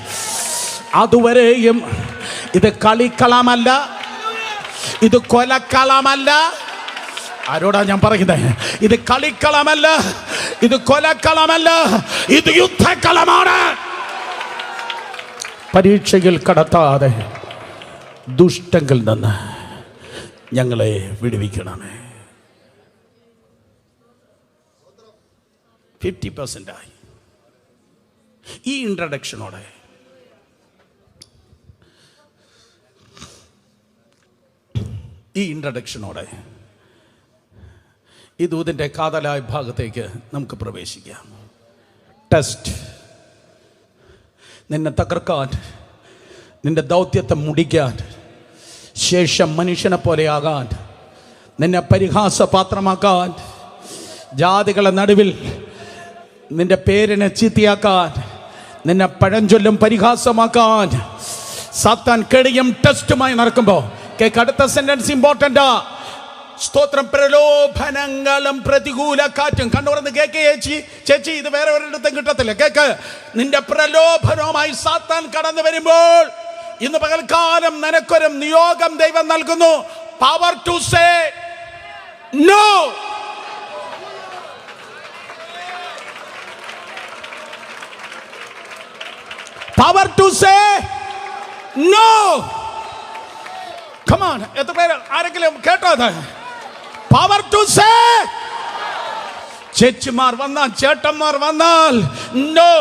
അതുവരെയും ഇത് കളിക്കളമല്ല, ഇത് കൊലക്കളമല്ല. ആരോടാ ഞാൻ പറയുന്നത്? ഇത് കളിക്കളമല്ല, ഇത് കൊലക്കളമല്ല, ഇത് യുദ്ധക്കളമാണ്. പരീക്ഷയിൽ കടത്താതെ ദുഷ്ടങ്ങളിൽ നിന്ന് ഞങ്ങളെ വിടുവിക്കണമേ. 50% ആയി ഈ ഇൻട്രഡക്ഷനോടെ. ഈ ദൂതിൻ്റെ കാതലായ ഭാഗത്തേക്ക് നമുക്ക് പ്രവേശിക്കാം. ടെസ്റ്റ്. നിന്നെ തകർക്കാൻ, നിന്റെ ദൗത്യത്തെ മുടിക്കാൻ, ശേഷം മനുഷ്യനെ പോലെയാകാൻ, നിന്നെ പരിഹാസപാത്രമാക്കാൻ, ജാതികളുടെ നടുവിൽ നിന്റെ പേരിനെ ചീത്തയാക്കാൻ, നിന്നെ പഴഞ്ചൊല്ലും പരിഹാസമാക്കാൻ സാത്താൻ കെടിയും ടെസ്റ്റുമായി നടക്കുമ്പോൾ അടുത്ത സെന്റൻസ് ഇമ്പോർട്ടൻ്റാ. സ്തോത്രം. പ്രലോഭനങ്ങളും പ്രതികൂല കാറ്റും. കണ്ടുറന്ന് കേക്ക് ചേച്ചി, ഇത് വേറെ ഒരിടത്തും കിട്ടത്തില്ല. കേക്ക്. നിന്റെ പ്രലോഭനവുമായി സാത്താൻ കടന്നു വരുമ്പോൾ ഇന്ന് പകൽക്കാലം നിനക്കൊരു നിയോഗം ദൈവം നൽകുന്നു. Power to say no. Power to say no. Come on. എത്ര പേര് ആരെങ്കിലും കേട്ടോ? Power to say. ചേച്ചിമാർ വന്നാൽ, ചേട്ടന്മാർ വന്നാൽ നോ.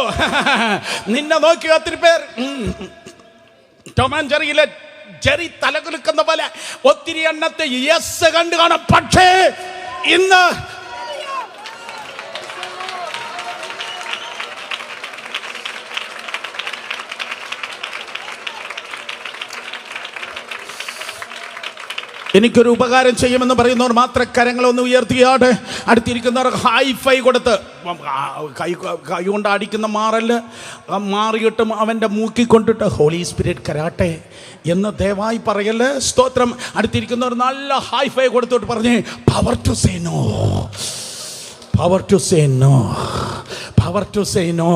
നിന്നെ നോക്കി ഒത്തിരി പേർ ടോം ആൻഡ് ജെറിയിലെ ജെറി തലകുലുക്കുന്ന പോലെ ഒത്തിരി എണ്ണത്തെ യെസ് കണ്ടു കാണാം. പക്ഷേ ഇന്ന് എനിക്കൊരു ഉപകാരം ചെയ്യുമെന്ന് പറയുന്നവർ മാത്രം കരങ്ങളൊന്ന് ഉയർത്തിയാട്. അടുത്തിരിക്കുന്നവർ ഹൈഫൈ കൊടുത്ത് കൈ കൊണ്ട് അടിക്കുന്ന മാറല് മാറിയിട്ടും അവൻ്റെ മൂക്കിക്കൊണ്ടിട്ട് ഹോളി സ്പിരിറ്റ് കരാട്ടെ എന്ന് ദയവായി പറയല്. സ്തോത്രം. അടുത്തിരിക്കുന്നവർ നല്ല ഹൈഫൈ കൊടുത്തിട്ട് പറഞ്ഞ് power to say no, power to say no, power to say no.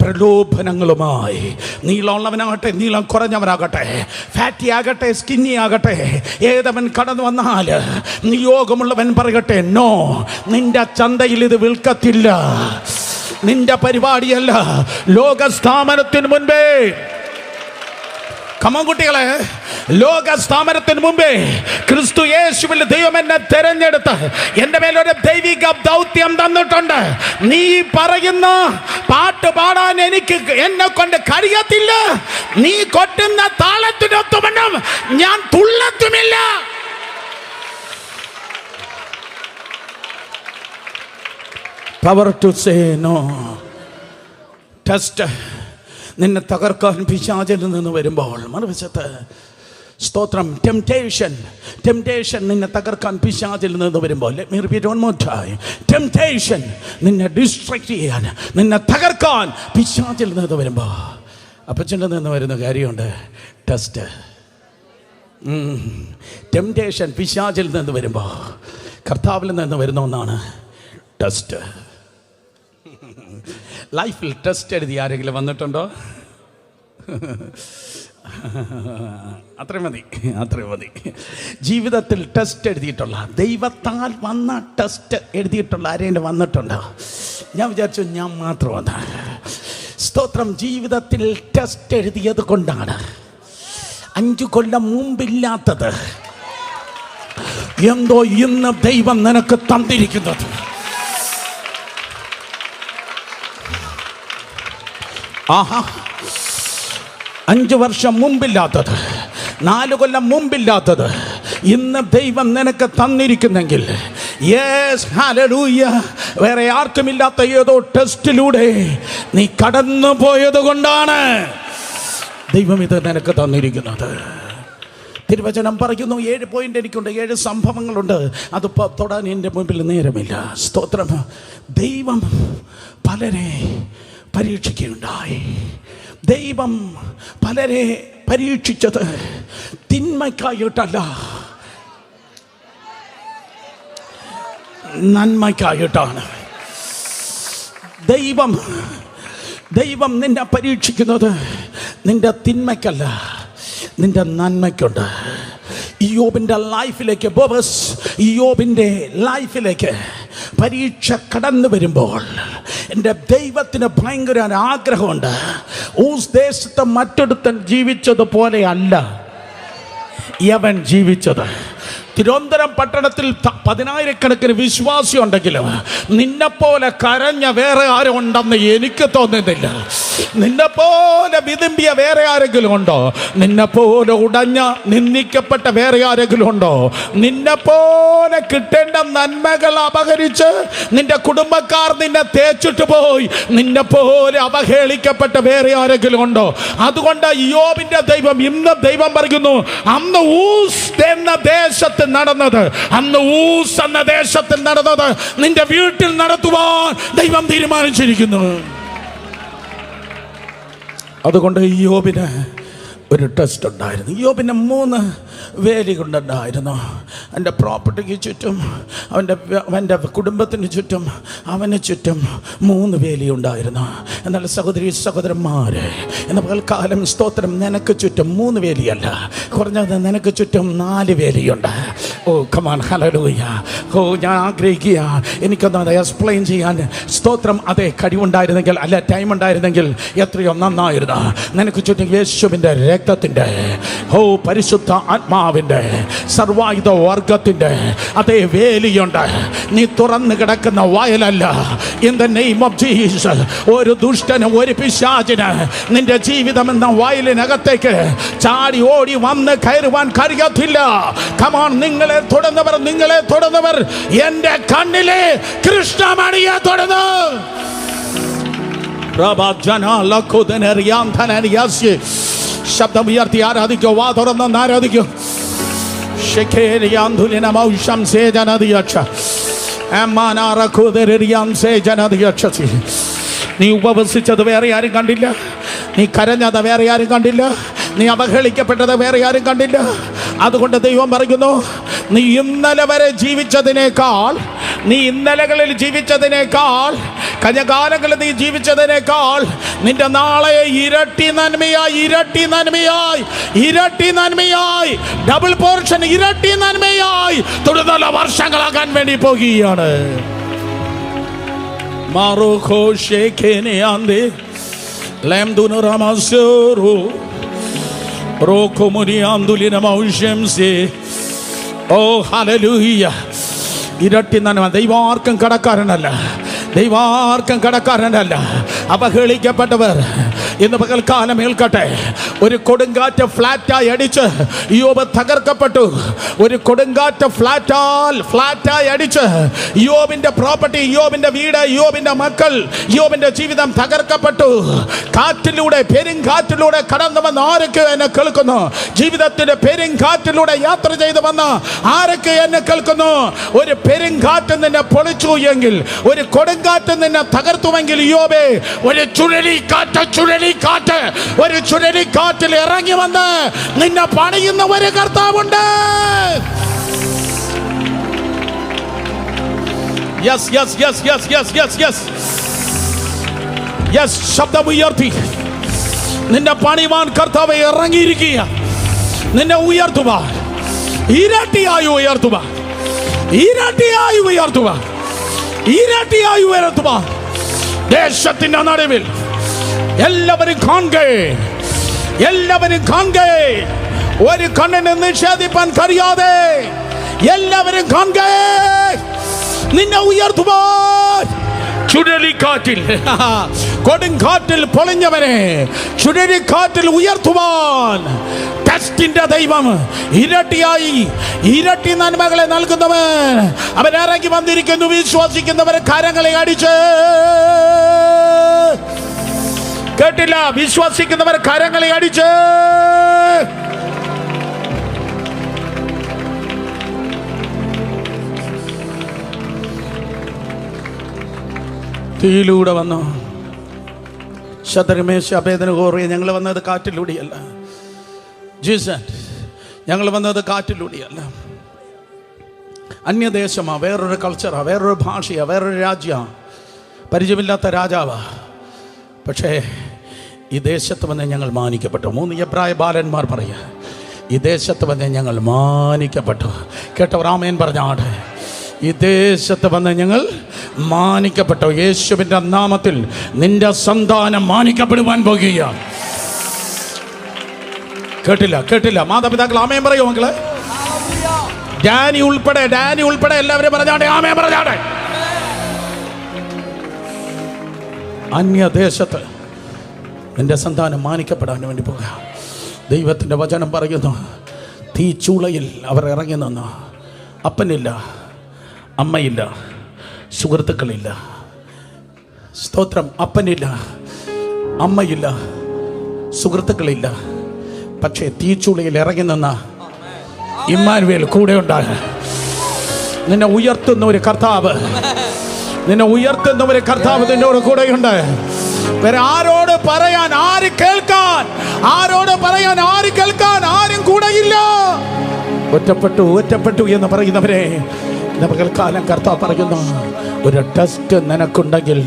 പ്രലോഭനങ്ങളുമായി നീളമുള്ളവനാകട്ടെ, നീളം കുറഞ്ഞവനാകട്ടെ, ഫാറ്റി ആകട്ടെ, സ്കിന്നി ആകട്ടെ, ഏതവൻ കടന്നു വന്നാൽ നിയോഗമുള്ളവൻ പറയട്ടെ നോ. നിന്റെ ചന്തയിൽ ഇത് വിൽക്കത്തില്ല, നിന്റെ പരിപാടിയല്ല. ലോകസ്ഥാപനത്തിന് മുൻപേ, കുട്ടികളെ, ലോകസ്ഥാപനത്തിന് മുമ്പേ ക്രിസ്തു യേശുവിൽ ദൈവം എന്നെ തെരഞ്ഞെടുത്ത് എൻ്റെ മേലൊരു ദൈവിക ദൗത്യം തന്നിട്ടുണ്ട്. നീ പറയുന്ന പാട്ട് പാടാൻ എനിക്ക് എന്നെ കൊണ്ട് കഴിയത്തില്ല. നീ കൊട്ടുന്ന താളത്തിനൊത്തുമണ്ണം ഞാൻ തുള്ളത്തുമില്ല. Power to say no. Test. നിന്നെ തകർക്കാൻ പിശാചിൽ നിന്ന് വരുമ്പോൾ, മറുവശത്ത് സ്തോത്രം, ടെംപ്റ്റേഷൻ നിന്നെ തകർക്കാൻ പിശാചിൽ നിന്ന് വരുമ്പോൾ, let me repeat one more time, temptation നിന്നെ ഡിസ്ട്രാക്ട് ചെയ്യാൻ, നിന്നെ തകർക്കാൻ പിശാചിൽ നിന്ന് വരുമ്പോൾ, അപ്പച്ചൻ്റെ നിന്ന് വരുന്ന കാര്യമുണ്ട്, ടെസ്റ്റ്. ടെംപ്റ്റേഷൻ പിശാചിൽ നിന്ന് വരുമ്പോൾ കർത്താവിൽ നിന്ന് വരുന്ന ഒന്നാണ് ടെസ്റ്റ്. ലൈഫിൽ ടെസ്റ്റ് എഴുതി ആരെങ്കിലും വന്നിട്ടുണ്ടോ? അത്രയും മതി. ജീവിതത്തിൽ ടെസ്റ്റ് എഴുതിയിട്ടുള്ള, ദൈവത്താൽ വന്ന ടെസ്റ്റ് എഴുതിയിട്ടുള്ള ആരെങ്കിലും വന്നിട്ടുണ്ടോ? ഞാൻ വിചാരിച്ചു ഞാൻ മാത്രമാണ്. സ്തോത്രം. ജീവിതത്തിൽ ടെസ്റ്റ് എഴുതിയത് കൊണ്ടാണ് 5 കൊല്ലം മുമ്പില്ലാത്തത് എന്തോ ഇന്ന് ദൈവം നിനക്ക് തന്നിരിക്കുന്നത്. ആഹാ, 5 വർഷം മുമ്പില്ലാത്തത്, 4 കൊല്ലം മുമ്പില്ലാത്തത് ഇന്ന് ദൈവം നിനക്ക് തന്നിരിക്കുന്നെങ്കിൽ, യെസ്, ഹല്ലേലൂയ, വേറെ ആർക്കുമില്ലാത്ത ഏതോ ടെസ്റ്റിലൂടെ നീ കടന്നു പോയത് കൊണ്ടാണ് ദൈവം ഇത് നിനക്ക് തന്നിരിക്കുന്നത്. തിരുവചനം പറയുന്നു, 7 പോയിന്റ് എനിക്കുണ്ട്, 7 സംഭവങ്ങളുണ്ട്. അത് തൊടാൻ എൻ്റെ മുമ്പിൽ നേരമില്ല. സ്തോത്രം. ദൈവം പലരെ പരീക്ഷിക്കുകയുണ്ടായി. ദൈവം പലരെ പരീക്ഷിച്ചത് തിന്മയ്ക്കായിട്ടല്ല, നന്മയ്ക്കായിട്ടാണ്. ദൈവം നിന്നെ പരീക്ഷിക്കുന്നത് നിന്റെ തിന്മയ്ക്കല്ല, നിന്റെ നന്മയ്ക്കുണ്ട്. ഇയ്യോബിൻ്റെ ലൈഫിലേക്ക്, ഇയ്യോബിൻ്റെ ലൈഫിലേക്ക് പരീക്ഷ കടന്നു വരുമ്പോൾ എൻ്റെ ദൈവത്തിന് ഭയങ്കര ആഗ്രഹമുണ്ട്. ഊസ് ദേശത്ത് മറ്റൊരുത്തൻ ജീവിച്ചതുപോലെ അല്ല യവൻ ജീവിച്ചത്. തിരുവനന്തപുരം പട്ടണത്തിൽ 10,000-കണക്കിന് വിശ്വാസി ഉണ്ടെങ്കിലും നിന്നെപ്പോലെ കരഞ്ഞ വേറെ ആരും ഉണ്ടെന്ന് എനിക്ക് തോന്നുന്നില്ല. നിന്നെപ്പോലെ വിതുമ്പിയ വേറെ ആരെങ്കിലും ഉണ്ടോ? നിന്നെപ്പോലെ ഉടഞ്ഞ നിന്ദിക്കപ്പെട്ട വേറെ ആരെങ്കിലും ഉണ്ടോ? നിന്നെപ്പോലെ കിട്ടേണ്ട നന്മകൾ അപഹരിച്ച് നിന്റെ കുടുംബക്കാർ നിന്നെ തേച്ചിട്ട് പോയി നിന്നെപ്പോലെ അവഹേളിക്കപ്പെട്ട വേറെ ആരെങ്കിലും ഉണ്ടോ? അതുകൊണ്ട് ഇയ്യോബിന്റെ ദൈവം, ഇന്ന് ദൈവം പറയുന്നു, അന്ന് ഊസ് എന്ന ദേശത്ത് നടന്നത്, അന്ന് ഊസ് എന്ന ദേശത്തിൽ നടന്നത് നിന്റെ വീട്ടിൽ നടത്തുവാൻ ദൈവം തീരുമാനിച്ചിരിക്കുന്നു. അതുകൊണ്ട് ഇയ്യോബിന് ഒരു ടെസ്റ്റ് ഉണ്ടായിരുന്നു. ഇയ്യോബിന് 3 വേലികളുണ്ടായിരുന്നു. അവൻ്റെ പ്രോപ്പർട്ടിക്ക് ചുറ്റും, അവൻ്റെ കുടുംബത്തിന് ചുറ്റും, അവന് ചുറ്റും 3 വേലിയുണ്ടായിരുന്നു. എന്നാൽ സഹോദരന്മാരെ, എന്ന പകൽക്കാലം സ്തോത്രം, നിനക്ക് ചുറ്റും 3 വേലിയല്ല, കുറഞ്ഞത് നിനക്ക് ചുറ്റും 4 വേലിയുണ്ട്. ഓ കമാൻ, ഹല്ലേലൂയ. ഓ, ഞാൻ ആഗ്രഹിക്കുക എനിക്കൊന്ന് എക്സ്പ്ലെയിൻ ചെയ്യാൻ. സ്തോത്രം. അതേ, കഴിവുണ്ടായിരുന്നെങ്കിൽ, അല്ല ടൈം ഉണ്ടായിരുന്നെങ്കിൽ എത്രയോ നന്നായിരുന്നു. നിനക്ക് ചുറ്റും യേശുവിൻ്റെ രക്തത്തിൻ്റെ, പരിശുദ്ധ ആത്മാവിൻ്റെ, സർവായുധ വർഗത്തിൻ്റെ അതേ വേലിയുണ്ട്. നീ തുറന്നു കിടക്കുന്ന വയലല്ല. In the name of Jesus, ഒരു ദുഷ്ടന്, ഒരു പിശാചിന് നിന്റെ ജീവിതം എന്ന വയലിനകത്തേക്ക് ചാടി ഓടി വന്ന് കയറുവാൻ കഴിയത്തില്ല. കമാൺ, നിങ്ങളെ തൊടുന്നവർ എൻ്റെ കണ്ണിലെ കൃഷ്ണമണിയെ തൊടുന്നു. ശബ്ദം ഉയർത്തി ആരാധിക്കോ, വാ തുറന്ന് ആരാധിക്കോ. നീ ഉപവസിച്ചത് വേറെ ആരും കണ്ടില്ല, നീ കരഞ്ഞത് വേറെ ആരും കണ്ടില്ല, നീ അവഹേളിക്കപ്പെട്ടത് വേറെ ആരും കണ്ടില്ല. അതുകൊണ്ട് ദൈവം പറയുന്നു, നീ ഇന്നലെ വരെ ജീവിച്ചതിനേക്കാൾ, നീ ഇന്നലകളിൽ ജീവിച്ചതിനേക്കാൾ, കഴിഞ്ഞ കാലങ്ങളിൽ നീ ജീവിച്ചതിനേക്കാൾ നിന്റെ നാളെ ഇരട്ടി നന്മയായി ഡബിൾ പോർഷൻ, ഇരട്ടി നന്മയായി തുടർന്നുള്ള വർഷങ്ങളാകാൻ വേണ്ടി പോകുകയാണ്. ഓ ഹല്ലേലൂയ. ഇരട്ടി നന്മ. ദൈവാർക്കും കടക്കാരനല്ല. അവഹേളിക്കപ്പെട്ടവർ, ഇന്ന് പകൽക്കാലം ഏൽക്കട്ടെ. ഒരു കൊടുങ്കാറ്റ് ഫ്ലാറ്റായി അടിച്ച് യോബ് തകർക്കപ്പെട്ടു. ഒരു കൊടുങ്കാറ്റ് ഫ്ലാറ്റായി അടിച്ച് യോബിന്റെ പ്രോപ്പർട്ടി, യോബിന്റെ വീട്, യോബിന്റെ മക്കൾ, യോബിന്റെ ജീവിതം തകർക്കപ്പെട്ടു. കാറ്റിലൂടെ, പെരുങ്കാറ്റിലൂടെ കടന്നു വന്ന ആരൊക്കെ എന്നെ കേൾക്കുന്നു? ജീവിതത്തിന്റെ പെരുങ്കാറ്റിലൂടെ യാത്ര ചെയ്ത് വന്ന ആരൊക്കെ എന്നെ കേൾക്കുന്നു? ഒരു പെരുങ്കാറ്റ് നിന്നെ പൊളിച്ചു എങ്കിൽ, ഒരു കൊടുങ്കാറ്റ് നിന്നെ തകർത്തുവെങ്കിൽ യോബേ, ഒരു ചുഴലിക്കാറ്റിൽ ഇറങ്ങി വന്ന് നിന്നെ പണിയുന്ന ഒരു കർത്താവുണ്ട്. ശബ്ദമുയർത്തി നിന്നെ പണിവാൻ കർത്താവ് ഇറങ്ങിയിരിക്കുക. നിന്നെ ഉയർത്തുവാൻ, ഇരട്ടിയായി ഉയർത്തുക. ദേശത്തിന്റെ നടുവിൽ എല്ലാവരും കാണുക. ഒരു കണ്ണിനെ നിഷേധിപ്പാൻ കഴിയാതെ എല്ലാവരും കാണുക. നിന്നെ ഉയർത്തുവാൻ ചുഴലിക്കാറ്റിൽ, കൊടുങ്കാറ്റിൽ പൊളിഞ്ഞവനെ ചുഴലിക്കാറ്റിൽ ഉയർത്തുവാൻ ടെസ്റ്റിന്റെ ദൈവം ഇരട്ടി നന്മകളെ നൽകുന്നവൻ അവൻ ഇറങ്ങി വന്നിരിക്കുന്നു. വിശ്വസിക്കുന്നവരെ കരങ്ങളെ അടിച്ച്, കേട്ടില്ല? വിശ്വസിക്കുന്നവർ കരങ്ങളെ അടിച്ച്. തീയിലൂടെ വന്നു. ശദ്രക് അബേദ്നഗോ, ഞങ്ങൾ വന്നത് കാറ്റിലൂടെയല്ല. ഞങ്ങൾ വന്നത് കാറ്റിലൂടെയല്ല. അന്യദേശമാ, വേറൊരു കൾച്ചറാ, വേറൊരു ഭാഷയാ, വേറൊരു രാജ്യ, പരിചയമില്ലാത്ത രാജാവാ. പക്ഷേ ഈ ദേശത്ത് വന്ന് ഞങ്ങൾ മാനിക്കപ്പെട്ടു. 3 എബ്രായ ബാലന്മാർ പറയുക, ഈ ദേശത്ത് വന്ന് ഞങ്ങൾ മാനിക്കപ്പെട്ടു. കേട്ടവർ ആമേൻ പറഞ്ഞാട്. ഈ ദേശത്ത് വന്ന് ഞങ്ങൾ മാനിക്കപ്പെട്ടു. യേശുവിൻ്റെ നാമത്തിൽ നിന്റെ സന്താനം മാനിക്കപ്പെടുവാൻ പോകുകയാണ്. കേട്ടില്ല? മാതാപിതാക്കൾ ആമേൻ പറയൂ മക്കളെ. ഡാനി ഉൾപ്പെടെ എല്ലാവരും പറഞ്ഞാട്ടെ, ആമേൻ പറഞ്ഞാട്ടെ. അന്യദേശത്ത് നിന്റെ സന്താനം മാനിക്കപ്പെടാൻ വേണ്ടി പോകുക. ദൈവത്തിൻ്റെ വചനം പറയുന്നു, തീച്ചൂളയിൽ അവർ ഇറങ്ങി നിന്നു. അപ്പനില്ല, അമ്മയില്ല, സുഹൃത്തുക്കളില്ല. സ്തോത്രം. അപ്പനില്ല, അമ്മയില്ല, സുഹൃത്തുക്കളില്ല. പക്ഷേ തീച്ചൂളയിൽ ഇറങ്ങി നിന്ന ഇമ്മാനുവേൽ കൂടെ ഉണ്ടാകും. നിന്നെ ഉയർത്തുന്ന ഒരു കർത്താവ്, നിന്നോട് കൂടെയുണ്ട്. വേറെ ആരോട് പറയാൻ, ആര് കേൾക്കാൻ? ആരും കൂടെയില്ല. ഒറ്റപ്പെട്ടു എന്ന് പറയുന്നവരെ പകൽക്കാലം കർത്താവ് പറയുന്നു, ഒരു ടെസ്റ്റ് നിനക്കുണ്ടെങ്കിൽ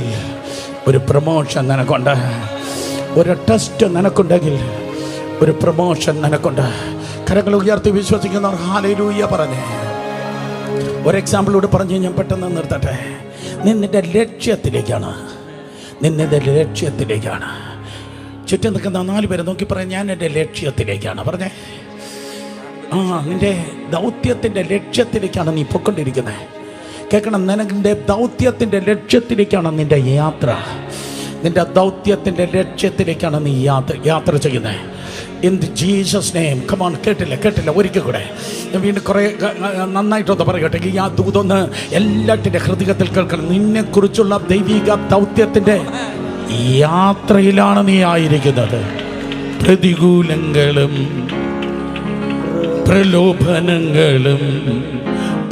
ഒരു പ്രമോഷൻ നിനക്കുണ്ട്. ഒരു ടെസ്റ്റ് നിനക്കുണ്ടെങ്കിൽ ഒരു പ്രമോഷൻ നിനക്കുണ്ട്. കരങ്ങൾ ഉയർത്തി വിശ്വസിക്കുന്നവർ ഹല്ലേലൂയ പറഞ്ഞേ. ഒരു എക്സാമ്പിളോട് പറഞ്ഞ് ഞാൻ പെട്ടെന്ന് നിർത്തട്ടെ. നിന്റെ ലക്ഷ്യത്തിലേക്കാണ്. ചുറ്റും നിൽക്കുന്ന 4 പേരെ നോക്കി പറയാം, ഞാൻ എൻ്റെ ലക്ഷ്യത്തിലേക്കാണ്. പറഞ്ഞേ, നിന്റെ ദൗത്യത്തിൻ്റെ ലക്ഷ്യത്തിലേക്കാണ് നീ പൊയ്ക്കൊണ്ടിരിക്കുന്നത്. കേൾക്കണം, നിന്റെ ദൗത്യത്തിൻ്റെ ലക്ഷ്യത്തിലേക്കാണ് നിന്റെ യാത്ര. നിന്റെ ദൗത്യത്തിൻ്റെ ലക്ഷ്യത്തിലേക്കാണ് നീ യാത്ര ചെയ്യുന്നത്. In Jesus name. Come on. കേട്ടില്ല ഒരിക്കൽ കൂടെ വീണ്ടും കുറേ നന്നായിട്ടൊന്ന് പറയട്ടെ. ഈ ദൂതൊന്ന് എല്ലാറ്റിൻ്റെ ഹൃദയത്തിൽ കേൾക്കണം. നിന്നെക്കുറിച്ചുള്ള ദൈവിക ദൗത്യത്തിൻ്റെ യാത്രയിലാണ് നീ ആയിരിക്കുന്നത്. പ്രതികൂലങ്ങളും പ്രലോഭനങ്ങളും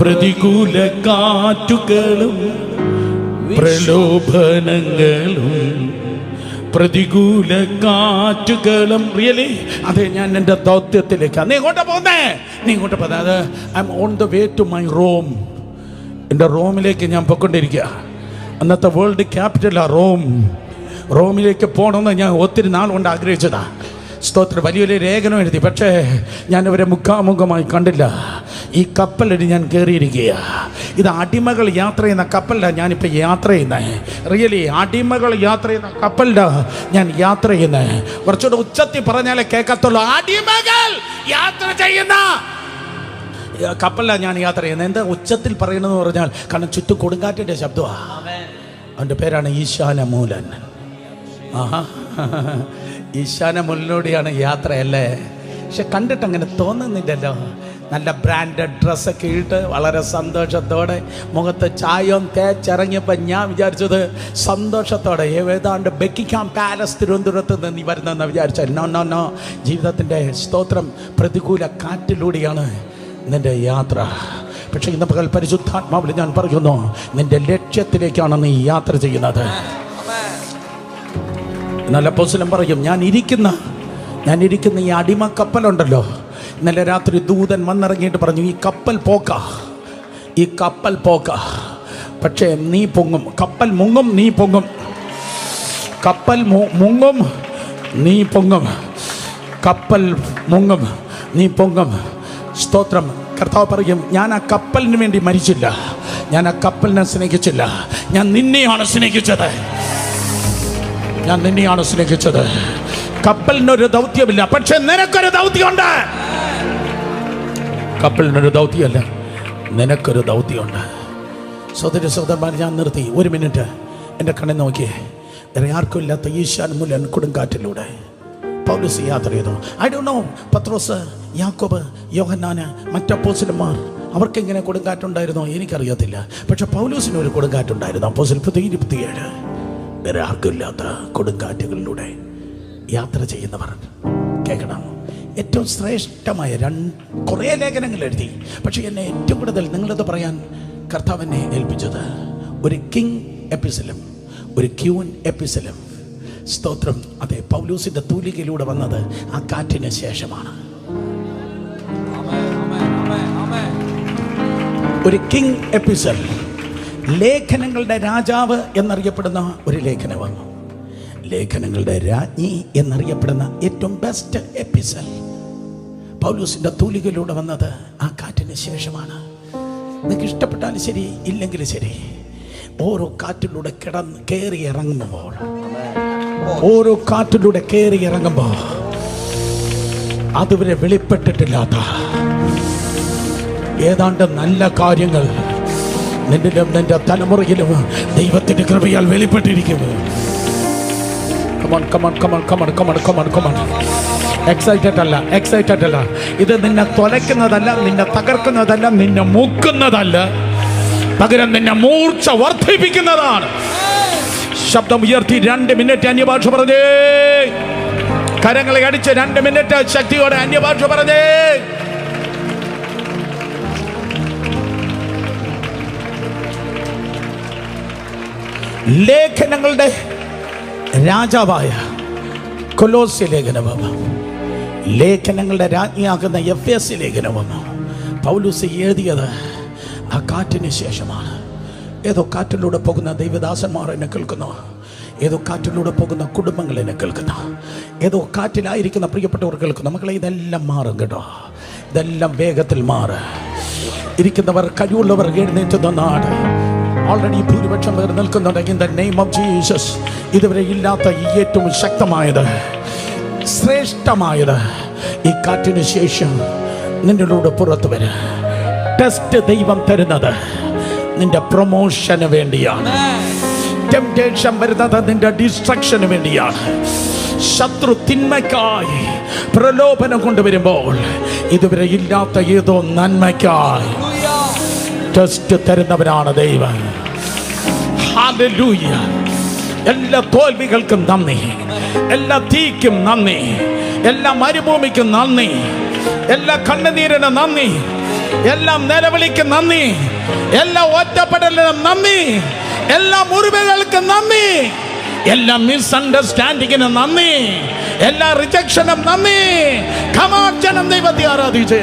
പ്രതികൂല കാറ്റുകളും പ്രതികൂല കാറ്റുകളും. റിയലി അതെ, ഞാൻ എൻ്റെ ദൗത്യത്തിലേക്കാണ്. നീ ഇങ്ങോട്ട് പോകുന്നത് അത് I am on the way to my Rome. എൻ്റെ റോമിലേക്ക് ഞാൻ പോയിക്കൊണ്ടിരിക്കുക. അന്നത്തെ വേൾഡ് ക്യാപിറ്റലാണ് റോമിലേക്ക് പോകണമെന്ന് ഞാൻ ഒത്തിരി നാൾ കൊണ്ട് ആഗ്രഹിച്ചതാണ്. സ്തോത്രം. വലിയൊരു ലേഖനം എഴുതി, പക്ഷേ ഞാനിവരെ മുഖാമുഖമായി കണ്ടില്ല. ഈ കപ്പലിൽ ഞാൻ കയറിയിരിക്കുക. ഇത് അടിമകൾ യാത്ര ചെയ്യുന്ന കപ്പലിലാണ് ഞാനിപ്പോൾ യാത്ര ചെയ്യുന്നത്. റിയലി അടിമകൾ യാത്ര ചെയ്യുന്ന കപ്പലിലാണ് ഞാൻ യാത്ര ചെയ്യുന്നത്. കുറച്ചുകൂടെ ഉച്ചത്തിൽ പറഞ്ഞാലേ കേൾക്കത്തുള്ളൂ. അടിമകൾ യാത്ര ചെയ്യുന്ന കപ്പലിലാണ് ഞാൻ യാത്ര ചെയ്യുന്നത്. എന്താ ഉച്ചത്തിൽ പറയണമെന്ന് പറഞ്ഞാൽ, കാരണം ചുറ്റും കൊടുങ്കാറ്റിൻ്റെ ശബ്ദമാണ്. അവൻ്റെ പേരാണ് ഈശാന മൂലൻ. ആഹാ. ഈശാന മുന്നിലൂടെയാണ് യാത്രയല്ലേ? പക്ഷെ കണ്ടിട്ട് അങ്ങനെ തോന്നുന്നില്ലല്ലോ. നല്ല ബ്രാൻഡഡ് ഡ്രസ്സൊക്കെ ഇട്ട് വളരെ സന്തോഷത്തോടെ മുഖത്ത് ചായവും തേച്ചിറങ്ങിയപ്പോൾ ഞാൻ വിചാരിച്ചത് സന്തോഷത്തോടെ ഏതാണ്ട് ബക്കിംഗ്ഹാം പാലസ് തിരുവനന്തപുരത്ത് നിന്ന് നീ വരുന്നതെന്ന് വിചാരിച്ച. നോ, ജീവിതത്തിൻ്റെ സ്തോത്രം പ്രതികൂല കാറ്റിലൂടെയാണ് നിൻ്റെ യാത്ര. പക്ഷേ ഇന്ന് പകൽ പരിശുദ്ധാത്മാവിൽ ഞാൻ പറയുന്നു, നിൻ്റെ ലക്ഷ്യത്തിലേക്കാണ് നീ യാത്ര ചെയ്യുന്നത്. എന്നാൽ അപ്പോസ്തലൻ പറയും, ഞാൻ ഇരിക്കുന്ന ഈ അടിമ കപ്പലുണ്ടല്ലോ, ഇന്നലെ രാത്രി ദൂതൻ വന്നിറങ്ങിയിട്ട് പറഞ്ഞു, ഈ കപ്പൽ പോക്ക, പക്ഷേ നീ പൊങ്ങും. കപ്പൽ മുങ്ങും, നീ പൊങ്ങും. കപ്പൽ മുങ്ങും, നീ പൊങ്ങും. കപ്പൽ മുങ്ങും, നീ പൊങ്ങും. സ്തോത്രം. കർത്താവ് പറയും, ഞാൻ ആ കപ്പലിന് വേണ്ടി മരിച്ചില്ല, ഞാൻ ആ കപ്പലിനെ സ്നേഹിച്ചില്ല, ഞാൻ നിന്നെയാണ് സ്നേഹിച്ചത്. കപ്പലിനൊരു ദൗത്യമില്ല, പക്ഷെ നിനക്കൊരു ദൗത്യമുണ്ട്. കപ്പലിനൊരു ദൗത്യമല്ല, നിനക്കൊരു ദൗത്യമുണ്ട്. സഹോദരന്മാർ, ഞാൻ നിർത്തി. ഒരു മിനിറ്റ് എൻ്റെ കണ്ണിൽ നോക്കിയേ. വേറെ ആർക്കും ഇല്ലാത്ത ഈശാൻ മുല്ലൻ കൊടുങ്കാറ്റിലൂടെ പൗലോസ് യാത്ര ചെയ്തു. ഐ ഡോണ്ട് നോ, പത്രോസ്, യാക്കോബ്, യോഹന്നാന്, മറ്റപ്പോസ്തലന്മാർ അവർക്കെങ്ങനെ കൊടുങ്കാറ്റുണ്ടായിരുന്നോ എനിക്കറിയത്തില്ല. പക്ഷെ പൗലോസിന് ഒരു കൊടുങ്കാറ്റുണ്ടായിരുന്നു. അപ്പോസ്തലൻ 27. വേറെ ആർക്കും ഇല്ലാത്ത കൊടുങ്കാറ്റുകളിലൂടെ യാത്ര ചെയ്യുന്നവർ കേൾക്കണം. ഏറ്റവും ശ്രേഷ്ഠമായ കുറേ ലേഖനങ്ങൾ എഴുതി. പക്ഷെ എന്നെ ഏറ്റവും കൂടുതൽ നിങ്ങളത് പറയാൻ കർത്താവ് എന്നെ ഏൽപ്പിച്ചത് ഒരു കിങ് എപ്പിസലും ഒരു ക്യൂൻ എപ്പിസലും. സ്തോത്രം. അതെ, പൗലോസിന്റെ തൂലികയിലൂടെ വന്നത് ആ കാറ്റിന് ശേഷമാണ്. ഒരു കിങ് എപ്പിസൽ, ലേഖനങ്ങളുടെ രാജാവ് എന്നറിയപ്പെടുന്ന ഒരു ലേഖനം വന്നു. ലേഖനങ്ങളുടെ രാജ്ഞി എന്നറിയപ്പെടുന്ന ഏറ്റവും ബെസ്റ്റ് എപ്പിസൽ പൗലോസിന്റെ തൂലികയിലൂടെ വന്നത് ആ കാറ്റിന് ശേഷമാണ്. നിങ്ങൾക്ക് ഇഷ്ടപ്പെട്ടാലും ശരി, ഇല്ലെങ്കിലും ശരി, ഓരോ കാറ്റിലൂടെ കയറി ഇറങ്ങുമ്പോൾ അതുവരെ വെളിപ്പെട്ടിട്ടില്ലാത്ത ഏതാണ്ട് നല്ല കാര്യങ്ങൾ നിന്നിലും നിന്റെ തലമുറയിലും ദൈവത്തിന്റെ കൃപയാൽ വെളിപ്പെട്ടിരിക്കും. എക്സൈറ്റഡ് അല്ല. ഇത് നിന്നെ തൊലയ്ക്കുന്നതല്ല, നിന്നെ തകർക്കുന്നതല്ല, നിന്നെ മുക്കുന്നതല്ല, പകരം നിന്നെ മൂർച്ച വർദ്ധിപ്പിക്കുന്നതാണ്. ശബ്ദം ഉയർത്തി 2 മിനിറ്റ് അന്യഭാഷ പറഞ്ഞേ. കരങ്ങളെ അടിച്ച് 2 മിനിറ്റ് ശക്തിയോടെ അന്യഭാഷ പറഞ്ഞേ. ലേഖനങ്ങളുടെ രാജാവായ കൊലോസ്യ ലേഖനവും ലേഖനങ്ങളുടെ രാജ്ഞിയാകുന്ന എഫേസ്യ ലേഖനവും പൗലോസ് എഴുതിയത് ആ കാറ്റിന് ശേഷമാണ്. ഏതോ കാറ്റിലൂടെ പോകുന്ന ദൈവദാസന്മാർ എന്നെ കേൾക്കുന്നു, ഏതോ കാറ്റിലൂടെ പോകുന്ന കുടുംബങ്ങൾ എന്നെ കേൾക്കുന്നു, ഏതോ കാറ്റിലായിരിക്കുന്ന പ്രിയപ്പെട്ടവർ കേൾക്കുന്നു. മക്കളെ, ഇതെല്ലാം മാറും കേട്ടോ, ഇതെല്ലാം വേഗത്തിൽ മാറും. ഇരിക്കുന്നവർ, കഴിവുള്ളവർ എഴുന്നേറ്റ് നാട് ഓൾറെഡി ഭൂരിപക്ഷം പേർ നിൽക്കുന്നുണ്ട്. In the name of Jesus, ഇതുവരെ ഇല്ലാത്ത ഏറ്റവും ശക്തമായത്, ശ്രേഷ്ഠമായത് ഈ കാറ്റിന് ശേഷം നിന്നിലൂടെ പുറത്തു വരും. ടെസ്റ്റ് ദൈവം തരുന്നത് നിന്റെ പ്രൊമോഷന് വേണ്ടിയാണ്. ടെംപ്റ്റേഷൻ വരുന്നത് നിന്റെ ഡിസ്ട്രക്ഷന് വേണ്ടിയാണ്. ശത്രു തിന്മയ്ക്കായി പ്രലോഭനം കൊണ്ടുവരുമ്പോൾ ഇതുവരെ ഇല്ലാത്ത ഏതോ നന്മയ്ക്കായി ടെസ്റ്റ് തരുന്നവനാണ് ദൈവം. ഹല്ലേലൂയ. എല്ലാ തോൽവികൾക്കും നന്ദി, എല്ലാ തീക്കും നന്ദി, എല്ലാ മരുഭൂമിക്കും നന്ദി, എല്ലാ കണ്ണുനീരിനും നന്ദി, എല്ലാ നിലവിളിക്കും നന്ദി, എല്ലാ ഒറ്റപ്പെടലിനും നന്ദി, എല്ലാ മുറിവുകൾക്കും നന്ദി, എല്ലാ മിസ്അണ്ടർസ്റ്റാൻഡിങ്ങിനും നന്ദി, എല്ലാ റിജക്ഷനും നന്ദി. കമാ ജനം ദൈവത്തെ ആരാധിച്ചേ.